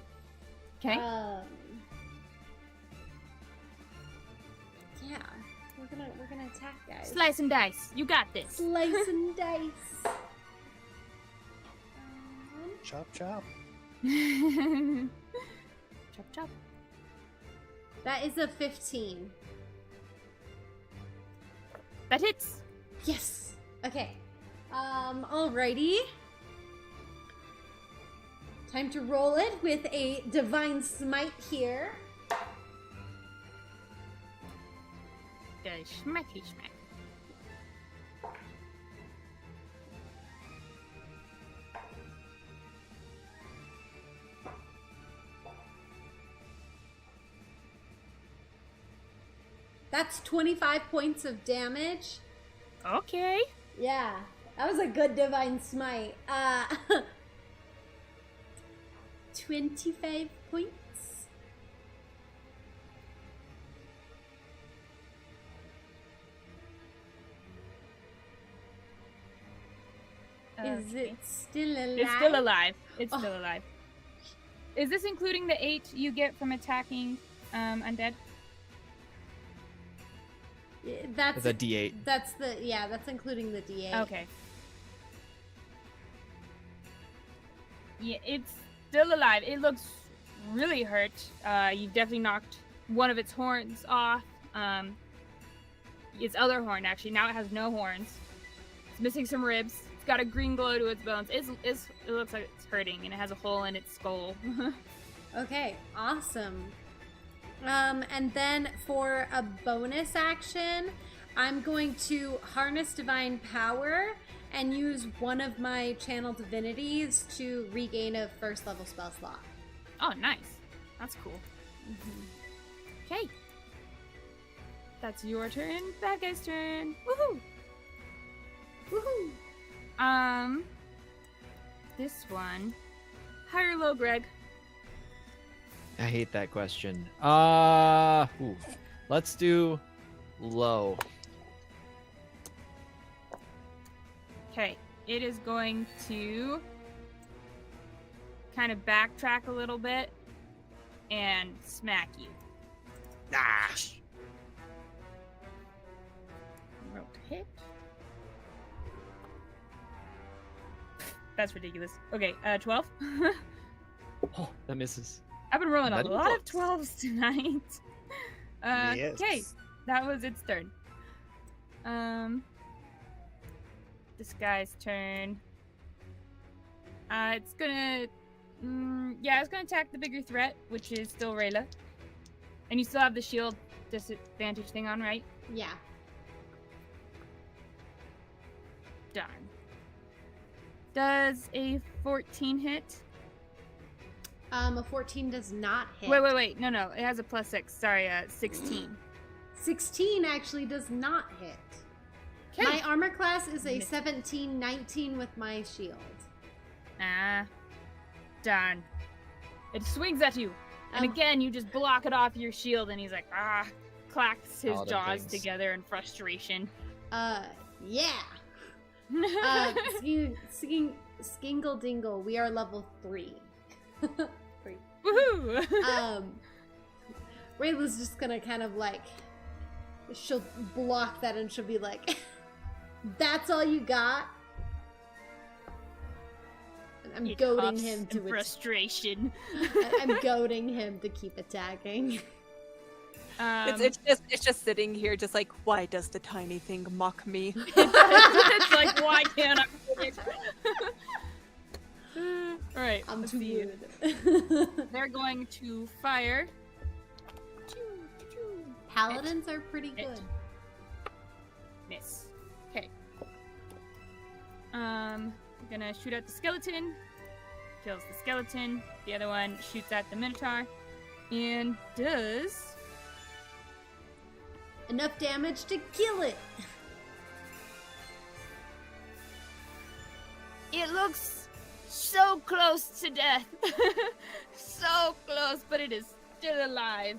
Okay. Yeah. We're gonna attack, guys. Slice and dice. You got this. Slice and dice. Chop chop. Chop chop. That is a 15. That hits. Yes. Okay. Alrighty. Time to roll it with a divine smite here. Schmacky schmack. That's 25 points of damage. Okay. Yeah, that was a good divine smite. 25 points. Is Okay. it still alive? It's still alive. It's Oh. still alive. Is this including the 8 you get from attacking undead? That's The D8. That's including the D8. Okay. Yeah, it's still alive. It looks really hurt. You've definitely knocked one of its horns off. Its other horn, actually. Now it has no horns. It's missing some ribs. It's got a green glow to its bones. It looks like it's hurting, and it has a hole in its skull. Okay, awesome. And then for a bonus action, I'm going to harness divine power and use one of my channel divinities to regain a first level spell slot. Oh, nice. That's cool. Okay. That's your turn. Bad guy's turn. Woohoo! Woohoo! This one. High or low, Greg? I hate that question. Let's do low. Okay. It is going to kind of backtrack a little bit and smack you. Ah. Roll to hit. That's ridiculous. Okay, 12. Oh, that misses. I've been rolling a Not even lot of close. 12s tonight. Yes. Okay, that was its turn. This guy's turn. It's gonna, it's gonna attack the bigger threat, which is still Rayla. And you still have the shield disadvantage thing on, right? Yeah. Darn. Does a 14 hit? A 14 does not hit. Wait. No. It has a +6. Sorry, 16. 16 actually does not hit. Okay. My armor class is a 17-19 with my shield. Ah. Darn. It swings at you. And Um, again, you just block it off your shield, and he's like, clacks his All the jaws things. together in frustration. Yeah. Skingle Dingle, we are level 3. 3. Woohoo! Rayla's just gonna kind of like, she'll block that and she'll be like, that's all you got? And I'm It goading huffs him in to frustration. I'm goading him to keep attacking. It's just sitting here, just like, why does the tiny thing mock me? It's like, why can't I hit it? Alright, I'm let's too see. good. They're going to fire. Paladins are pretty Hit. good. Miss. Okay. We're gonna shoot at the skeleton. Kills the skeleton. The other one shoots at the minotaur. And does Enough damage to kill it. it looks so close to death. So close, but it is still alive.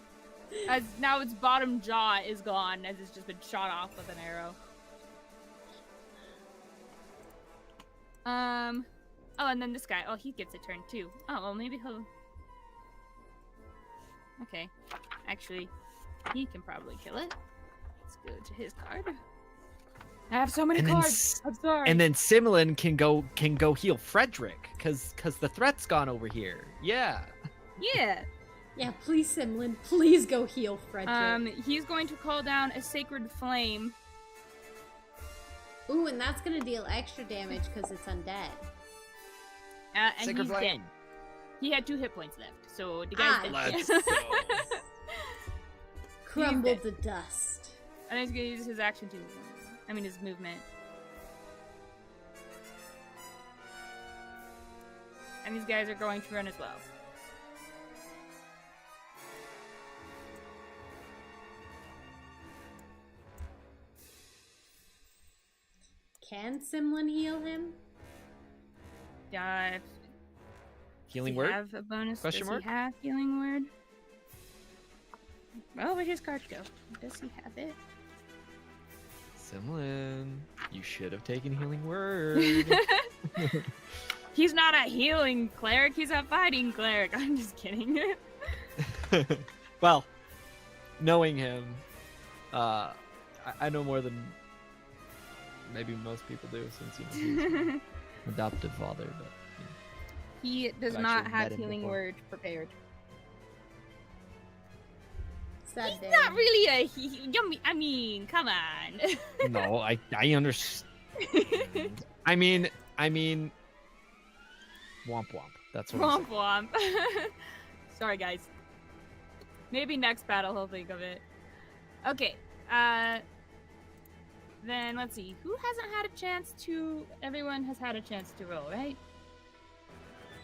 As now its bottom jaw is gone, as it's just been shot off with an arrow. Oh, and then this guy. Oh, he gets a turn too. Oh, well, maybe he'll. Okay, actually, he can probably kill it. Let's go to his card. I have so many And then cards. I'm sorry. And then Simlin can go heal Frederick, cause the threat's gone over here. Yeah. yeah. Yeah, please, Simlin, please go heal Frederick. He's going to call down a sacred flame. Ooh, and that's gonna deal extra damage because it's undead. And Sacred he's flame. dead. He had 2 hit points left, so the guy's dead. Let's Yeah. go. Crumble dead. to dust. And he's gonna use his action to. I mean, his movement. And these guys are going to run as well. Can Simlin heal him? Healing does word? he have a bonus? Question does mark? he have healing word? Oh, where'd his card go? Does he have it? Simlin, you should have taken healing word. He's not a healing cleric, he's a fighting cleric. I'm just kidding. Well, knowing him, I know more than maybe most people do, since he's an adoptive father. But he does I've not actually have met him healing before. word prepared. Sad He's day. not really a yummy. I mean, come on. no, I understand. I mean, womp womp. That's what I'm Womp womp. Sorry, guys. Maybe next battle he'll think of it. Okay. Then let's see. Who hasn't had a chance to? Everyone has had a chance to roll, right?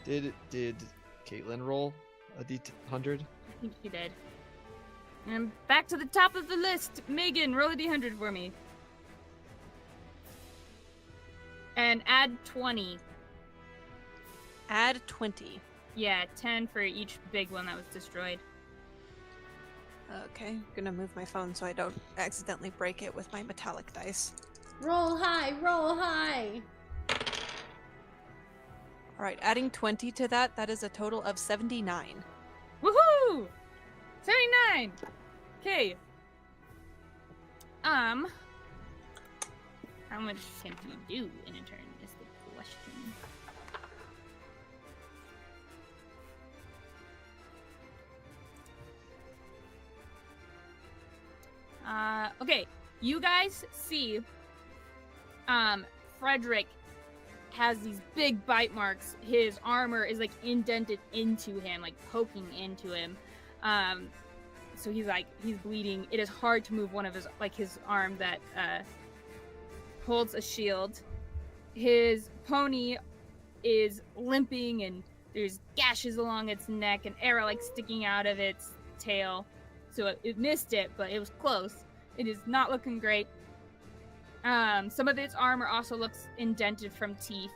saying. Did Caitlin roll a D100? I think she did. And back to the top of the list. Megan, roll a D100 for me. And add 20. Add 20. Yeah, 10 for each big one that was destroyed. Okay, I'm gonna move my phone so I don't accidentally break it with my metallic dice. Roll high, roll high. Alright, adding 20 to that, that is a total of 79. Woohoo! 79! Okay. How much can he do in a turn is the question. Okay. You guys see, Frederick has these big bite marks. His armor is like indented into him, like poking into him. So he's bleeding. It is hard to move one of his arm that holds a shield. His pony is limping and there's gashes along its neck, an arrow like sticking out of its tail. So it missed it, but it was close. It is not looking great. Some of its armor also looks indented from teeth.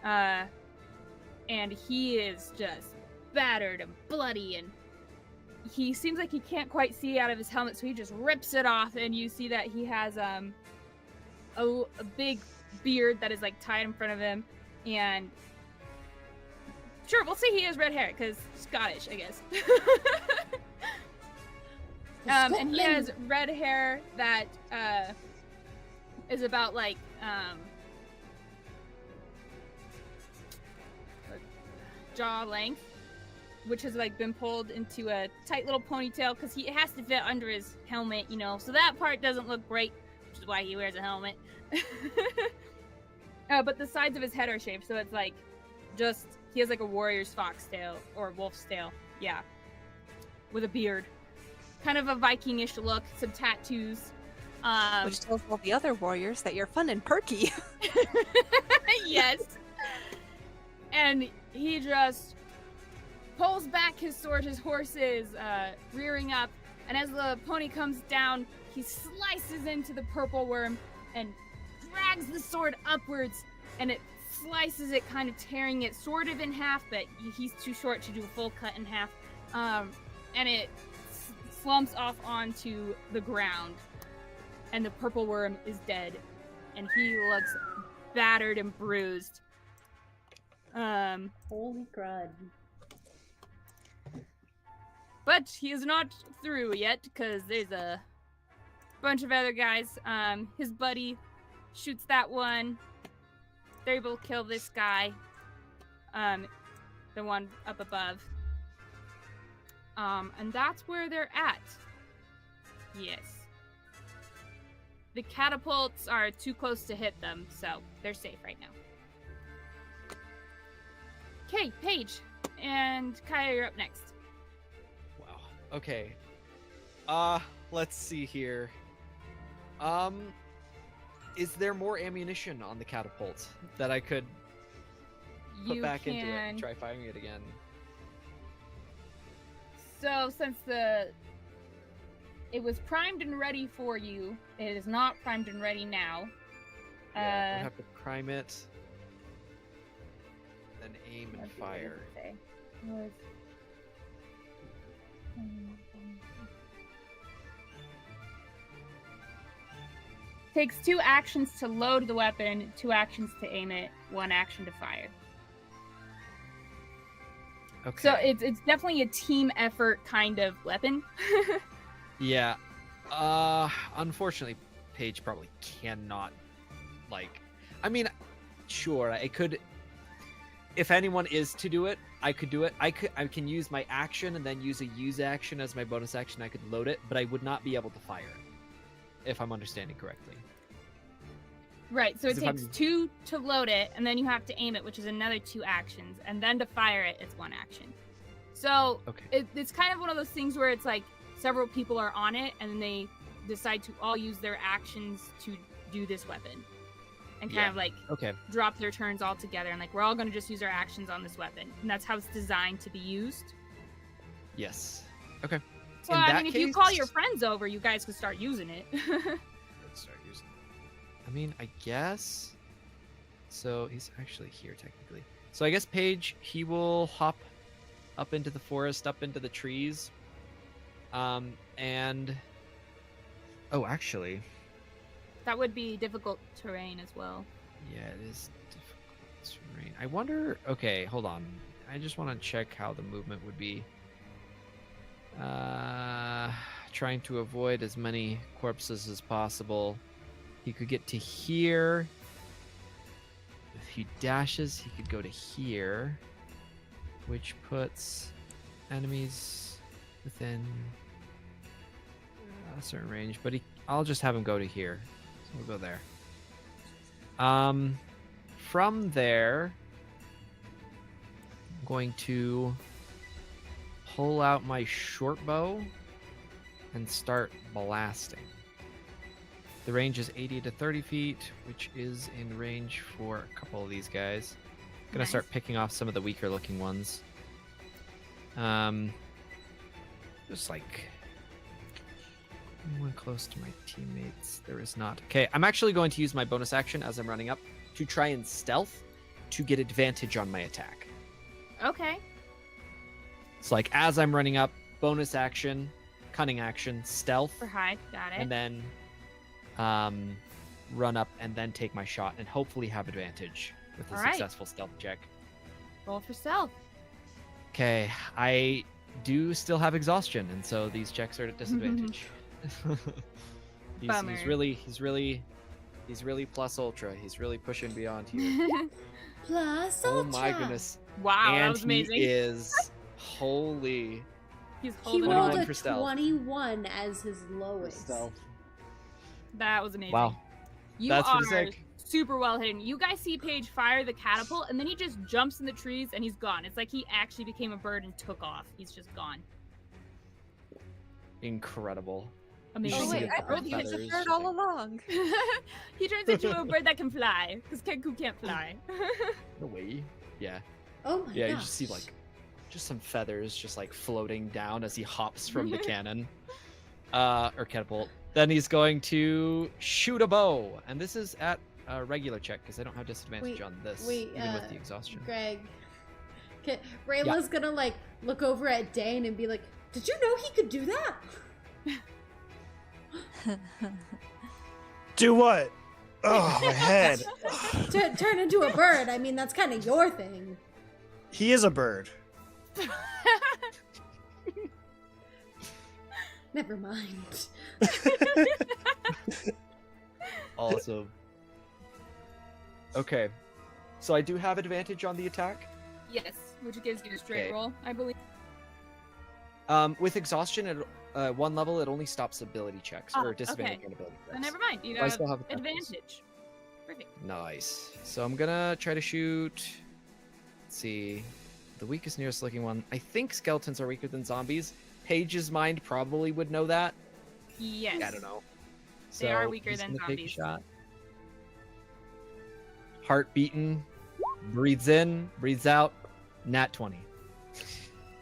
And he is just battered and bloody, and he seems like he can't quite see out of his helmet, so he just rips it off, and you see that he has a big beard that is like tied in front of him, and sure, we'll say he has red hair because Scottish, I guess. And he has red hair that is about like jaw length, which has like been pulled into a tight little ponytail because it has to fit under his helmet, you know. So that part doesn't look great, which is why he wears a helmet. But the sides of his head are shaped, so it's like just he has like a warrior's foxtail or wolf's tail, yeah, with a beard, kind of a Viking-ish look, some tattoos. Which tells all the other warriors that you're fun and perky. Yes. And he just pulls back his sword. His horse is rearing up, and as the pony comes down, he slices into the purple worm and drags the sword upwards, and it slices it, kind of tearing it sort of in half, but he's too short to do a full cut in half. And it slumps off onto the ground, and the purple worm is dead, and he looks battered and bruised. Holy crud. But he is not through yet, because there's a bunch of other guys. His buddy shoots that one. They're able to kill this guy. The one up above. And that's where they're at. Yes. The catapults are too close to hit them, so they're safe right now. Okay, Paige and Kaya, you're up next. Wow. Okay. Let's see here. Is there more ammunition on the catapult that I could put back into it and try firing it again? So since it was primed and ready for you, it is not primed and ready now. Yeah, we have to prime it, then aim and fire. Takes 2 actions to load the weapon, 2 actions to aim it, 1 action to fire. Okay. So it's definitely a team effort kind of weapon. Yeah. Unfortunately, Paige probably cannot, like... I mean, sure, I could... If anyone is to do it, I could do it. I can use my action and then use a use action as my bonus action. I could load it, but I would not be able to fire it, if I'm understanding correctly. Right, so it 'Cause if takes I'm- 2 to load it, and then you have to aim it, which is another 2 actions, and then to fire it, it's 1 action. So Okay. it's kind of one of those things where it's like several people are on it, and then they decide to all use their actions to do this weapon. And kind of like Okay. drop their turns all together, and like we're all going to just use our actions on this weapon. And that's how it's designed to be used. Yes. Okay. So, In I that mean, if you call your case- friends over, you guys could start using it. Let's start using it. I mean, I guess... So, he's actually here, technically. So, I guess Paige, he will hop up into the forest, up into the trees. And... Oh, actually... That would be difficult terrain as well. Yeah, it is difficult terrain. I wonder... Okay, hold on. I just want to check how the movement would be. Trying to avoid as many corpses as possible. He could get to here. If he dashes, he could go to here. Which puts enemies within a certain range. But I'll just have him go to here. So we'll go there. From there, I'm going to pull out my short bow and start blasting. The range is 80 to 30 feet, which is in range for a couple of these guys. I'm gonna start picking off some of the weaker looking ones. Just like anyone close to my teammates. There is not. Okay, I'm actually going to use my bonus action as I'm running up to try and stealth to get advantage on my attack. Okay. It's like as I'm running up, bonus action, cunning action, stealth, For hide, got it. and then run up and then take my shot and hopefully have advantage with a All right. successful stealth check. Roll for stealth. Okay, I do still have exhaustion, and so these checks are at disadvantage. Bummer. he's really plus ultra. He's really pushing beyond here. Plus Oh my Ultra. goodness. Wow, that And was amazing. he is holy He's He holding rolled on. a for stealth. 21 as his lowest. stealth. That was amazing. Wow. You That's are pretty sick. super well hidden. You guys see Paige fire the catapult, and then he just jumps in the trees, and he's gone. It's like he actually became a bird and took off. He's just gone. Incredible. Amazing. Oh wait, see I the thought he was a feathers, bird all along. He turns into a bird that can fly, because Kenku can't fly. No way. Yeah. Oh my Yeah, you gosh. just see like just some feathers just like floating down as he hops from the cannon. Or catapult. Then he's going to shoot a bow. And this is at a regular check because I don't have disadvantage Wait, on this. wait, even with the exhaustion. Greg. Rayla's gonna like look over at Dane and be like, "Did you know he could do that?" Do what? Oh, my head. To turn into a bird. I mean, that's kind of your thing. He is a bird. Never mind. Awesome. Okay. So I do have advantage on the attack. Yes, which gives you a straight Okay. roll, I believe. With exhaustion at one level, it only stops ability checks Oh, or disadvantage okay. on ability checks. Then never mind. You So I have still have advantage. Perfect. Nice. So I'm gonna try to shoot. Let's see. The weakest nearest looking one. I think skeletons are weaker than zombies. Paige's mind probably would know that. Yes. I don't know. They are So weaker he's than gonna take a zombies. shot. Heart beating. Breathes in. Breathes out. Nat 20.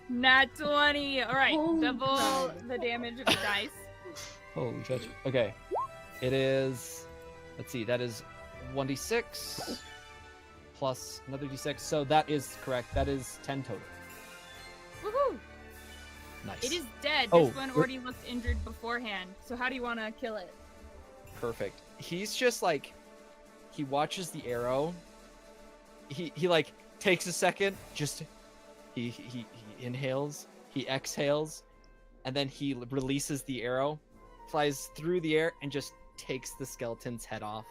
Nat 20. All right, Holy double crap. the damage of the dice. Holy shit. Okay. It is. Let's see. That is 1d6 plus another d6. So that is correct. That is 10 total. Woohoo! Nice. It is dead. Oh, This one we're- already looked injured beforehand. So how do you want to kill it? Perfect. He's just like, he watches the arrow. He like takes a second, just he inhales, he exhales, and then he releases the arrow, flies through the air, and just takes the skeleton's head off,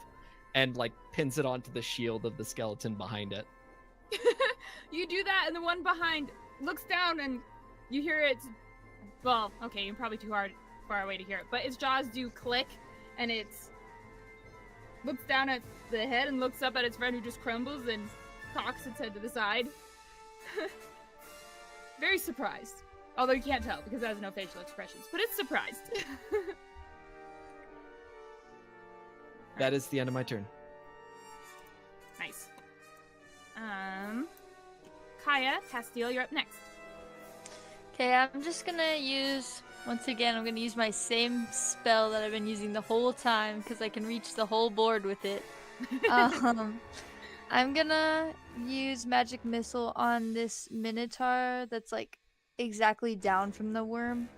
and like pins it onto the shield of the skeleton behind it. You do that, and the one behind looks down, and you hear it. Well, okay, you're probably far away to hear it, but its jaws do click, and it looks down at the head and looks up at its friend who just crumbles and cocks its head to the side. Very surprised. Although you can't tell because it has no facial expressions, but it's surprised. That is the end of my turn. Nice. Kaya, Castil, you're up next. Okay, I'm just gonna use, once again, I'm gonna use my same spell that I've been using the whole time because I can reach the whole board with it. I'm gonna use Magic Missile on this Minotaur that's like exactly down from the worm.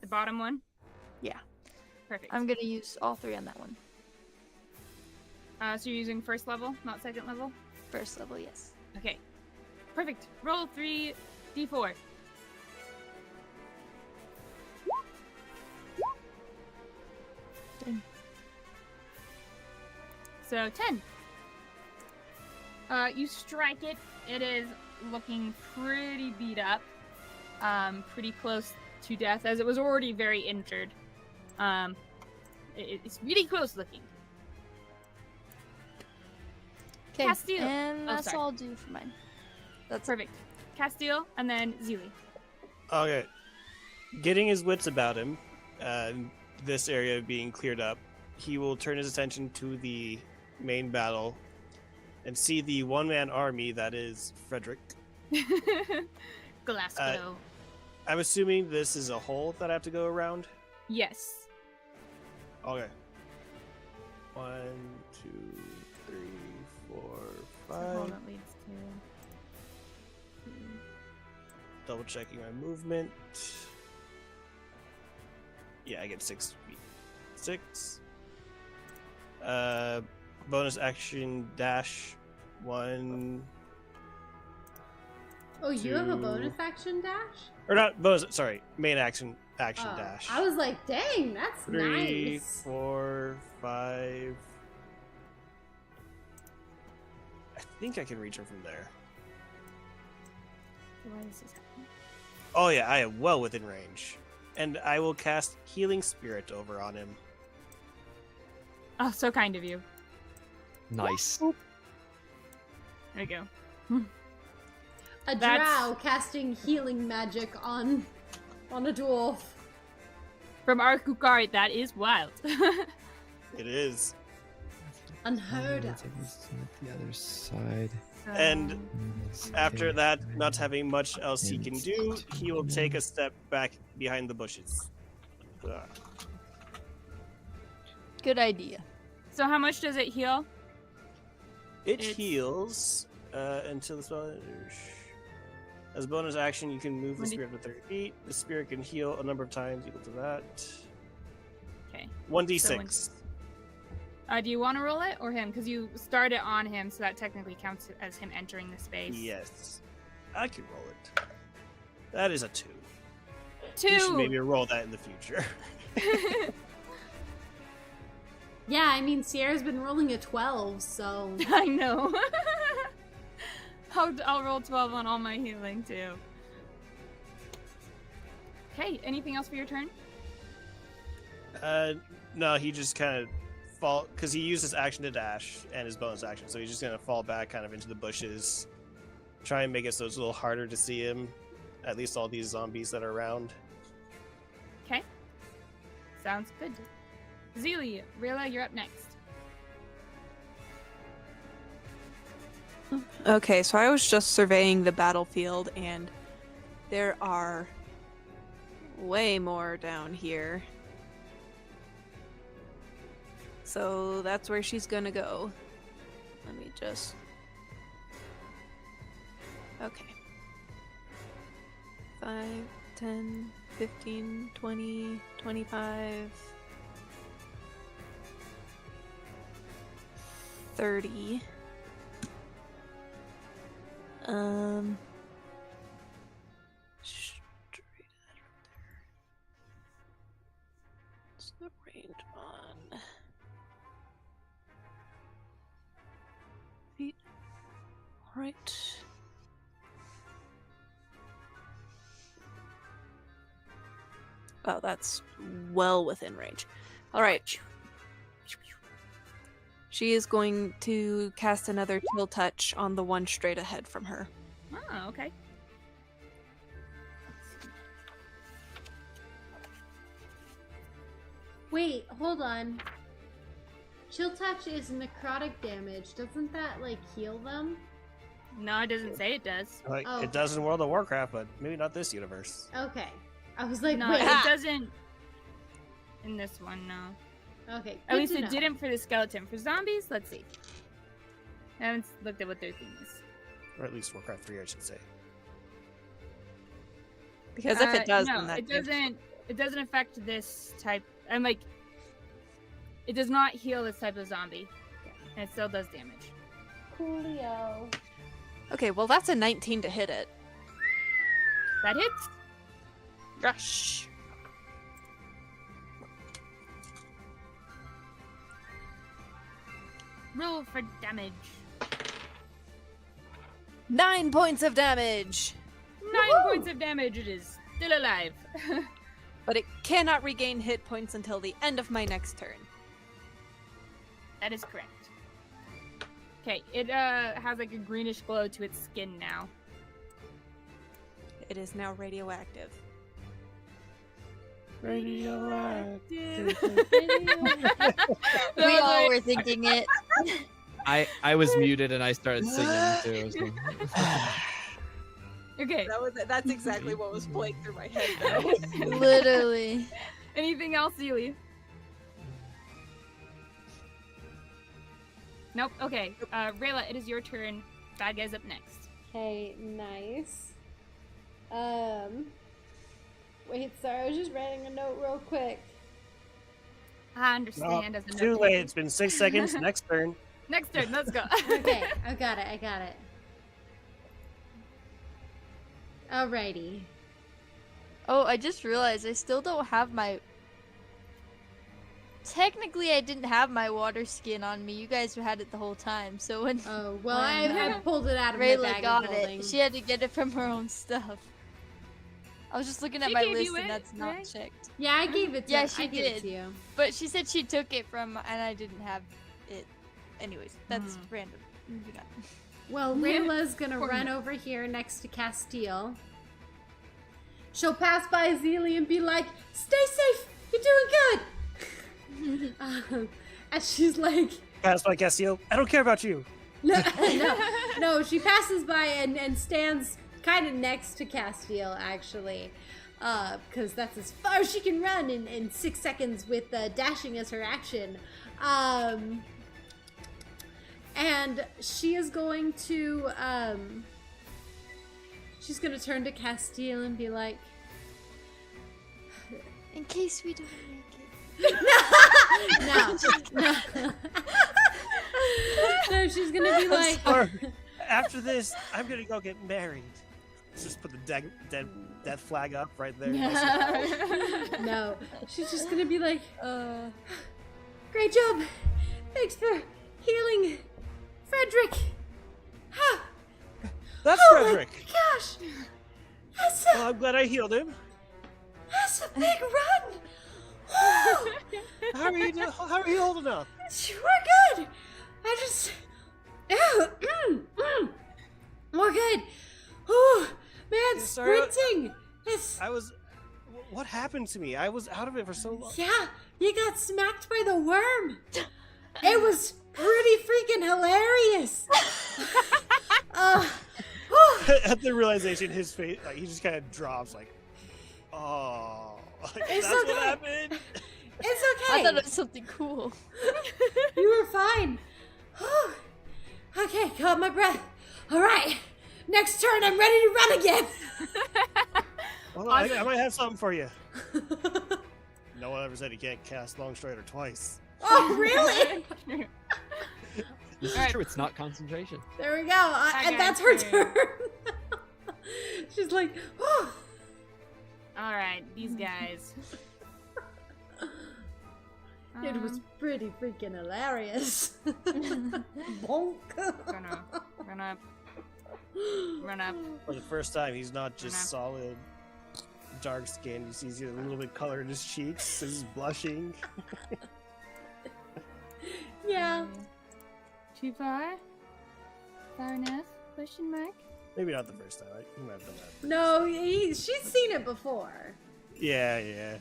The bottom one? Yeah. Perfect. I'm gonna use all three on that one. So you're using first level, not second level? First level, yes. Okay. Perfect. Roll 3d4. So 10. You strike it. It is looking pretty beat up. Pretty close to death, as it was already very injured. It's really close looking. Okay, Castil. and that's sorry. all I'll do for mine. That's Perfect. Castil, and then Zilli. Okay. Getting his wits about him, this area being cleared up, he will turn his attention to the main battle and see the one-man army that is Frederick. Glasgow. I'm assuming this is a hole that I have to go around? Yes. Okay. 1, 2, 3, 4, So hole 5. that leads to... Double checking my movement. Yeah, I get 6 feet. 6. Bonus action dash 1. Oh, you have a 2. bonus action dash? Or not bonus, sorry, main action Oh, dash. I was like, dang, that's 3, nice. 4, 5. I think I can reach him from there. Why is this happening? Oh yeah, I am well within range. And I will cast Healing Spirit over on him. Oh, so kind of you. Nice. There we go. A That's- drow casting healing magic on a dwarf. From our Kukari, that is wild. It is. Unheard of. The other side. And after that, not having much else he can do, he will take a step back behind the bushes. good idea. So how much does it heal? It It's- heals until the spell. As a bonus action, you can move the When do- spirit to 30 feet. The spirit can heal a number of times equal to that. Okay. 1d6. Do you want to roll it or him? Because you start it on him, so that technically counts as him entering the space. Yes. I can roll it. That is a 2. 2. You should maybe roll that in the future. Yeah, I mean, Sierra's been rolling a 12, so... I know. I'll roll 12 on all my healing too. Okay, anything else for your turn? No, he just kind of fall because he used his action to dash and his bonus action, so he's just gonna fall back kind of into the bushes, try and make it so it's a little harder to see him. At least all these zombies that are around. Okay. Sounds good. Zilli, Rayla, you're up next. Okay, so I was just surveying the battlefield, and there are way more down here. So that's where she's gonna go. Let me just... Okay. 5, 10, 15, 20, 25, 30. Straight ahead right there. What's the range on? Feet. Alright. Oh, that's well within range. Alright. She is going to cast another chill touch on the one straight ahead from her. Oh, okay. Wait, hold on. Chill touch is necrotic damage. Doesn't that, like, heal them? No, it doesn't say it does. Like, Oh. it does in World of Warcraft, but maybe not this universe. Okay. I was like, No, wait. it doesn't in this one, no. Okay, At good least to it know. didn't for the skeleton. For zombies, let's see. I haven't looked at what their thing is. Or at least Warcraft 3, I should say. Because if it does, no, then that it doesn't. It doesn't affect this type. I'm like, it does not heal this type of zombie, and it still does damage. Coolio. Okay, well that's a 19 to hit it. That hits. Rush. Roll for damage. 9 points of damage! 9 points of damage. It is still alive. But it cannot regain hit points until the end of my next turn. That is correct. Okay, it has like a greenish glow to its skin now. It is now radioactive. Radioactive. We all were thinking it. I was muted and I started singing too. So. Okay. That's exactly what was playing through my head though. Literally. Anything else, Zilli? Nope. Okay. Rayla, it is your turn. Bad guy's up next. Okay, nice. Wait, sorry, I was just writing a note real quick. I understand. as a Too note late. taker. It's been 6 seconds. Next turn. Next turn. Let's go. Okay, I got it. Alrighty. Oh, I just realized I still don't have my... Technically, I didn't have my water skin on me. You guys had it the whole time. So when Oh, well, When, I pulled it out of my Rayla bag got of holding. it, she had to get it from her own stuff. I was just looking at She my gave list you and it, that's not right? checked. Yeah, I gave it to Yeah, you. she I gave it did. to you. But she said she took it from, and I didn't have it. Anyways, that's Hmm. random. Moving on. Well, Rayla's gonna run over here next to Castil. She'll pass by Zilli and be like, "Stay safe. You're doing good." And she's like, Pass by Castil. I don't care about you. no. She passes by and stands kind of next to Castil, actually, because that's as far as she can run in 6 seconds with dashing as her action. And she is going to, she's gonna turn to Castil and be like, In case we don't make it. no, she's gonna be like, Sorry. After this, I'm gonna go get married. Let's just put the death flag up right there. no, she's just gonna be like, great job, thanks for healing Frederick. That's Oh Frederick. my gosh, that's Well, I'm glad I healed him. a big run. Woo! How are you holding up? We're good. I just, we're good. Oh man, Sorry, sprinting. It's What happened to me? I was out of it for so long. yeah. You got smacked by the worm. It was pretty freaking hilarious. At the realization, his face, like, he just kind of drops, like, oh, like, It's that's okay. what happened. It's I okay. thought it was something cool. You were fine. Whew. Okay, caught my breath. All right, next turn, I'm ready to run again. Well, I might have something for you. No one ever said he can't cast Long Strider twice. Oh, really? This is Alright. true. It's not concentration. There we go. And got that's her you. turn. She's like, oh. All right, these guys. It was pretty freaking hilarious. Bonk. Run up. For the first time, he's not just Nah. solid dark skin. You see he's got a little bit color in his cheeks. He's blushing. Yeah. Too far? Far enough? Question mark? Maybe not the first time. He might have done that. No, she's seen it before. Yeah.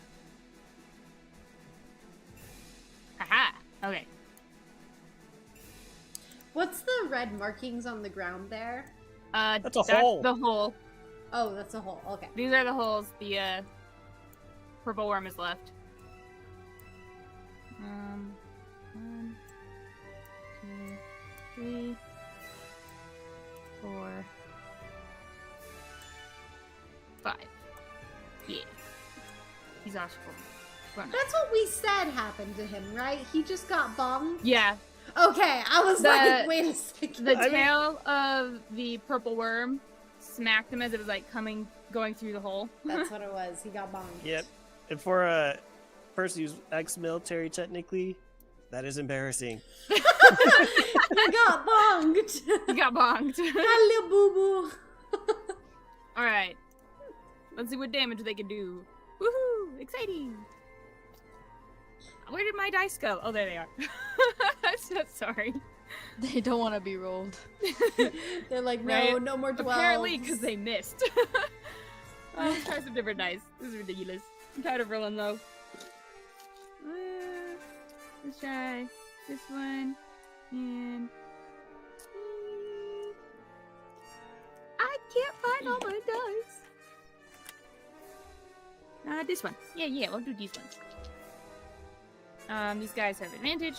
Aha! Okay. What's the red markings on the ground there? That's a hole. The hole. Oh, that's a hole. Okay. These are the holes the purple worm is left. 1, 2, 3, 4, 5. Yeah. He's awesome. That's what we said happened to him, right? He just got bombed? Yeah. Okay, I was like, wait a second. The tail of the purple worm smacked him as it was like going through the hole. That's what it was. He got bombed. Yep. And for a person who's ex-military, technically, that is embarrassing. You got bonged. He got bonged. Hello, boo boo. All right. Let's see what damage they can do. Woohoo! Exciting. Where did my dice go? Oh, there they are. I'm so sorry. They don't want to be rolled. They're like, no, Right? no more 12s. Apparently, because they missed. Let's try some different dice. This is ridiculous. I'm tired of rolling low. Let's try this one. And I can't find all my dice. This one. Yeah, we'll do these ones. These guys have advantage.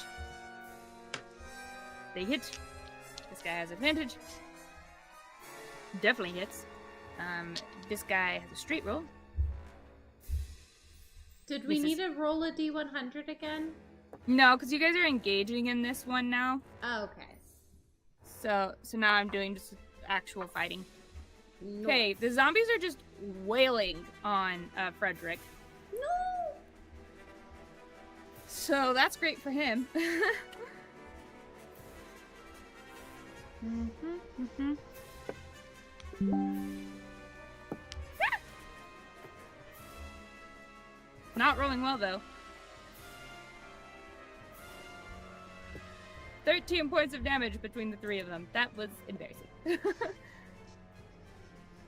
They hit. This guy has advantage. Definitely hits. This guy has a straight roll. Did we Misses. need to roll a D100 again? No, because you guys are engaging in this one now. Oh, okay. So now I'm doing just actual fighting. No. Okay, the zombies are just wailing on Frederick. No. So that's great for him. Not rolling well though. 13 points of damage between the three of them. That was embarrassing.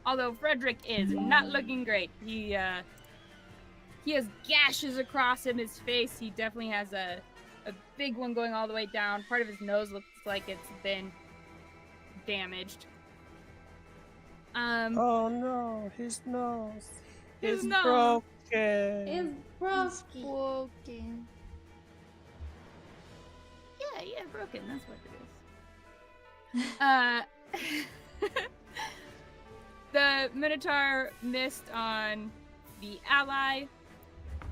Although Frederick is not looking great. He has gashes across him, his face. He definitely has a big one going all the way down. Part of his nose looks like it's been damaged. Oh no, his nose. His is nose. broken. It's broken. Broken. Yeah, broken. That's what it is. The Minotaur missed on the ally.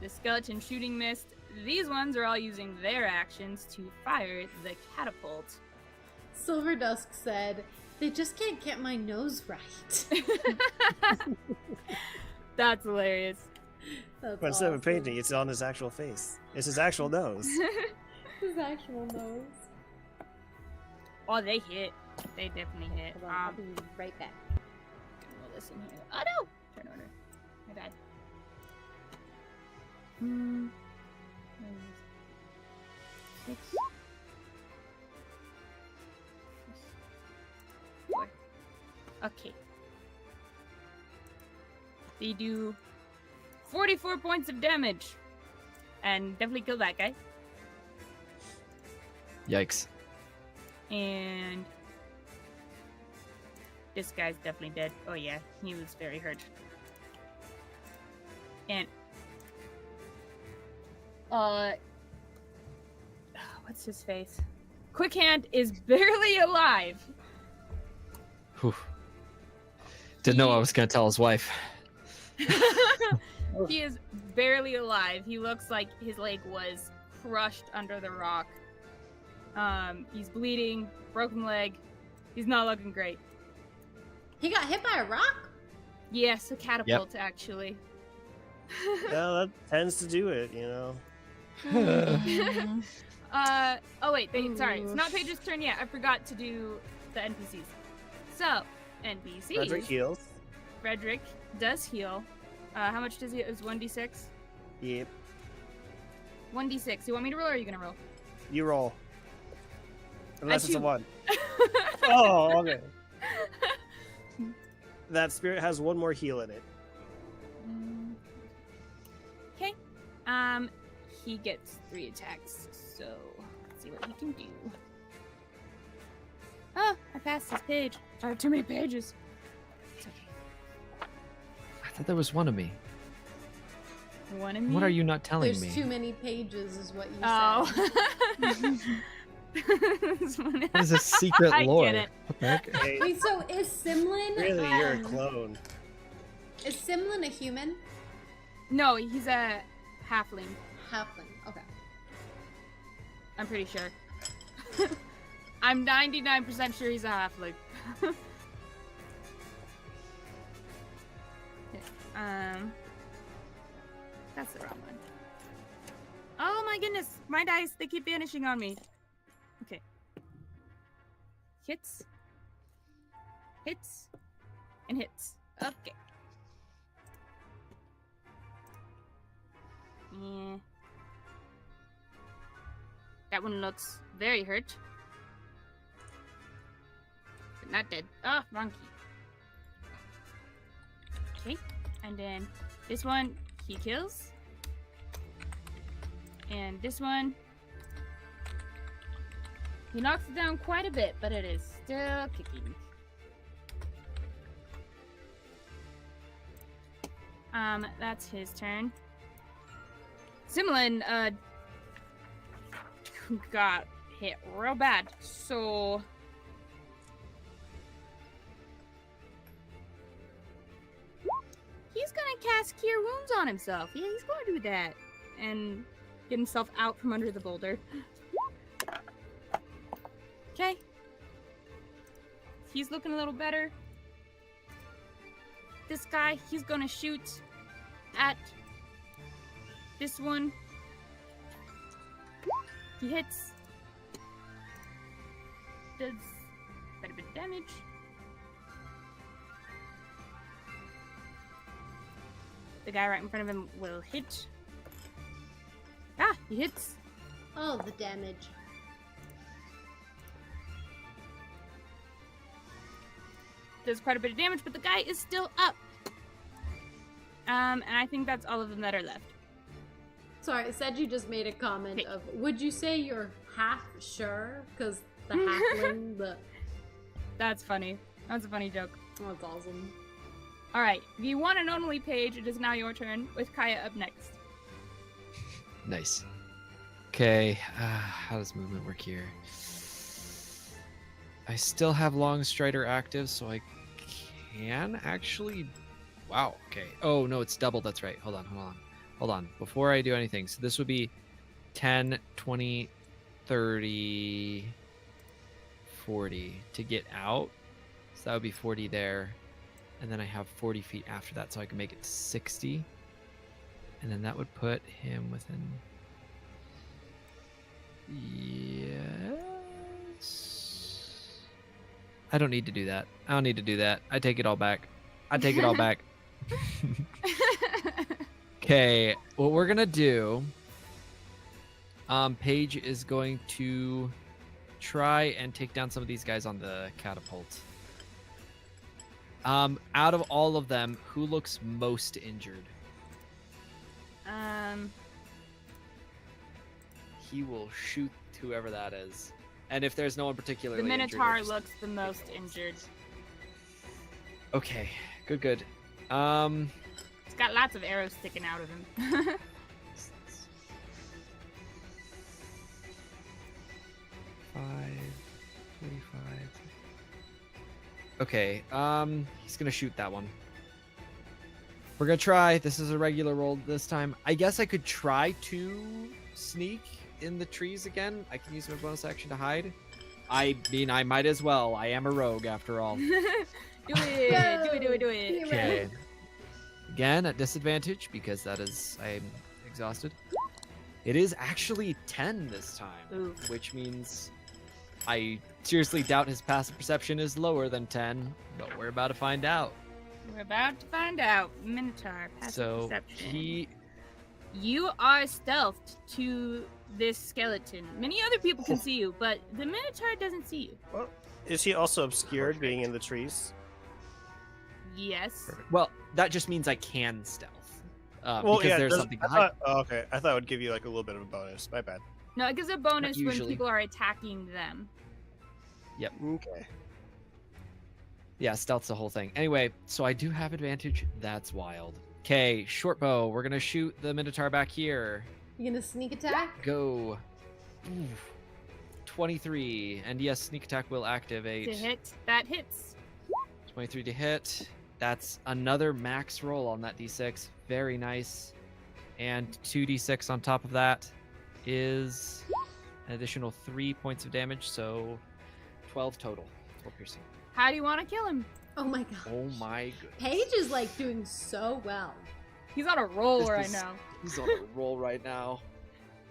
The skeleton shooting missed. These ones are all using their actions to fire the catapult. Silver Dusk said, they just can't get my nose right. That's hilarious. That's But instead of a awesome. painting, it's on his actual face. It's his actual nose. His actual nose. Oh, they hit. They definitely hit. Hold on, I'll be right back. Roll this in here. Oh no! Turn order. My bad. Six. 4. Okay. They do 44 points of damage. And definitely kill that guy. Yikes. And this guy's definitely dead. Oh yeah, he was very hurt. And what's his face? Quick Hand is barely alive. Whew. Didn't know I was gonna tell his wife. He is barely alive. He looks like his leg was crushed under the rock. He's bleeding, broken leg. He's not looking great. He got hit by a rock? Yes, a catapult, actually. Yeah, that tends to do it, you know. Oh wait, sorry, it's not Paige's turn yet. I forgot to do the NPCs. So, NPCs. Frederick heals. Frederick does heal. How much does he? It was 1d6. Yep. 1d6. You want me to roll, or are you gonna roll? You roll. Unless it's a choose- 1. Oh, okay. That spirit has 1 more heal in it. Okay. He gets 3 attacks, so let's see what he can do. Oh, I passed this page. I have too many pages. It's okay. I thought there was one of me. One of me. What are you not telling There's me? too many pages, is what you said. Oh. What is this secret I lore? get it. What the heck? Hey, Wait, so is Simlin? really, you're a clone. Is Simlin a human? No, he's a halfling. Halfling. Okay. I'm pretty sure. I'm 99% sure he's a halfling. That's the wrong one. Oh my goodness, my dice, they keep vanishing on me. Okay. Hits. Hits. And hits. Okay. Yeah. That one looks very hurt. But not dead. Oh, wrong key. Okay. And then this one, he kills. And this one, he knocks it down quite a bit, but it is still kicking. That's his turn. Simlin, got hit real bad, so he's gonna cast Cure Wounds on himself. Yeah, he's gonna do that. And get himself out from under the boulder. Okay. He's looking a little better. This guy, he's gonna shoot at this one. He hits. Does quite a bit of damage. The guy right in front of him will hit. Ah, he hits. Oh, the damage. Does quite a bit of damage, but the guy is still up. And I think that's all of them that are left. Sorry, it said you just made a comment Hey. of, would you say you're half sure? Because the halfling, That's funny. That's a funny joke. that's awesome. All right, the one and only Paige, it is now your turn, with Kaya up next. Nice. Okay, how does movement work here? I still have Long Strider active, so I can actually... Wow, okay. Oh, no, it's double, that's right. Hold on. Before I do anything, so this would be 10, 20, 30, 40 to get out. So that would be 40 there. And then I have 40 feet after that, so I can make it 60. And then that would put him within... Yes. I don't need to do that. I take it all back. Okay, what we're gonna do, Paige is going to try and take down some of these guys on the catapult. Out of all of them, who looks most injured? He will shoot whoever that is. And if there's no one particularly The injured, Minotaur we'll just- looks the most injured. Okay, good. He's got lots of arrows sticking out of him. 45. Okay, he's gonna shoot that one. We're gonna try. This is a regular roll this time. I guess I could try to sneak in the trees again. I can use my bonus action to hide. I mean, I might as well. I am a rogue after all. Do it. Okay. Again, at disadvantage because I'm exhausted. It is actually 10 this time, Oof. which means I seriously doubt his passive perception is lower than 10, but we're about to find out. We're about to find out. Minotaur, passive So perception. You are stealthed to this skeleton. Many other people can see you, but the Minotaur doesn't see you. Well, is he also obscured being in the trees? Yes. Well, that just means I can stealth. Well, because yeah, there's does- something I to hide. thought, oh, okay. I thought it would give you like a little bit of a bonus. My bad. No, it gives a bonus when usually. people are attacking them. Okay. Yeah, stealth's the whole thing. Anyway, so I do have advantage. That's wild. Okay, short bow. We're gonna shoot the Minotaur back here. You gonna sneak attack? Go. Oof. 23. And yes, sneak attack will activate. To hit, that hits. 23 to hit. That's another max roll on that d6. Very nice. And 2d6 on top of that is an additional 3 points of damage, so 12 total. 12 piercing. How do you want to kill him? Oh my god. Oh my goodness. Paige is like doing so well. He's on a roll This right is- now. He's on a roll right now.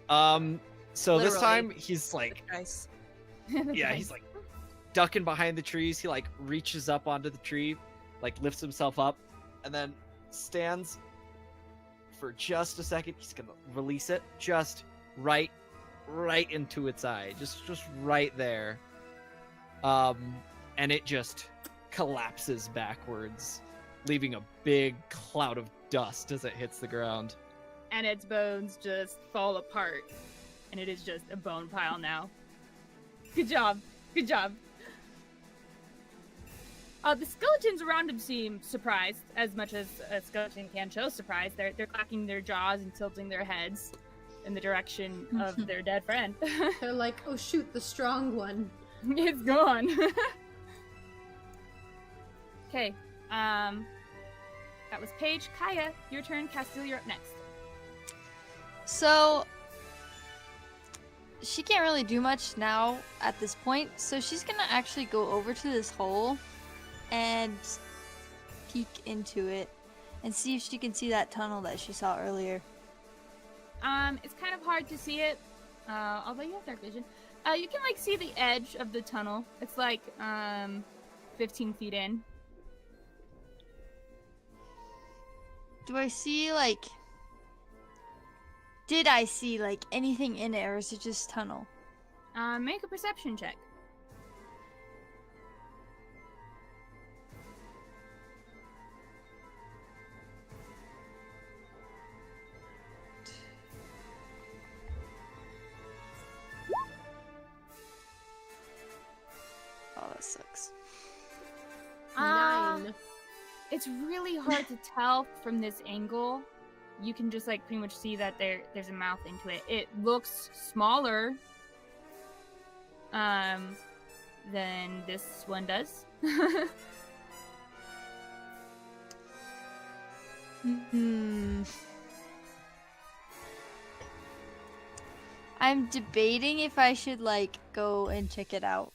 So this Literally. time he's like, Nice. yeah, he's like ducking behind the trees. He like reaches up onto the tree, like lifts himself up, and then stands for just a second. He's gonna release it just right into its eye, just right there. And it just collapses backwards, leaving a big cloud of dust as it hits the ground. And its bones just fall apart. And it is just a bone pile now. Good job. Good job. The skeletons around him seem surprised, as much as a skeleton can show surprise. They're clacking their jaws and tilting their heads in the direction of their dead friend. They're like, oh shoot, the strong one. It's gone. Okay. That was Paige. Kaya, your turn. Castil, you're up next. So she can't really do much now at this point, so she's gonna actually go over to this hole and peek into it and see if she can see that tunnel that she saw earlier. It's kind of hard to see it, although you have dark vision. You can like see the edge of the tunnel. It's like 15 feet in. Do I see like? Did I see like anything in it, or is it just tunnel? Make a perception check. Oh, that sucks. 9. It's really hard to tell from this angle. You can just like pretty much see that there's a mouth into it. It looks smaller than this one does. I'm debating if I should like go and check it out.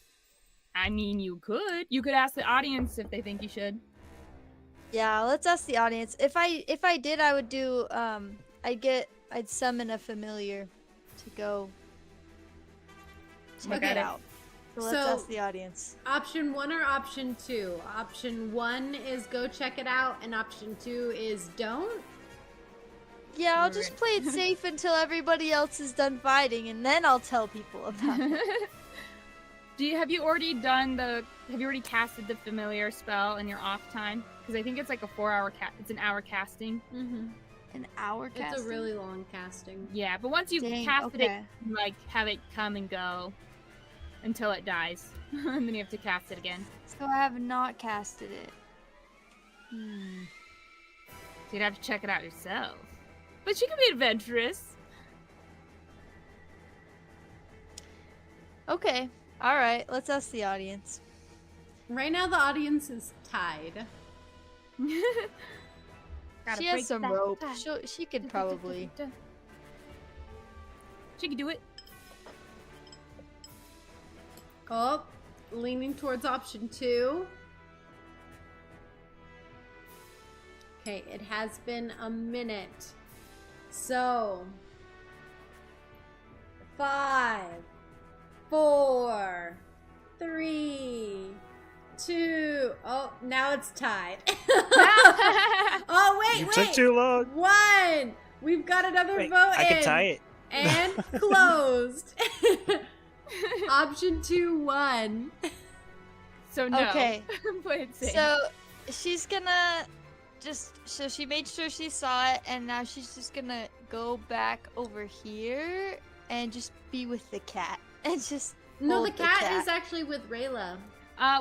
I mean, you could. You could ask the audience if they think you should. Yeah, let's ask the audience. If I did, I would do I'd summon a familiar to go check Look it at it. out. So let's So- ask the audience. Option 1 or option 2? Option 1 is go check it out, and option 2 is don't. Yeah, I'll just play it safe until everybody else is done fighting, and then I'll tell people about it. Have you already casted the familiar spell in your off time? Because I think it's like a 4-hour it's an hour casting. Mm-hmm. An hour It's casting? a really long casting. Yeah, but once you've Dang, casted it, okay. you can, like have it come and go until it dies. And then you have to cast it again. So I have not casted it. So you'd have to check it out yourself. But you can be adventurous. Okay. Alright, let's ask the audience. Right now, the audience is tied. Gotta She has break some that rope. tie. She could probably. She could do it. Oh, leaning towards option 2. Okay, it has been a minute. So, 5, 4, 3, 2. Oh, now it's tied. Oh, You wait. took too long. 1. We've got another Wait, vote I in. can tie it. And closed. Option 2 won. So no. Okay. Play it safe. So she's gonna so she made sure she saw it, and now she's just gonna go back over here and just be with the cat and just No, hold the cat is actually with Rayla.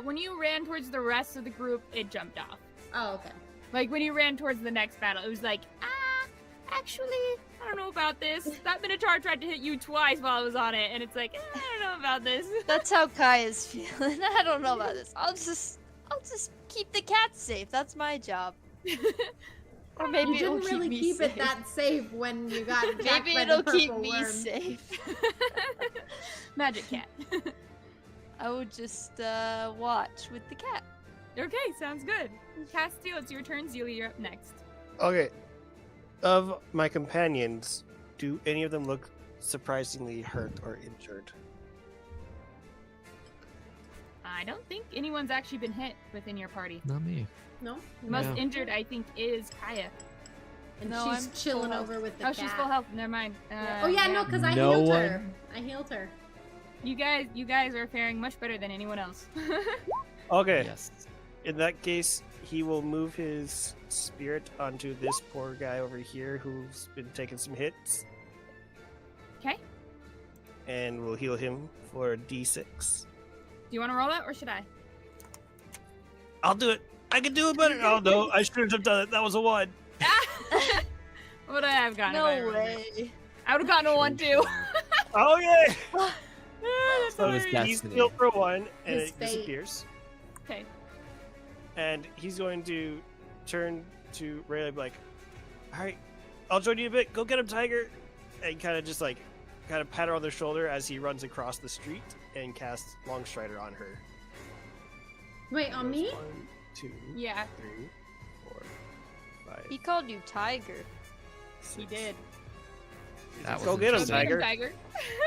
When you ran towards the rest of the group, it jumped off. Oh, okay. Like when you ran towards the next battle, it was like, actually, I don't know about this. That Minotaur tried to hit you twice while I was on it, and it's like, I don't know about this. That's how Kai is feeling. I don't know about this. I'll just keep the cat safe. That's my job. Or maybe You it'll didn't really keep me keep safe. it that safe when you got attacked Maybe by it'll the keep purple me worm. safe. Magic cat. I would just watch with the cat. Okay, sounds good. Castil, it's your turn. Zilli, you're up next. Okay. Of my companions, do any of them look surprisingly hurt or injured? I don't think anyone's actually been hit within your party. Not me. No? The most Yeah. injured, I think, is Kaya. And No, she's I'm chilling full over with the Oh, cat. she's full health. Never mind. Oh yeah, no, because I No healed her. one- I healed her. You guys are faring much better than anyone else. Okay. Yes. In that case, he will move his spirit onto this poor guy over here who's been taking some hits, Okay. and we'll heal him for a D6. Do you want to roll it, or should I? I'll do it. I can do it better. Oh no, I shouldn't have done it. That was a 1. What would I have gotten? if I No remember? way. I would have gotten a 1 too. Oh yeah. That's So It was hilarious. he's destiny. healed for 1, and His it fate. disappears. Okay. And he's going to turn to Rayla and be like, all right, I'll join you a bit. Go get him, Tiger. And kind of just kind of pat her on the shoulder as he runs across the street and casts Longstrider on her. Wait, on me? 1, 2, Yeah, 3, 4, 5. He called you Tiger. he did. That Go was get him, interesting. Tiger.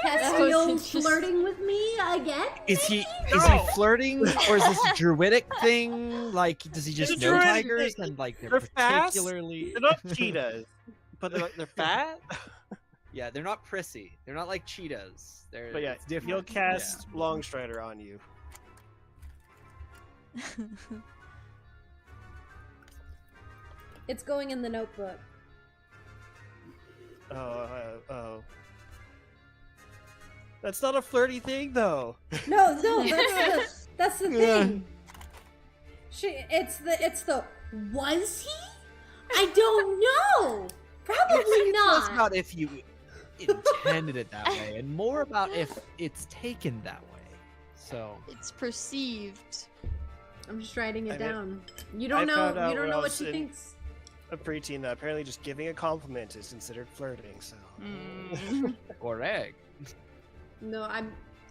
Castiel interesting. flirting with me again? Is he No. flirting, or is this a druidic thing? Like, does he just It's a know druid tigers thing. and like they're They're fast. particularly? They're not cheetahs, but they're fat. Yeah, they're not prissy. They're not like cheetahs. They're But yeah, it's different. he'll cast Longstrider on you. It's going in the notebook. Oh. That's not a flirty thing, though. No, that's the Yeah. thing. It's the was he? I don't know. Probably It's less not. about if you intended it that way, and more about if it's taken that way. So It's perceived. I'm just writing it I mean, down. You I don't know. found out You don't when know I what was she in- thinks. A preteen that apparently just giving a compliment is considered flirting. So. Mm. correct. No,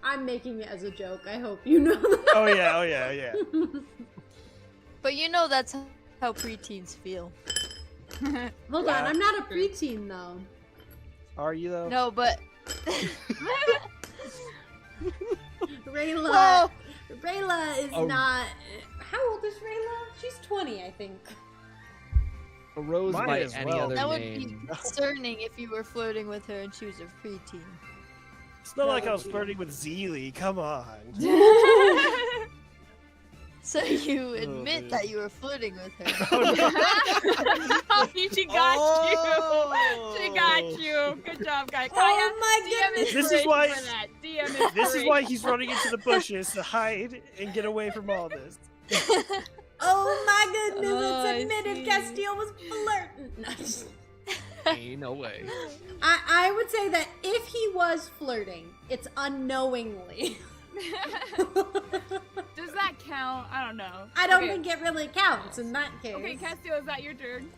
I'm making it as a joke. I hope you know that. Oh yeah. But you know that's how preteens feel. Hold Yeah. on, I'm not a preteen though. Are you though? No, but Rayla. Rayla is Oh. not. How old is Rayla? She's 20, I think. Arose Might by as any well. other that would be name. concerning if you were flirting with her and she was a preteen. It's not That like I would was be- flirting with Zilli. Come on. So you admit man. that you were flirting with her. Oh, she got Oh. you. She got you. Good job, guys. Oh my DM goodness! This is why- inspiration for that. DM inspiration. This is why he's running into the bushes to hide and get away from all this. Oh my goodness! Oh, I It's admitted see. Castil was flirting. No, just- Ain't no way. I would say that if he was flirting, it's unknowingly. Does that count? I don't know. I don't Okay. think it really counts in that case. Okay, Castil, is that your turn?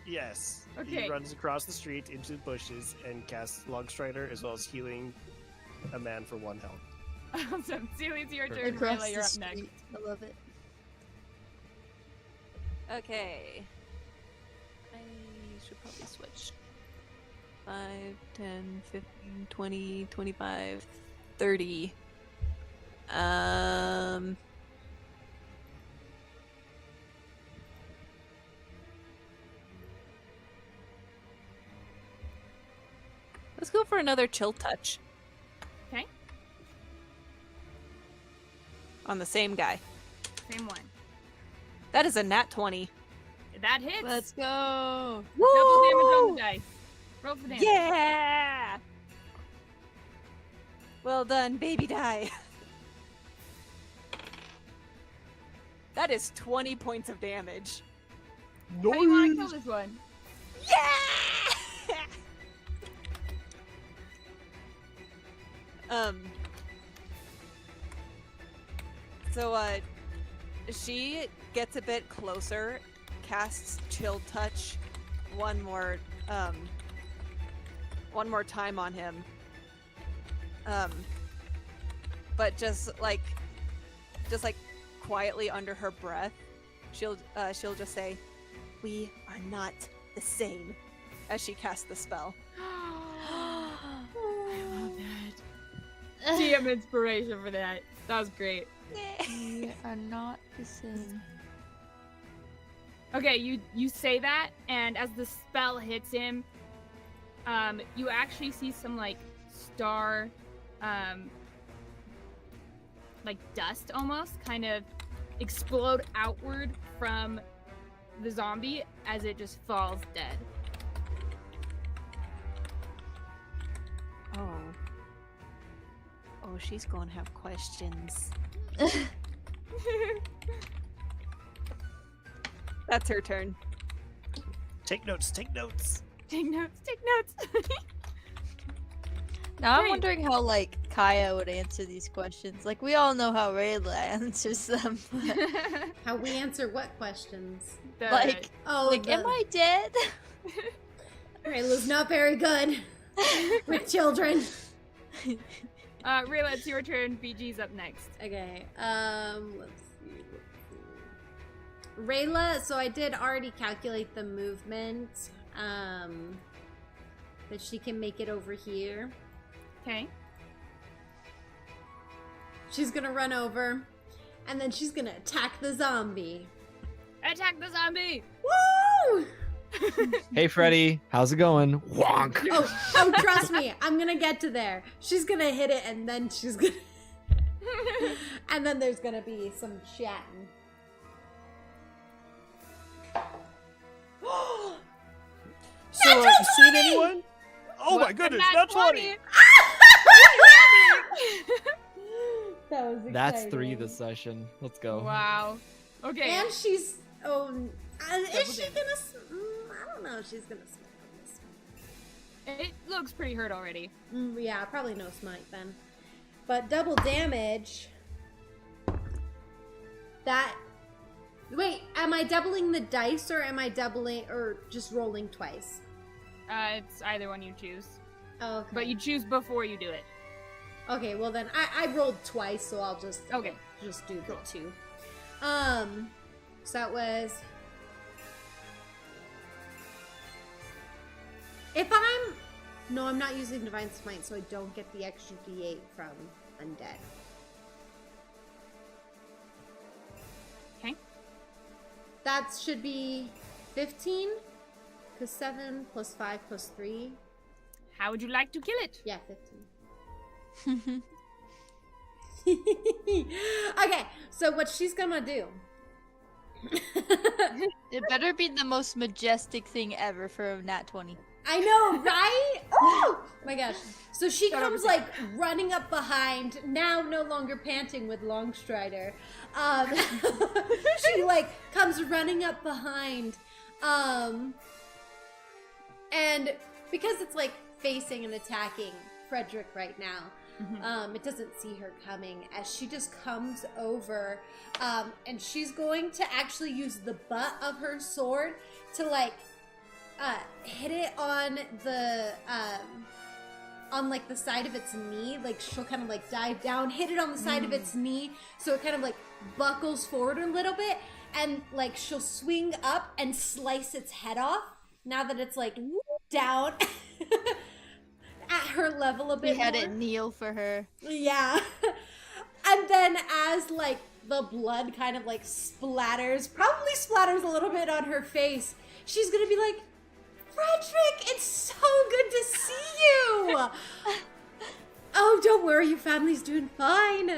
Yes. Okay. He runs across the street into the bushes and casts Longstrider as well as healing a man for 1 health. Awesome. Zilli, it's your turn. Across Rayla, you're the up next. street. I love it. Okay. I should probably switch. 5, 10, 15, 20, 25, 30. Let's go for another chill touch. Okay. On the same guy. Same one. That is a nat 20. That hits. Let's go. Double damage on the dice. Roll for damage. Yeah! Well done, baby die. That is 20 points of damage. How do you want to kill this one? Yeah! So, she gets a bit closer, casts Chill Touch one more time on him. But just like quietly under her breath, she'll just say, "We are not the same," as she casts the spell. I love that. TM inspiration for that. That was great. We are not the same. Okay, you say that, and as the spell hits him, you actually see some like star, like dust almost, kind of explode outward from the zombie as it just falls dead. Oh, she's gonna have questions. That's her turn. Take notes, take notes. Take notes, take notes. Now I'm Great. wondering how like Kaya would answer these questions. Like we all know how Rayla answers them. But, How we answer what questions? The- like, Oh, like, am I dead? Rayla's not very good with children. Rayla, it's your turn. BG's up next. Okay, let's see. Rayla, so I did already calculate the movement, that she can make it over here. Okay. She's gonna run over, and then she's gonna attack the zombie. Attack the zombie! Woo! Hey, Freddy, how's it going? Wonk. Oh, trust me, I'm gonna get to there. She's gonna hit it, and then she's gonna... and then there's gonna be some chatting. So, Natural you seen 20! anyone? Oh my What's a goodness, nat that's 20! That was exciting. That's 3 this session. Let's go. Wow. Okay. And she's... Oh, Double is she damage. gonna... I don't know if she's gonna smite on this. It looks pretty hurt already. Yeah, probably no smite then. But double damage... That... Wait, am I doubling the dice or am I doubling... Or just rolling twice? It's either one you choose. Oh, okay. But you choose before you do it. Okay, well then, I rolled twice, so I'll just... Okay. Just do the 2. So that was... If I'm... No, I'm not using Divine Smite, so I don't get the extra D8 from Undead. Okay. That should be 15, because 7 plus 5 plus 3. How would you like to kill it? Yeah, 15. Okay, so what she's gonna do... It better be the most majestic thing ever for a nat 20. I know, right? Oh my gosh. So she Shut comes up. like running up behind, now no longer panting with Longstrider. She like comes running up behind. And because it's like facing and attacking Frederick right now, it doesn't see her coming as she just comes over, and she's going to actually use the butt of her sword to like hit it on the on like the side of its knee. Like she'll kind of like dive down, hit it on the side of its knee, so it kind of like buckles forward a little bit, and like she'll swing up and slice its head off. Now that it's like down at her level a bit. We had more. it kneel for her. Yeah. And then as like the blood kind of like probably splatters a little bit on her face, she's gonna be like, Frederick, it's so good to see you. Oh, don't worry, your family's doing fine.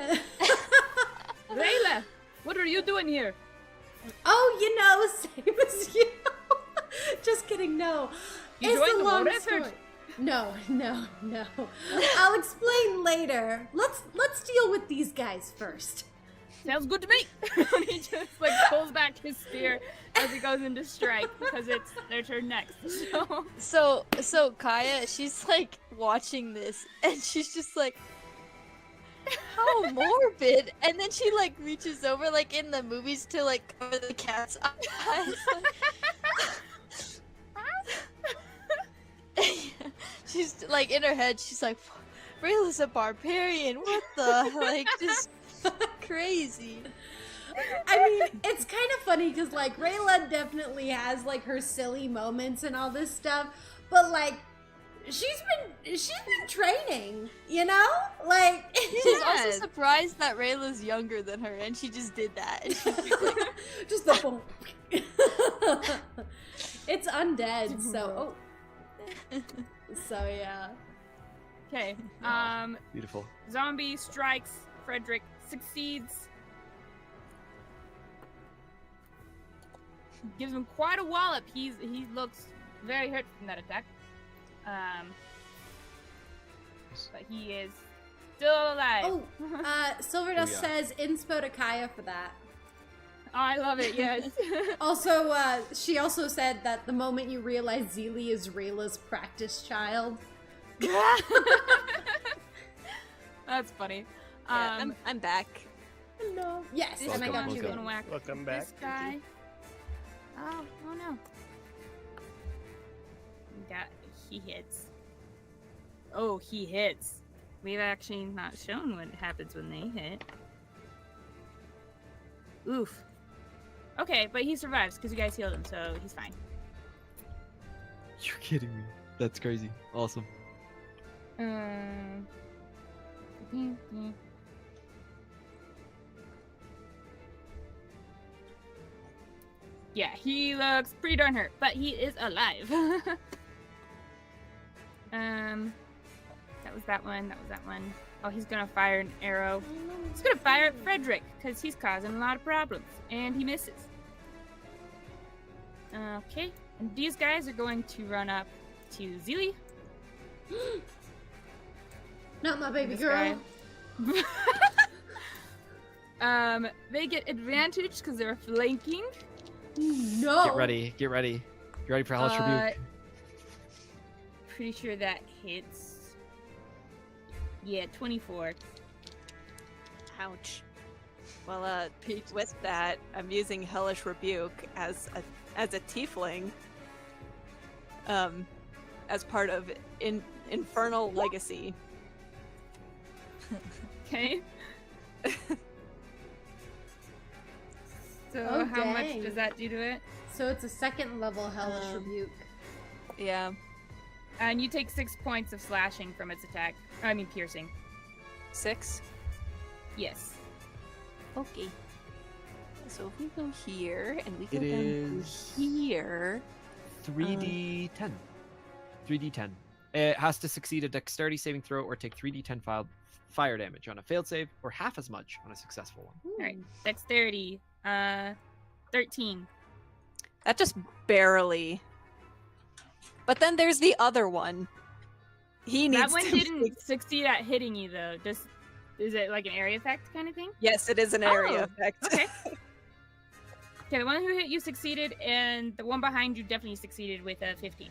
Rayla, what are you doing here? Oh, you know, same as you. Just kidding, no. You It's joined a the long boat effort? story. No. I'll explain later. Let's deal with these guys first. Sounds good to me. He just like pulls back his spear as he goes into strike because it's their turn next. So Kaya, she's like watching this and she's just like, how morbid. And then she like reaches over like in the movies to like cover the cat's eyes. She's like in her head, she's like, Rayla's a barbarian. What the like just crazy. I mean, it's kind of funny because like Rayla definitely has like her silly moments and all this stuff, but like she's been training, you know? Like She's also surprised that Rayla's younger than her, and she just did that. And she's just like, just the boom. It's undead, so so yeah. Okay. Beautiful. Zombie strikes. Frederick succeeds. Gives him quite a wallop. He looks very hurt from that attack. But he is still alive. Oh, Silverdust yeah. says inspo to Kaya for that. Oh, I love it. Yes. Also, she also said that the moment you realize Zilli is Rayla's practice child. That's funny. Yeah, I'm back. Hello. Yes, This and I got one's you. gonna whack Welcome back. this guy. Oh no. He hits. Oh, he hits. We've actually not shown what happens when they hit. Oof. Okay, but he survives because you guys healed him, so he's fine. You're kidding me. That's crazy. Awesome. Yeah, he looks pretty darn hurt, but he is alive. That was that one. Oh, he's gonna fire an arrow. He's gonna fire at Frederick because he's causing a lot of problems, and he misses. Okay, and these guys are going to run up to Zilli. Not my baby This girl. guy. They get advantage because they're flanking. No. Get ready. Get ready for Hellish Rebuke. Pretty sure that hits. Yeah, 24. Ouch. Well, with that, I'm using Hellish Rebuke as a tiefling, as part of Infernal Legacy. Okay. So Oh, how much dang. does that do to it? So it's a second level Hellish Rebuke. Yeah. And you take 6 points of slashing from its attack. I mean piercing. 6. Yes. Okay. So if we go here and we go It down is to here. 3d10. 3d10. It has to succeed a dexterity saving throw or take 3d10 fire damage on a failed save, or half as much on a successful one. Alright. Dexterity. 13. That just barely. But then there's the other one. He needs That one to didn't succeed at hitting you though. Just is it like an area effect kind of thing? Yes, it is an area Oh, effect. Okay. Okay, the one who hit you succeeded, and the one behind you definitely succeeded with a 15.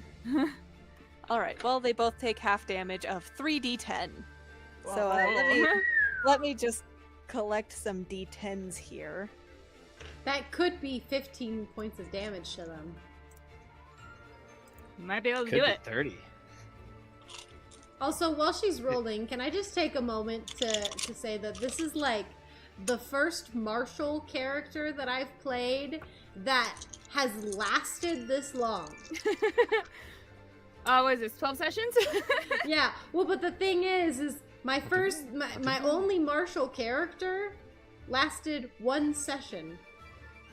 All right. Well, they both take half damage of 3d10. So Whoa. let me just collect some d10s here. That could be 15 points of damage to them. You might be able to Could do be it. 30. Also, while she's rolling, can I just take a moment to say that this is like the first martial character that I've played that has lasted this long. Oh, what is this, 12 sessions? Yeah, well, but the thing is my only martial character lasted 1 session.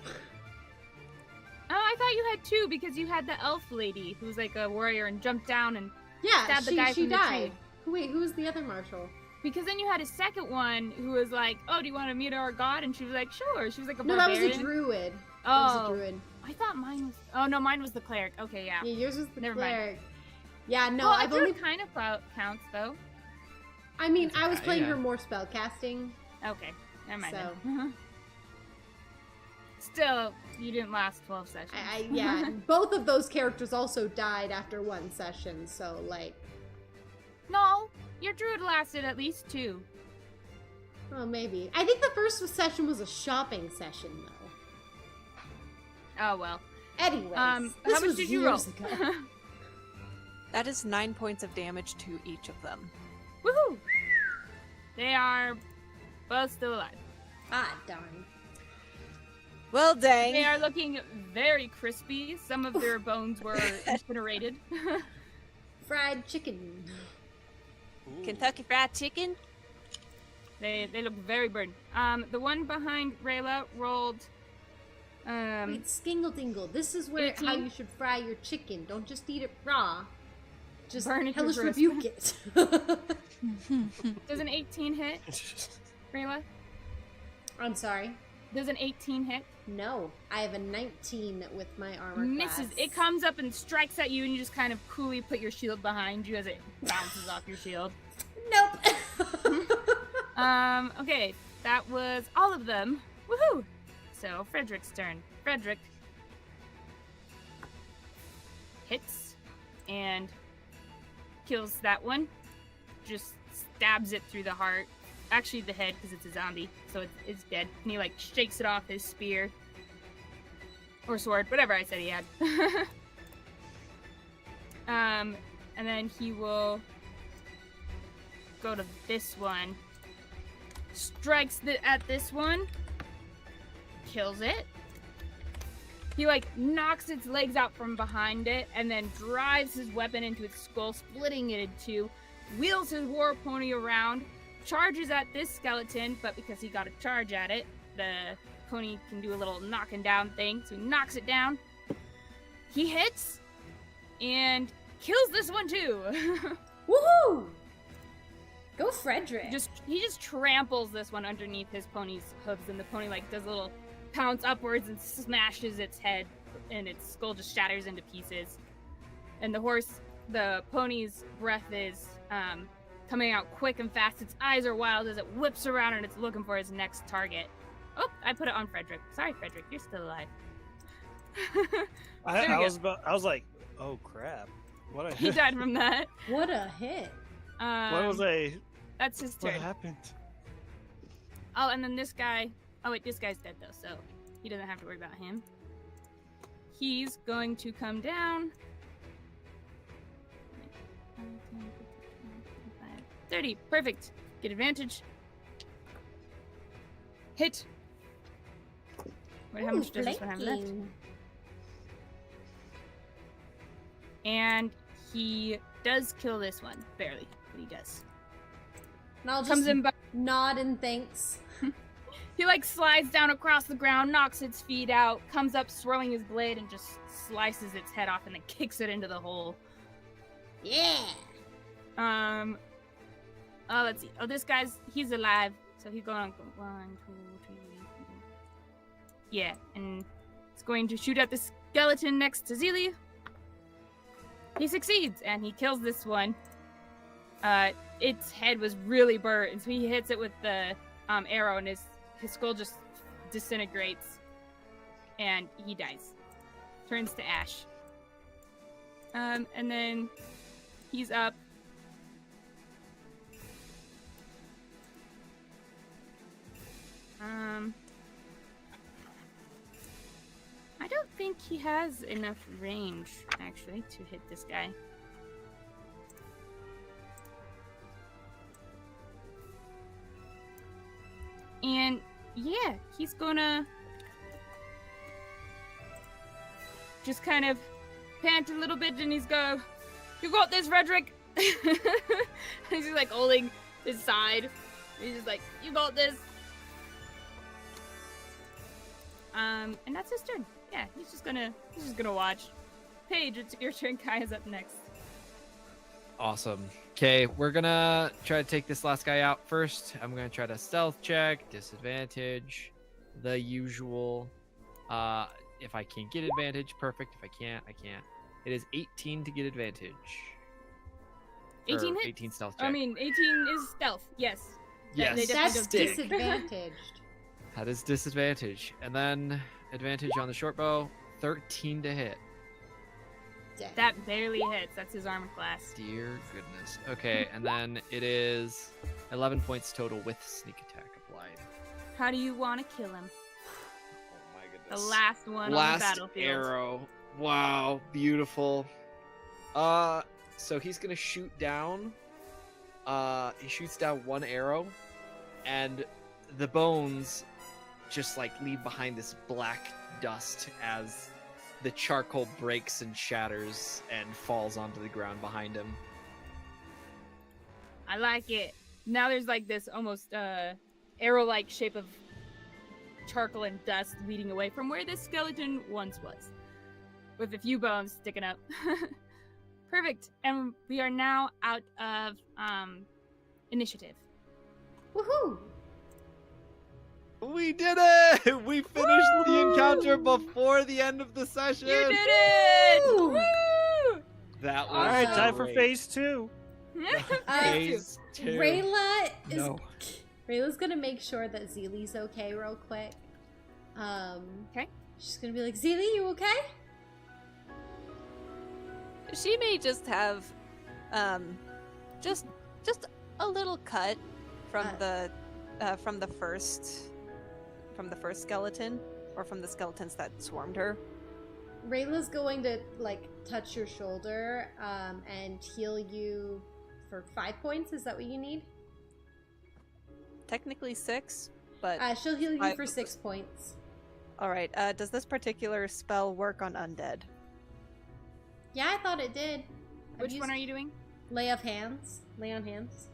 Oh, I thought you had 2 because you had the elf lady who's like a warrior and jumped down and Yeah, stabbed the guy she from the died. tree. Wait, who's the other martial? Because then you had a second one who was like, "Oh, do you want to meet our god?" And she was like, "Sure." She was like a No, that barbarian. was a druid. Oh, That was a druid. I thought mine was. Oh no, mine was the cleric. Okay, yeah. Yeah, yours was the Never mind. cleric. Yeah, no, Well, I've a druid only. kind of counts though. I mean, I was Okay, playing yeah. her more spell casting. Okay, never mind. So. Then. Still, you didn't last 12 sessions. Yeah, both of those characters also died after 1 session, so like, No, your druid lasted at least 2. oh, maybe. I think the first session was a shopping session, though. Oh well. Anyways, How this much was did you roll? years ago. That is 9 points of damage to each of them. Woohoo! They are both still alive. Ah, darn. Well, dang. They are looking very crispy. Some of their bones were incinerated. Fried chicken. Kentucky Fried Chicken? They look very burned. The one behind Rayla rolled. Wait, Skingle Dingle, this is where how 18? you should fry your chicken. Don't just eat it raw. Just Burn it to hellish crisp. rebuke it. Does an 18 hit, Rayla? I'm sorry. Does an 18 hit? No, I have a 19 with my armor Misses. class. It comes up and strikes at you, and you just kind of coolly put your shield behind you as it bounces off your shield. Nope. Okay, that was all of them. Woohoo! So, Frederick's turn. Frederick hits and kills that one. Just stabs it through the heart. Actually, the head, because it's a zombie, so it's dead. And he, like, shakes it off his spear. Or sword, whatever I said he had. And then he will go to this one. Strikes at this one. Kills it. He like knocks its legs out from behind it and then drives his weapon into its skull, splitting it in two, wheels his war pony around, charges at this skeleton, but because he got a charge at it, the pony can do a little knocking down thing, so he knocks it down. He hits and kills this one too. Woohoo! Go Frederick. He just tramples this one underneath his pony's hooves, and the pony like does a little pounce upwards and smashes its head, and its skull just shatters into pieces. And the pony's breath is coming out quick and fast. Its eyes are wild as it whips around and it's looking for its next target. Oh, I put it on Frederick. Sorry, Frederick, you're still alive. I was like, oh crap! What He died from that. What a hit. What was I? That's his What turn. happened? Oh, and then this guy. Oh wait, this guy's dead though, so he doesn't have to worry about him. He's going to come down. 30, perfect. Get advantage. Hit. Wait, how Ooh, much does this one have left? flanking. And he does kill this one, barely, but he does. And I'll just Comes in, nod and thanks. he like slides down across the ground, knocks its feet out, comes up swirling his blade, and just slices its head off, and then kicks it into the hole. Yeah. Oh, let's see. Oh, this he's alive, so he's going on 1, 2, 3. Yeah, and it's going to shoot at the skeleton next to Zilli. He succeeds, and he kills this one. Its head was really burnt, and so he hits it with the arrow, and his skull just disintegrates, and he dies. Turns to ash. And then he's up. I don't think he has enough range, actually, to hit this guy. And yeah, he's gonna just kind of pant a little bit, and he's go, "You got this, Frederick." He's just like holding his side. He's just like, "You got this." And that's his turn. Yeah, he's just gonna watch. Paige, it's your turn. Kaya's up next. Awesome. Okay, we're gonna try to take this last guy out first. I'm gonna try to stealth check, disadvantage, the usual. If I can get advantage, perfect. If I can't, I can't. It is 18 to get advantage. 18 Or hits? 18 stealth check. I mean, 18 is stealth. Yes. Yes. They That's definitely don't- disadvantaged. That is disadvantage. And then advantage on the short bow, 13 to hit. Dang. That barely hits. That's his armor class. Dear goodness. Okay, and then it is 11 points total with sneak attack applied. How do you want to kill him? Oh my The goodness. last one on the Last battlefield. arrow. Wow, beautiful. So he's gonna shoot down. He shoots down one arrow, and the bones just like leave behind this black dust as the charcoal breaks and shatters and falls onto the ground behind him. I like it. Now there's like this almost arrow-like shape of charcoal and dust leading away from where this skeleton once was, with a few bones sticking up. Perfect. And we are now out of initiative. Woohoo! We did it! We finished the encounter before the end of the session. You did it! Woo! Woo! That was All right, Awesome. time for great. phase 2. Phase 2. Rayla is. No. Rayla's gonna make sure that Zilli's okay real quick. Okay. She's gonna be like, Zilli, you okay? She may just have, just a little cut from the first skeleton, or from the skeletons that swarmed her. Rayla's going to like touch your shoulder and heal you for 5 points. Is that what you need? Technically 6, but She'll heal you Five. for 6 points. all right. Does this particular spell work on undead? Yeah, I thought it did. Which one are you doing? Lay of hands. Lay on hands.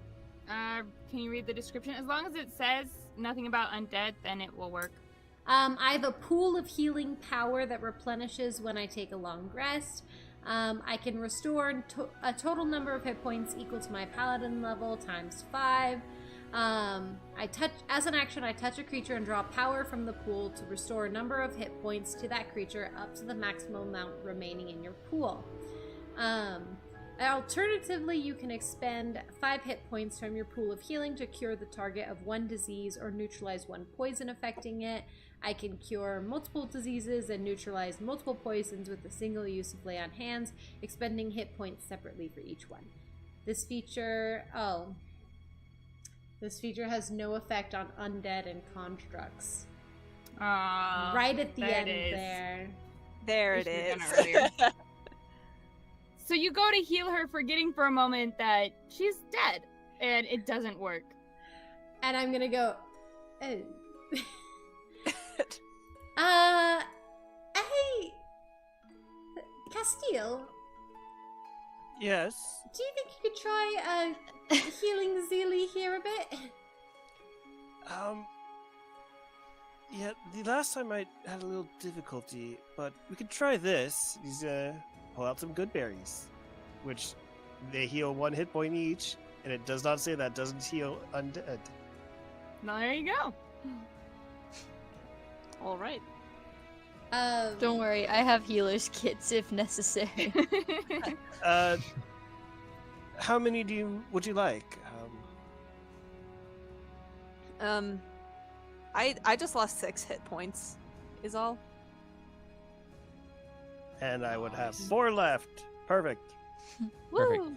Can you read the description? As long as it says nothing about undead, then it will work. I have a pool of healing power that replenishes when I take a long rest. I can restore a total number of hit points equal to my paladin level times 5. As an action, I touch a creature and draw power from the pool to restore a number of hit points to that creature up to the maximum amount remaining in your pool. Alternatively, you can expend 5 hit points from your pool of healing to cure the target of one disease or neutralize one poison affecting it. I can cure multiple diseases and neutralize multiple poisons with a single use of Lay on Hands, expending hit points separately for each one. This feature has no effect on undead and constructs. Right at the end there. There it Wish we'd done is. it earlier. So you go to heal her, forgetting for a moment that she's dead, and it doesn't work. And I'm gonna go, oh. Hey, Castil, Yes. do you think you could try healing Zilli here a bit? Yeah, the last time I had a little difficulty, but we could try this. He's pull out some good berries, which they heal 1 hit point each, and it does not say that doesn't heal undead. Now there you go. All right. Don't worry, I have healer's kits if necessary. How many would you like? I just lost 6 hit points. Is all. And I would have Nice. 4 left. Perfect. Perfect. Woo! You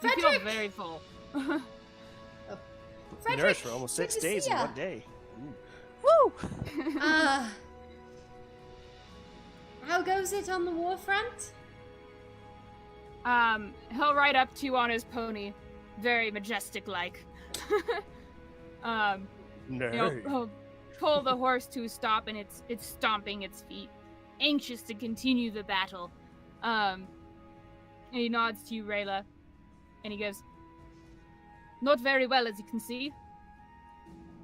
feel Frederick! very full. Frederick! Nourished for almost good 6 to days see in ya. one day. Woo! How goes it on the war front? He'll ride up to you on his pony, very majestic-like. He'll pull the horse to a stop, and it's stomping its feet, anxious to continue the battle. And he nods to you, Rayla, and he goes, "Not very well, as you can see.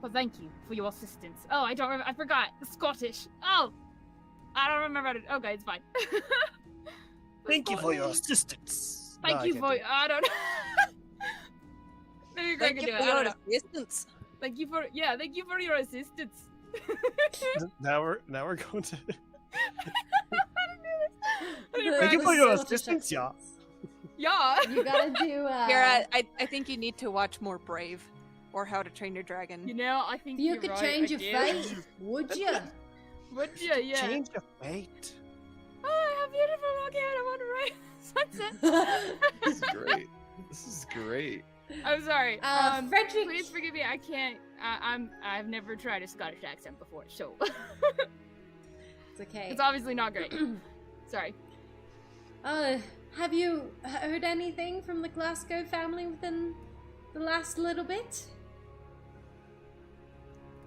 But thank you for your assistance." Oh, I forgot. Scottish. Oh! I don't remember how to... Okay, it's fine. Thank you for your assistance. Thank you for... I don't know. Maybe Greg Thank can you do for it. I your don't know. assistance. Thank you for your assistance. Now we're going to. Thank you for your assistance, yeah. Yeah. You gotta do. Garrett, I think you need to watch more Brave, or How to Train Your Dragon. You know, I think You you're could right, change I your do. fate, would you? Would you? Yeah. Change your fate. Oh, I have beautiful rock hair. I want to ride sunset. This is great. This is great. I'm sorry. Frederick. Please forgive me. I can't. I've never tried a Scottish accent before, so It's okay. it's obviously not great. Sorry. Have you heard anything from the Glasgow family within the last little bit?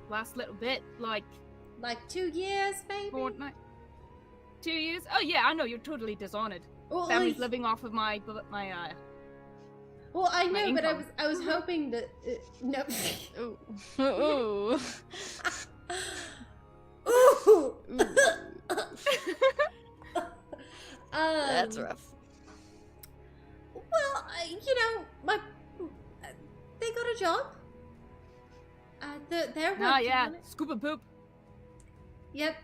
Last little bit, like Like 2 years, maybe? fortnight, 2 years. Oh yeah, I know you're totally dishonored. Well, Family's living off of my well, I my know, but income. I was hoping that no. Ooh. Ooh. That's rough. Well, they got a job. They're working Oh yeah, on it. scoop and poop. Yep,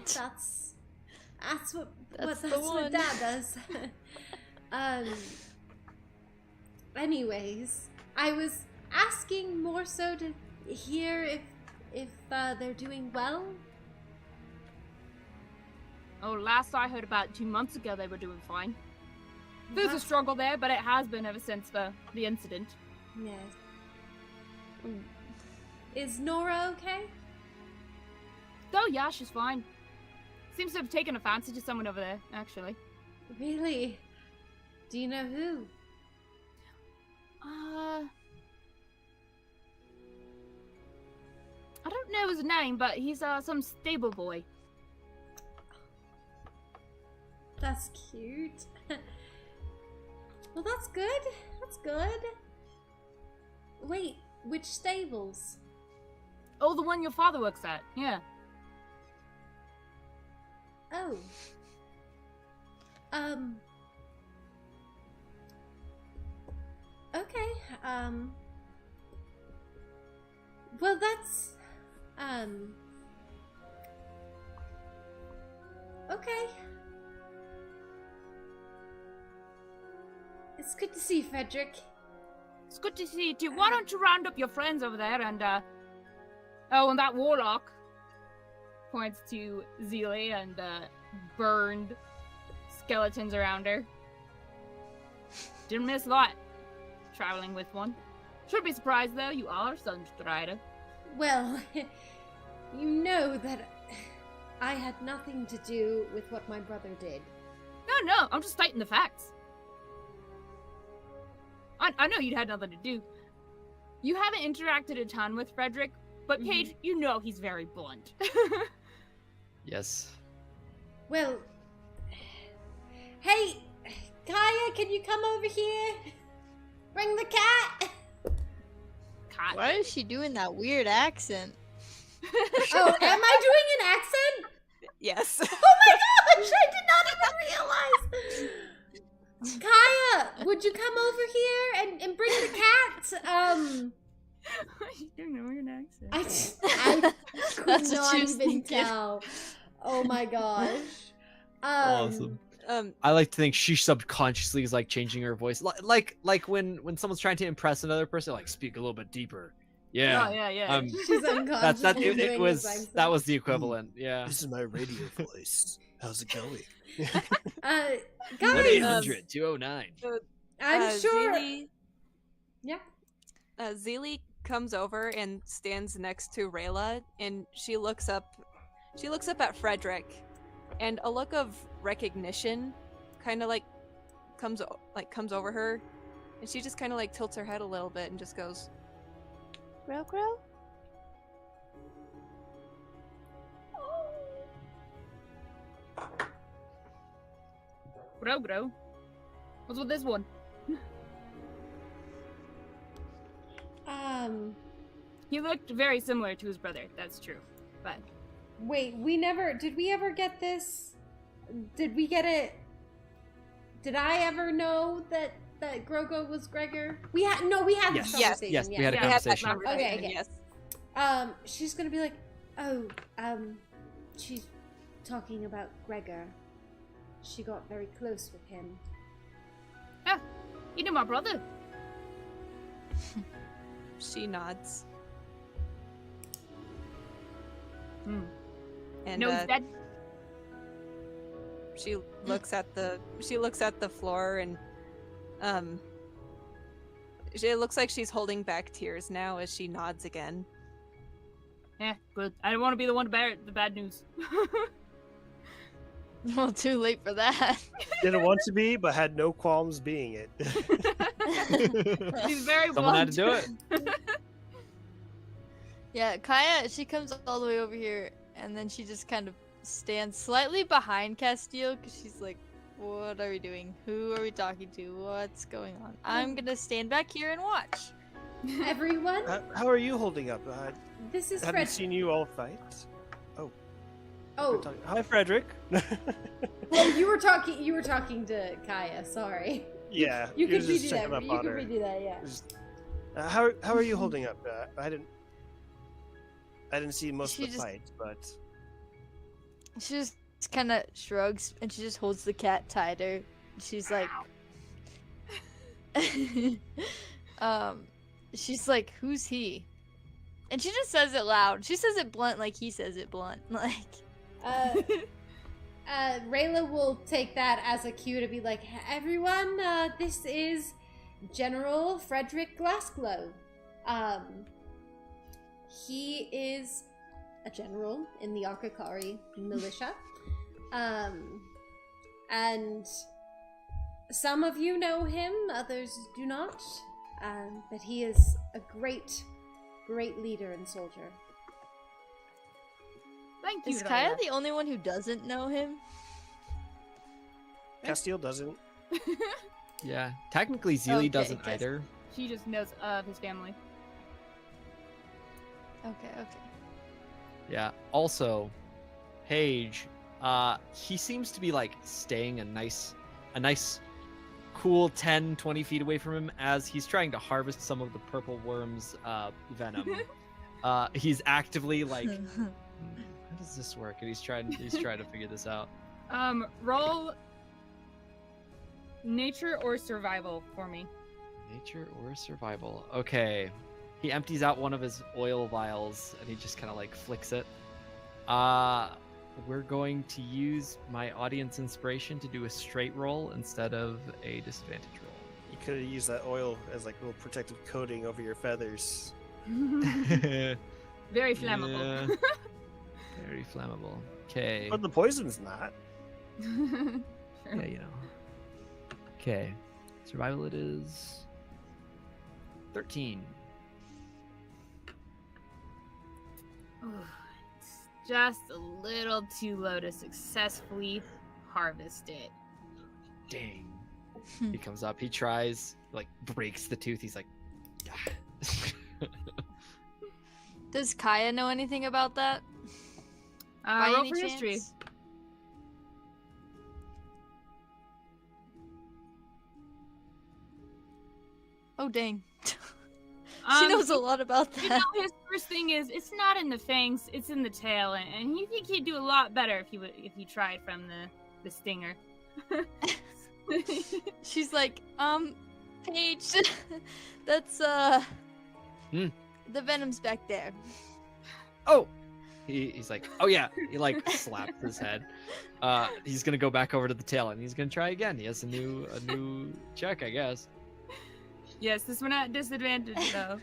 that's what That's the that's what one. Dad does. Anyways, I was asking more so to hear if they're doing well. Oh, last I heard, about 2 months ago, they were doing fine. There's a struggle there, but it has been ever since the incident. Yes. Is Nora okay? Oh yeah, she's fine. Seems to have taken a fancy to someone over there, actually. Really? Do you know who? I don't know his name, but he's some stable boy. That's cute. Well, that's good. That's good. Wait, which stables? Oh, the one your father works at. Yeah. Oh. Okay. Well, that's okay. It's good to see you, Frederick. It's good to see you too. Why don't you round up your friends over there and oh, and that warlock points to Zilli and burned skeletons around her. Didn't miss a lot traveling with one. Should be surprised though, you are Sunstrider. Well, you know that I had nothing to do with what my brother did. No, I'm just stating the facts. I know you'd had nothing to do. You haven't interacted a ton with Frederick, but Paige, you know he's very blunt. Yes. Well, hey, Kaya, can you come over here? Bring the cat. Cat. Why is she doing that weird accent? Oh, am I doing an accent? Yes. Oh my gosh, I did not even realize. Kaya, would you come over here and bring the cat? She's doing a weird accent. I could That's what not she was even thinking. tell. Oh my gosh. Awesome. I like to think she subconsciously is like changing her voice, like when someone's trying to impress another person, like speak a little bit deeper. Yeah. Oh, yeah. She's unconsciously It doing was this accent. that was the equivalent. Yeah. This is my radio voice. How's it going? Guys, 1-800-209. I'm sure. Zilli, Yeah. Zilli comes over and stands next to Rayla, and she looks up at Frederick, and a look of recognition kind of like comes over her, and she just kind of like tilts her head a little bit and just goes, "Grow, grow." Bro. What's with this one? He looked very similar to his brother, that's true. But Wait, did we ever get this? Did we get it? Did I ever know that Grogo was Gregor? We had this Yes. conversation. Yes, we yeah. had a We had that conversation. conversation, Okay. yes. She's gonna be like, oh, she's talking about Gregor. She got very close with him. you know my brother. She nods. And No, he's dead. she looks at the floor, and it looks like she's holding back tears now as she nods again. Yeah, good. I don't want to be the one to bear the bad news. Well, too late for that. Didn't want to be, but had no qualms being it. He's very Someone had blunt. to do it. Yeah, Kaya, she comes all the way over here, and then she just kind of stands slightly behind Castil, because she's like, what are we doing? Who are we talking to? What's going on? I'm gonna stand back here and watch. Everyone, How are you holding up? this is Haven't Fred. seen you all fight. Oh, Hi, Frederick. you were talking to Kaya. Sorry. Yeah, You you're could just redo checking that. up You on could her. redo that. Yeah. How are you holding up? I didn't see most She of the just- fight, but She just kind of shrugs, and she just holds the cat tighter. She's like, she's like, who's he? And she just says it loud. She says it blunt, like he says it blunt. Like, Rayla will take that as a cue to be like, everyone, this is General Frederick Glassglow. He is a general in the Arkakari militia. And some of you know him, others do not. But he is a great leader and soldier. Thank you, is Kaya Rayla. the only one who doesn't know him? Castil doesn't. Yeah, technically Zilli Okay, doesn't guess- either. She just knows of his family. Okay. Yeah. Also, Paige, he seems to be like staying a nice cool 10, 20 feet away from him as he's trying to harvest some of the purple worm's venom. He's actively like, how does this work? And he's trying to figure this out. Roll nature or survival for me. Nature or survival. Okay. He empties out one of his oil vials and he just kind of like flicks it. We're going to use my audience inspiration to do a straight roll instead of a disadvantage You could have used that oil as like a little protective coating over your feathers. roll. Very flammable. Yeah. Very flammable. Okay. But the poison's not. Yeah, you know. Okay. Survival it is 13. It's just a little too low to successfully harvest it. Dang. He comes up, he tries, like breaks the tooth. He's like, "Ah." Does Kaya know anything about that? By Roll any for history. chance? Oh dang. She knows a lot about You that. know, his first thing is it's not in the fangs, it's in the tail, and you think he'd do a lot better if he tried from the stinger. She's like, Paige, that's the venom's back there. Oh! He's like, oh yeah. He like slaps his head. He's gonna go back over to the tail and he's gonna try again. He has a new check, I guess. Yes, this one at disadvantage though.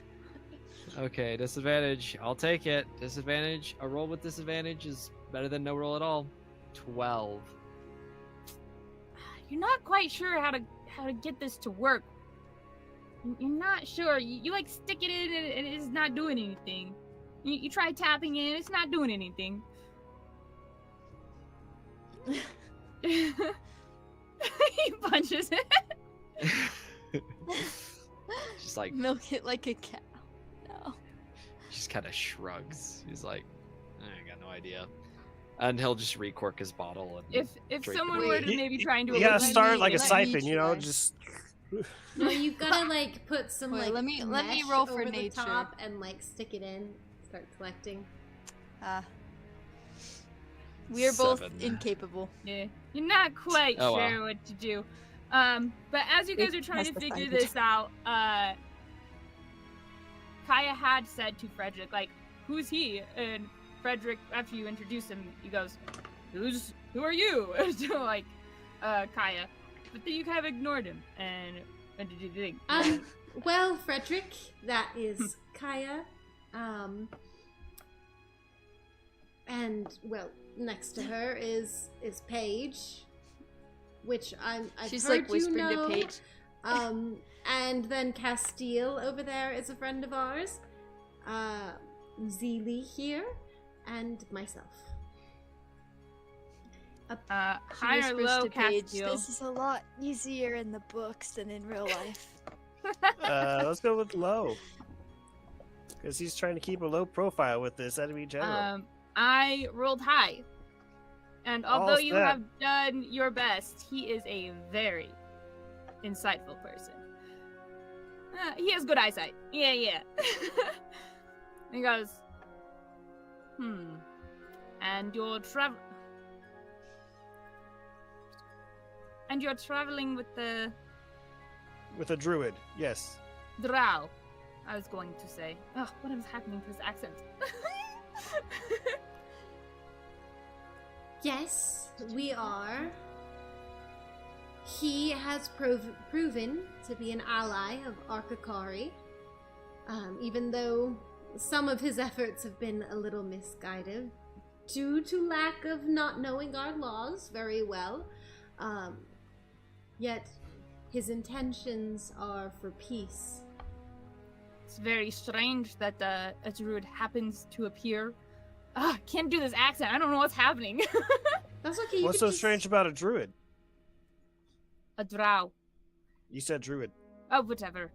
Okay, disadvantage. I'll take it. Disadvantage. A roll with disadvantage is better than no roll at all. 12. You're not quite sure how to get this to work. You're not sure. You like stick it in and it's not doing anything. You try tapping it, it's not doing anything. He punches it. Just like Milk it like a cow. No. just kind of shrugs. He's like, I got no idea. And he'll just recork his bottle. And If drink someone it. were to maybe try and do You a gotta little start bit- like a let me siphon, you know, try. just. No, you've gotta like put some Wait, like let me mesh roll for over the nature. top and like stick it in. Start collecting. We are both 7. incapable. Yeah, you're not quite Oh, well. sure what to do. But as you guys are trying to figure this out, Kaya had said to Frederick, like, "Who's he?" And Frederick, after you introduce him, he goes, "Who are you?" So like, Kaya. But then you kind of ignored him. And what did you think? Well, Frederick, that is Kaya. And well, next to her is Paige, which I've She's heard like whispering you know. to Paige. And then Castil over there is a friend of ours. Zilli here, and myself. She High or whispers low, to Paige, Castil? "This is a lot easier in the books than in real life." Let's go with low. Because he's trying to keep a low profile with this enemy general. I rolled high. And although All you set. have done your best, he is a very insightful person. He has good eyesight. Yeah. He goes, And you're traveling with the With a druid, yes. drow, I was going to say. Oh, what is happening to his accent? Yes, we are. He has proven to be an ally of Arkakari, even though some of his efforts have been a little misguided due to lack of not knowing our laws very well. Yet his intentions are for peace. It's very strange that a druid happens to appear. I can't do this accent. I don't know what's happening. That's okay. You What's could so just- strange about a druid? A drow. You said druid. Oh, whatever.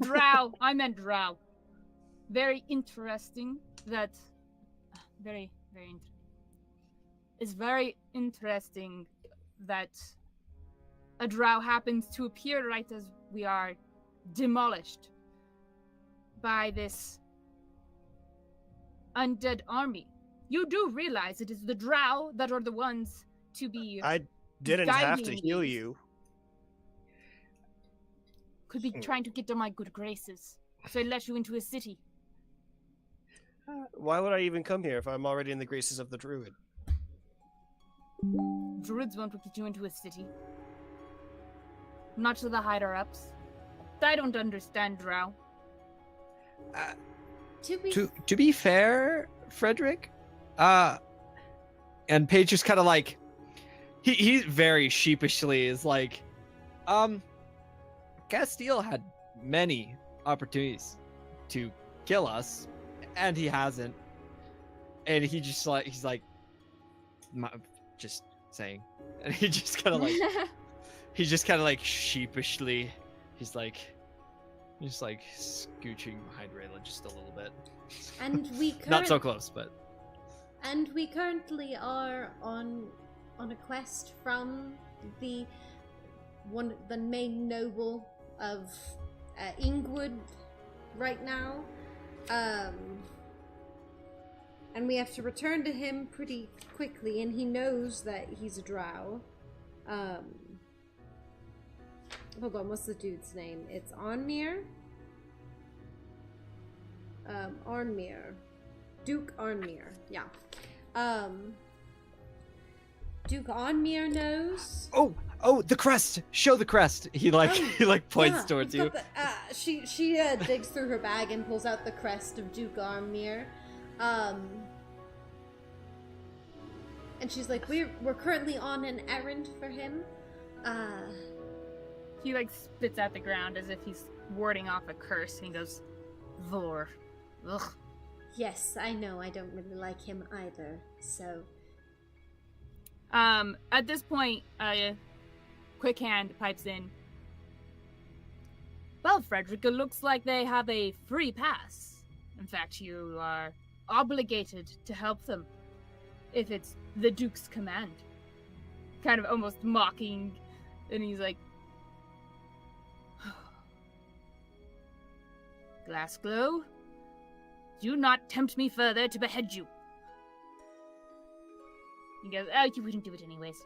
Drow. I meant drow. Very interesting that... Very interesting. It's very interesting that a drow happens to appear right as we are demolished by this undead army. You do realize it is the drow that are the ones to be... I didn't have to guiding heal these. you. Could be trying to get on my good graces. So I let you into a city. Why would I even come here if I'm already in the graces of the druid? Druids won't get you into a city. Not to the higher-ups. I don't understand drow. To be To be fair, Frederick, and Paige just kind of like, he very sheepishly is like, Castil had many opportunities to kill us, and he hasn't. And he just like, he's like, just saying, and he just kind of like, he just kind of like sheepishly, he's like scooching behind Rayla just a little bit. and we Not so close, but And we currently are on a quest from the main noble of Ingwood right now, and we have to return to him pretty quickly. And he knows that he's a drow. Hold on, what's the dude's name? It's Arnmir. Arnmir. Duke Arnmir, yeah. Duke Arnmir knows. Oh, the crest! Show the crest! He points Yeah, towards he's you. got the- she digs through her bag and pulls out the crest of Duke Arnmir. And she's like, we're currently on an errand for him. He like spits at the ground as if he's warding off a curse, and he goes, Vor. Ugh. Yes, I know. I don't really like him either. So, At this point, Quick Hand pipes in. Well, Frederick, it looks like they have a free pass. In fact, you are obligated to help them, if it's the Duke's command. Kind of almost mocking, and he's like, Glassglow, do not tempt me further to behead you. He goes, oh, you wouldn't do it anyways.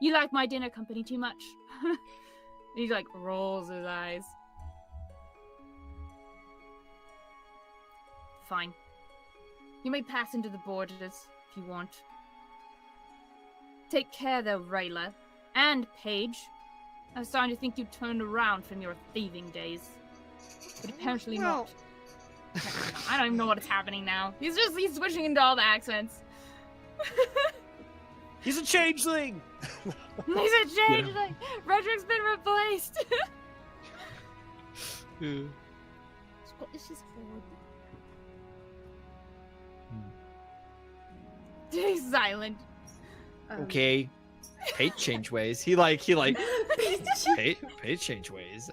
You like my dinner company too much. He like rolls his eyes. Fine. You may pass into the borders if you want. Take care though, Rayla. And Paige. I was starting to think you turned around from your thieving days. But apparently not. I don't even know what's happening now. He's switching into all the accents. He's a changeling! He's a changeling! Yeah. Frederick's been replaced! It's just horrible. He's silent. Okay. Paige change ways. He Paige change ways.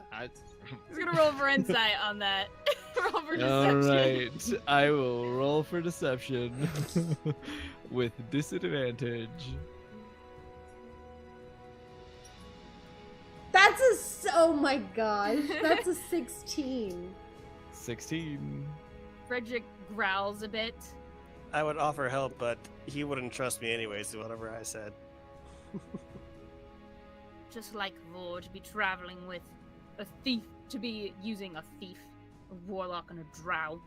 He's gonna roll for insight on that. Roll for deception. Alright. I will roll for deception. With disadvantage. oh my gosh, that's a 16. 16. Frederick growls a bit. I would offer help, but he wouldn't trust me anyways, so whatever I said. Just like Vor to be traveling with a thief, to be using a thief, a warlock, and a drow.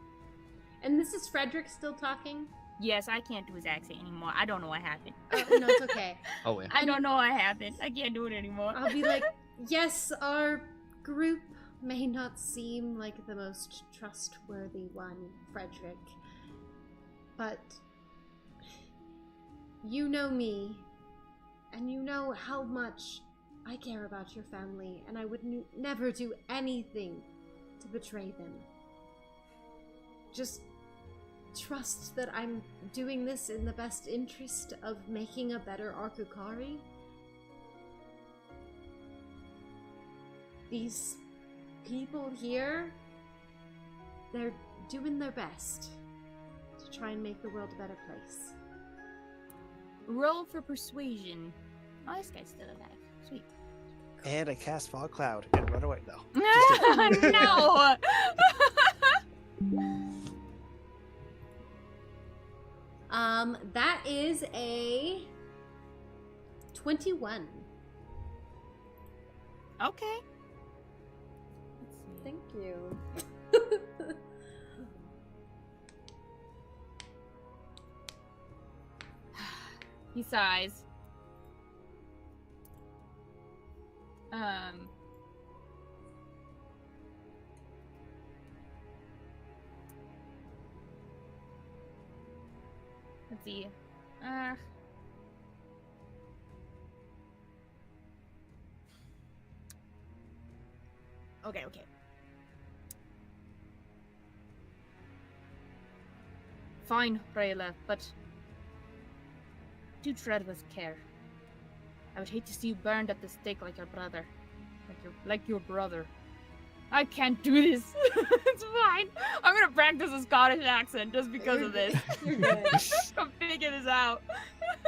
And this is Frederick still talking? Yes, I can't do his accent anymore. I don't know what happened. No, it's okay. Oh, yeah. I don't know what happened. I can't do it anymore. I'll be like, yes, our group may not seem like the most trustworthy one, Frederick, but you know me, and you know how much I care about your family, and I would never do anything to betray them. Just trust that I'm doing this in the best interest of making a better Arkukari. These people here, they're doing their best to try and make the world a better place. Roll for persuasion. Oh, this guy's still alive. Sweet. And I cast Fog Cloud and run away. No. No! That is a 21. Okay. Thank you. He sighs. Let's see. Okay. Fine, Rayla, but do tread with care. I would hate to see you burned at the stake like your brother. Like your brother. I can't do this. It's fine. I'm gonna practice a Scottish accent just because of this. You're good. I'm figure this out.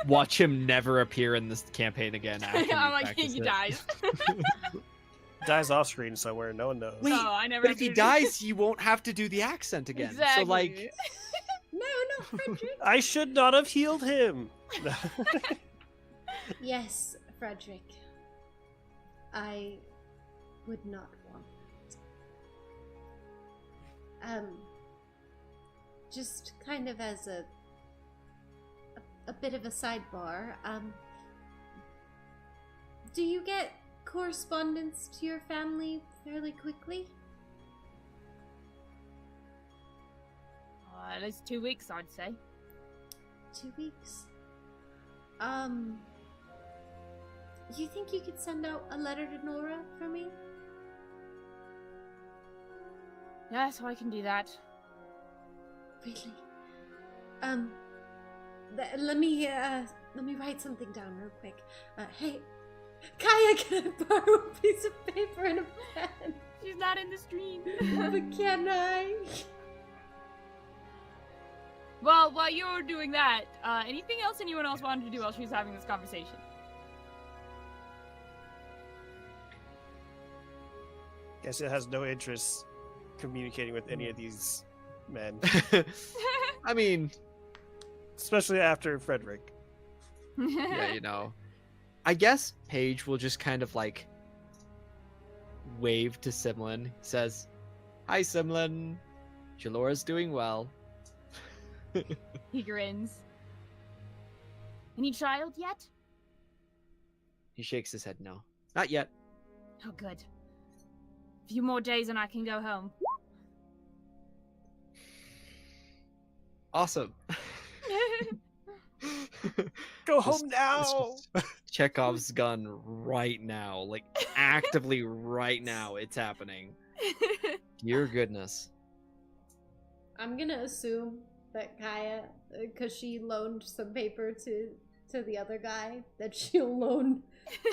Watch him never appear in this campaign again. After I'm like, he dies. Dies off screen somewhere, no one knows. Wait, No, I never But if he do. dies, you won't have to do the accent again. Exactly. So, like, No, Frederick. I should not have healed him. Yes, Frederick. I would not want it. Just kind of as a bit of a sidebar, do you get correspondence to your family fairly quickly? At least 2 weeks, I'd say. 2 weeks. You think you could send out a letter to Nora for me? Yeah, so I can do that. Really? Let me write something down real quick. Hey, Kaya, can I borrow a piece of paper and a pen? She's not in the stream. But can I? Well, while you're doing that, anything else anyone else wanted to do while she was having this conversation? Guess it has no interest communicating with any of these men, I mean, especially after Frederick. yeah, you know. I guess Paige will just kind of like wave to Simlin. Says, "Hi, Simlin. Jalora's doing well." He grins. Any child yet? He shakes his head. No, not yet. Oh, good. A few more days and I can go home. Awesome. Go This- home now. this is Chekhov's gun right now, like actively right now. It's happening. Dear goodness. I'm gonna assume that Kaya, because she loaned some paper to the other guy, that she'll loan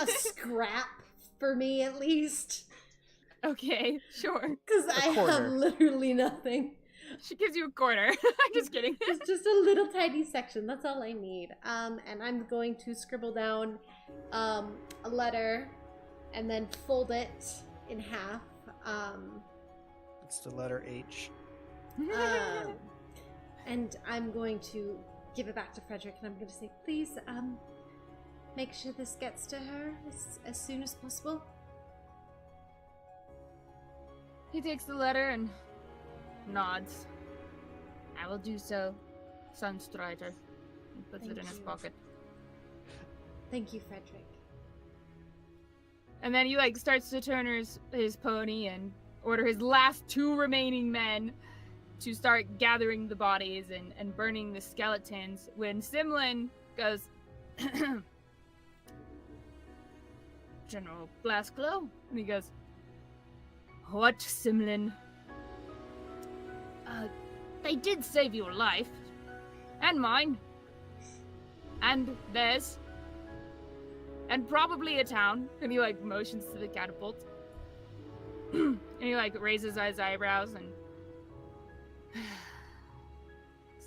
a scrap for me at least. Okay, sure. Because I have quarter. literally nothing. She gives you a quarter. I'm just kidding. It's just a little tiny section. That's all I need. And I'm going to scribble down a letter and then fold it in half. It's the letter H. And I'm going to give it back to Frederick, and I'm going to say, please, make sure this gets to her as soon as possible. He takes the letter and nods. I will do so, Sunstrider. He puts it Thank in his you. pocket. Thank you, Frederick. And then he like starts to turn his pony and order his last 2 remaining men to start gathering the bodies and burning the skeletons when Simlin goes, General Glassglow? And he goes, what, Simlin? They did save your life. And mine. And theirs. And probably a town. And he like motions to the catapult. And he like raises his eyebrows and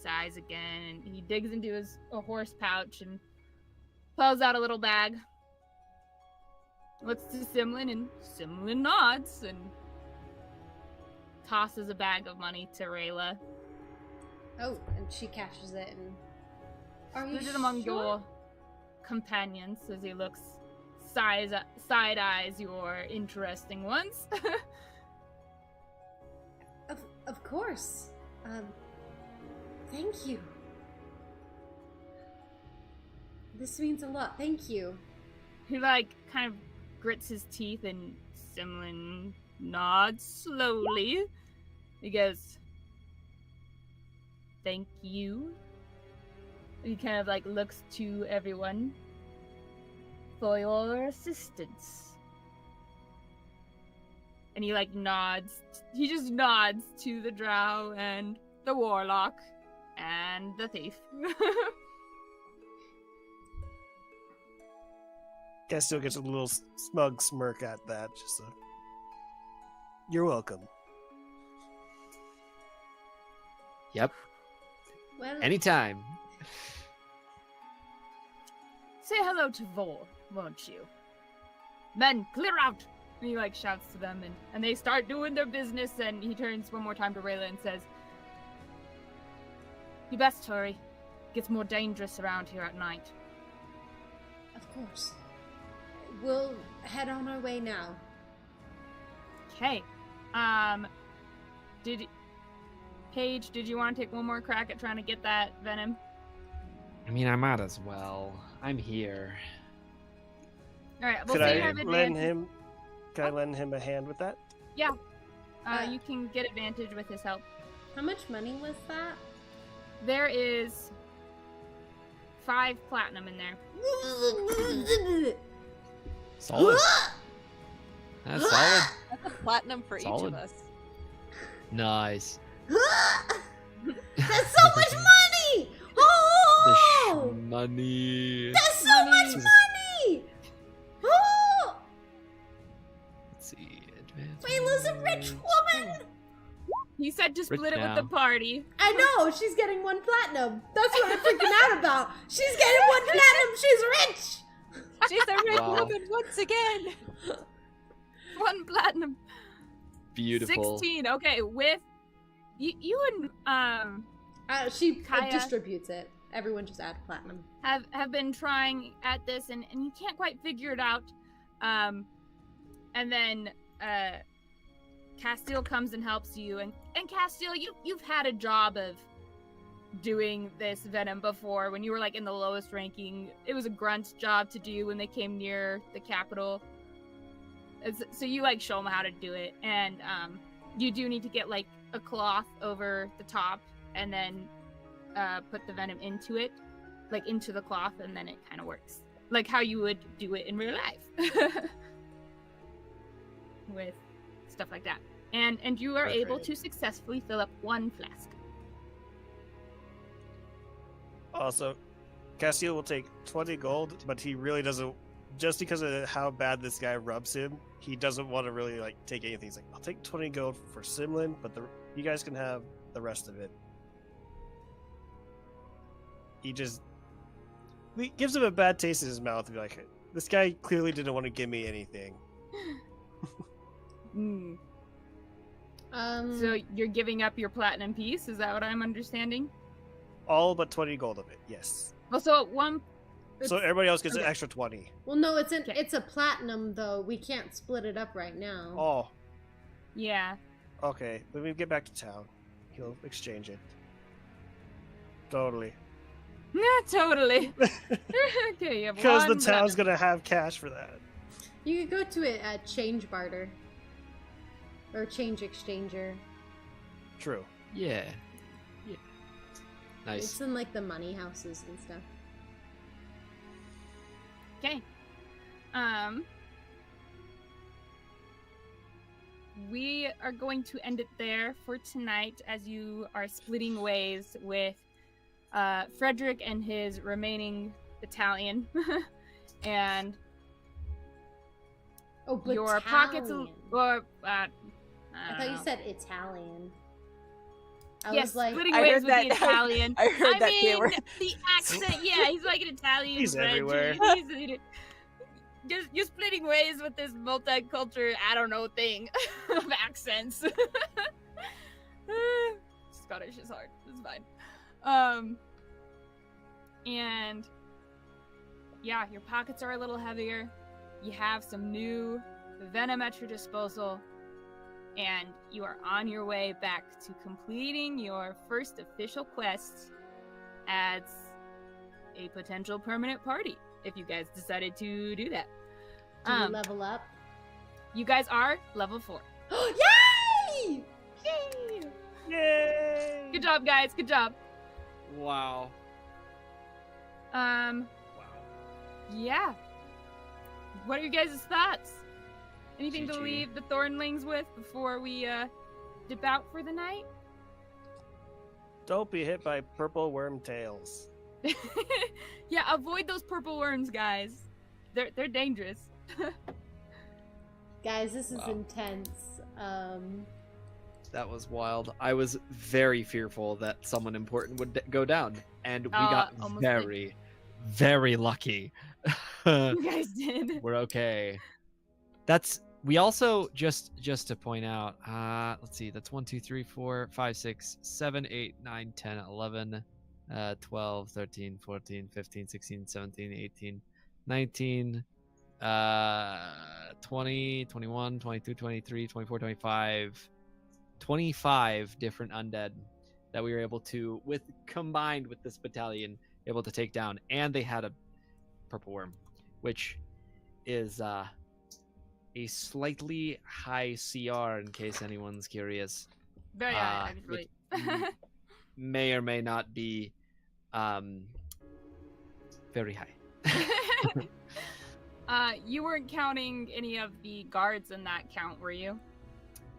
sighs again, and he digs into a horse pouch and pulls out a little bag. Looks to Simlin, and Simlin nods and tosses a bag of money to Rayla. Oh, and she cashes it and... Are you Split it among sure? your companions as he looks side-eyes your interesting ones. Of course. Thank you. This means a lot. Thank you. He like kind of grits his teeth and Simlin nods slowly. He goes, thank you. He kind of like looks to everyone for your assistance. And he like nods. He just nods to the drow and the warlock and the thief. Castil gets a little smug smirk at that. Just you're welcome. Yep. Well, Anytime. Say hello to Vor, won't you? Men, clear out! And he like shouts to them and they start doing their business, and he turns one more time to Rayla and says, you best hurry. It gets more dangerous around here at night. of course. We'll head on our way now. Okay. Paige, did you want to take one more crack at trying to get that venom? I mean, I might as well. I'm here. Alright, we'll Could say you I have lend advantage. him? Can I lend him a hand with that? You can get advantage with his help. How much money was that? There is 5 platinum in there. Solid. That's solid. That's a platinum for each Solid. of us. Nice. That's so much money! Oh! Money. That's so much money! Oh! Let's see. Advanced. Layla's a rich woman! He said to split it now. with the party. I know, she's getting 1 platinum. That's what I'm freaking out about. She's getting 1 platinum, she's rich! She's a rich Wow. woman once again. 1 platinum. Beautiful. 16. Okay, with you and She Kaya. distributes it. Everyone just add platinum. have been trying at this and you can't quite figure it out. And then Castil comes and helps you, and Castil, you've had a job of doing this venom before. When you were like in the lowest ranking, it was a grunt job to do when they came near the capital. So you like show them how to do it, and you do need to get like a cloth over the top and then put the venom into it, like into the cloth, and then it kind of works like how you would do it in real life. With stuff like that, and you are able to successfully fill up 1 flask. Also, Castil will take 20 gold, but he really doesn't. Just because of how bad this guy rubs him, he doesn't want to really like take anything. He's like, I'll take 20 gold for Simlin, but you guys can have the rest of it. He gives him a bad taste in his mouth. Be like, this guy clearly didn't want to give me anything. So you're giving up your platinum piece? Is that what I'm understanding? All but 20 gold of it, yes. Well, so at one. So everybody else gets an okay. extra 20. Well, no, it's a platinum though. We can't split it up right now. Oh, Yeah. okay. When we get back to town, he'll exchange it. Totally. Yeah, totally. Okay, you have Because the 1 town's platinum. gonna have cash for that. You could go to a change barter. Or change exchanger. True. Yeah. Yeah. Nice. It's in like the money houses and stuff. Okay. We are going to end it there for tonight as you are splitting ways with Frederick and his remaining battalion. And Oh, your pockets battalion. or I thought you said Italian. I yes, was like, splitting I ways heard with the that- Italian. I heard that mean, word. the accent, yeah, he's like an Italian. He's French, everywhere. You're splitting ways with this multicultural, I don't know, thing of accents. Scottish is hard. It's fine. And yeah, your pockets are a little heavier. You have some new venom at your disposal, and you are on your way back to completing your first official quest as a potential permanent party, if you guys decided to do that. do you level up? You guys are level 4. Yay! Yay! Yay! Good job, guys. Good job. Wow. Wow. Yeah. What are you guys' thoughts? Anything to GG. leave the Thornlings with before we dip out for the night? Don't be hit by purple worm tails. Yeah, avoid those purple worms, guys. They're dangerous. Guys, this is Wow. intense. That was wild. I was very fearful that someone important would go down, and we got almost very, very lucky. You guys did. We're okay. We also just to point out, let's see, that's 1, 2, 3, 4, 5, 6, 7, 8, 9, 10, 11, 12, 13, 14, 15, 16, 17, 18, 19, 20, 21, 22, 23, 24, 25, 25 different undead that we were able to, combined with this battalion, able to take down. And they had a purple worm, which is a slightly high CR in case anyone's curious. Very high, actually. May or may not be Very high. You weren't counting any of the guards in that count, were you?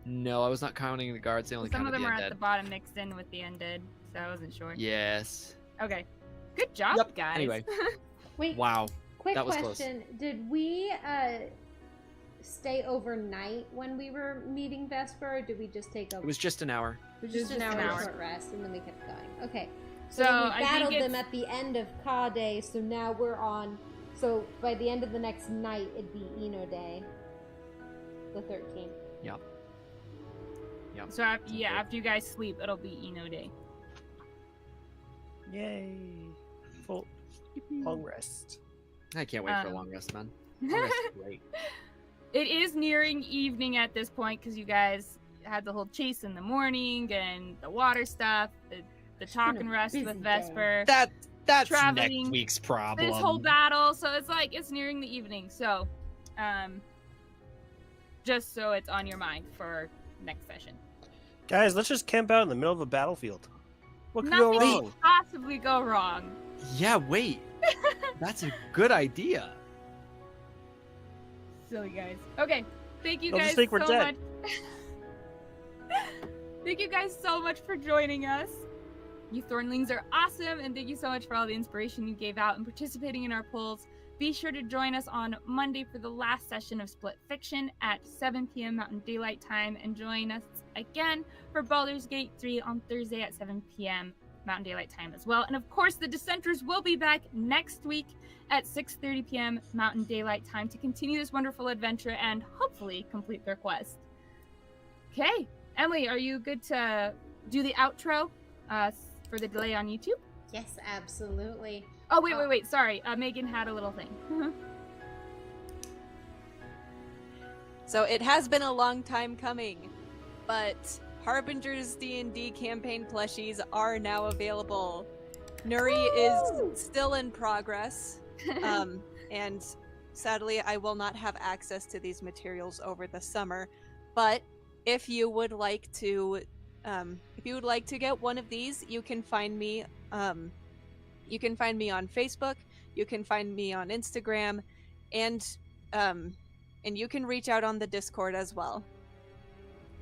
No, I was not counting the guards. They only Some of counted them the are undead. at the bottom mixed in with the undead, so I wasn't sure. Yes. Okay. Good job, Yep. guys. Anyway. Wait, Wow. quick that was close. question. Did we stay overnight when we were meeting Vesper, or did we just take a... It was just an hour. It was just an hour hour. short rest, and then we kept going. Okay. So then we I think battled them it's- at the end of Ka Day, so now we're on... So by the end of the next night, it'd be Eno Day. The 13th. Yep. So after you guys sleep, it'll be Eno Day. Yay! Full long rest. I can't wait for a long rest, man. Long rest is great. It is nearing evening at this point because you guys had the whole chase in the morning and the water stuff, the talk and rest busy with day. Vesper, That's Traveling next week's problem. this whole battle. So it's like it's nearing the evening. So, just so it's on your mind for next session. Guys, let's just camp out in the middle of a battlefield. What could Nothing go can wrong? possibly go wrong. Yeah, wait. That's a good idea. Silly guys. Okay, thank you They'll guys just think we're so dead. much. Thank you guys so much for joining us. You Thornlings are awesome, and thank you so much for all the inspiration you gave out and participating in our polls. Be sure to join us on Monday for the last session of Split Fiction at 7 p.m. Mountain Daylight Time, and join us again for Baldur's Gate 3 on Thursday at 7 p.m. Mountain Daylight Time as well. And of course, the Dissenters will be back next week at 6:30 p.m. Mountain Daylight Time to continue this wonderful adventure and hopefully complete their quest. Okay, Emily, are you good to do the outro for the delay on YouTube? Yes, absolutely. Oh, wait. Sorry. Megan had a little thing. So it has been a long time coming, but Harbinger's D&D campaign plushies are now available. Nuri is still in progress, and sadly I will not have access to these materials over the summer. But if you would like to, get one of these, you can find me. You can find me on Facebook. You can find me on Instagram, and you can reach out on the Discord as well.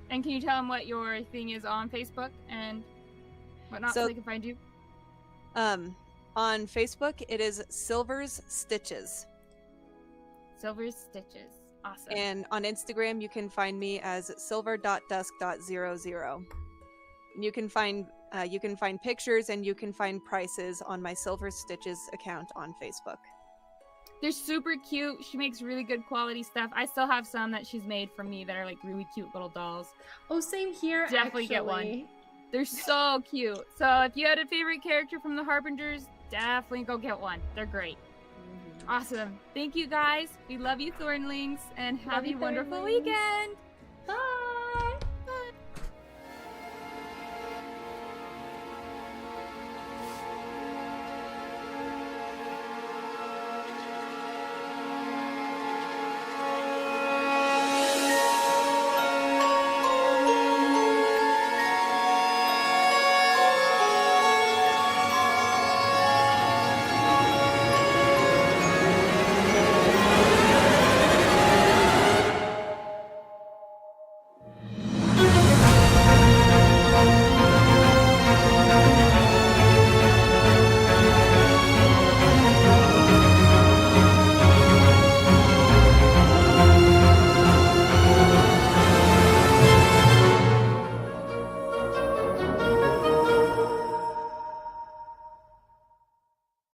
And can you tell them what your thing is on Facebook and whatnot so they can find you? On Facebook, it is Silver's Stitches. Silver's Stitches. Awesome. And on Instagram, you can find me as silver.dusk.00. You can find pictures and you can find prices on my Silver Stitches account on Facebook. They're super cute. She makes really good quality stuff. I still have some that she's made for me that are like really cute little dolls. Oh, same here. Definitely get one. They're so cute. So if you had a favorite character from the Harbingers, definitely go get one. They're great. Awesome. Thank you guys. We love you, Thornlings, and have a wonderful weekend.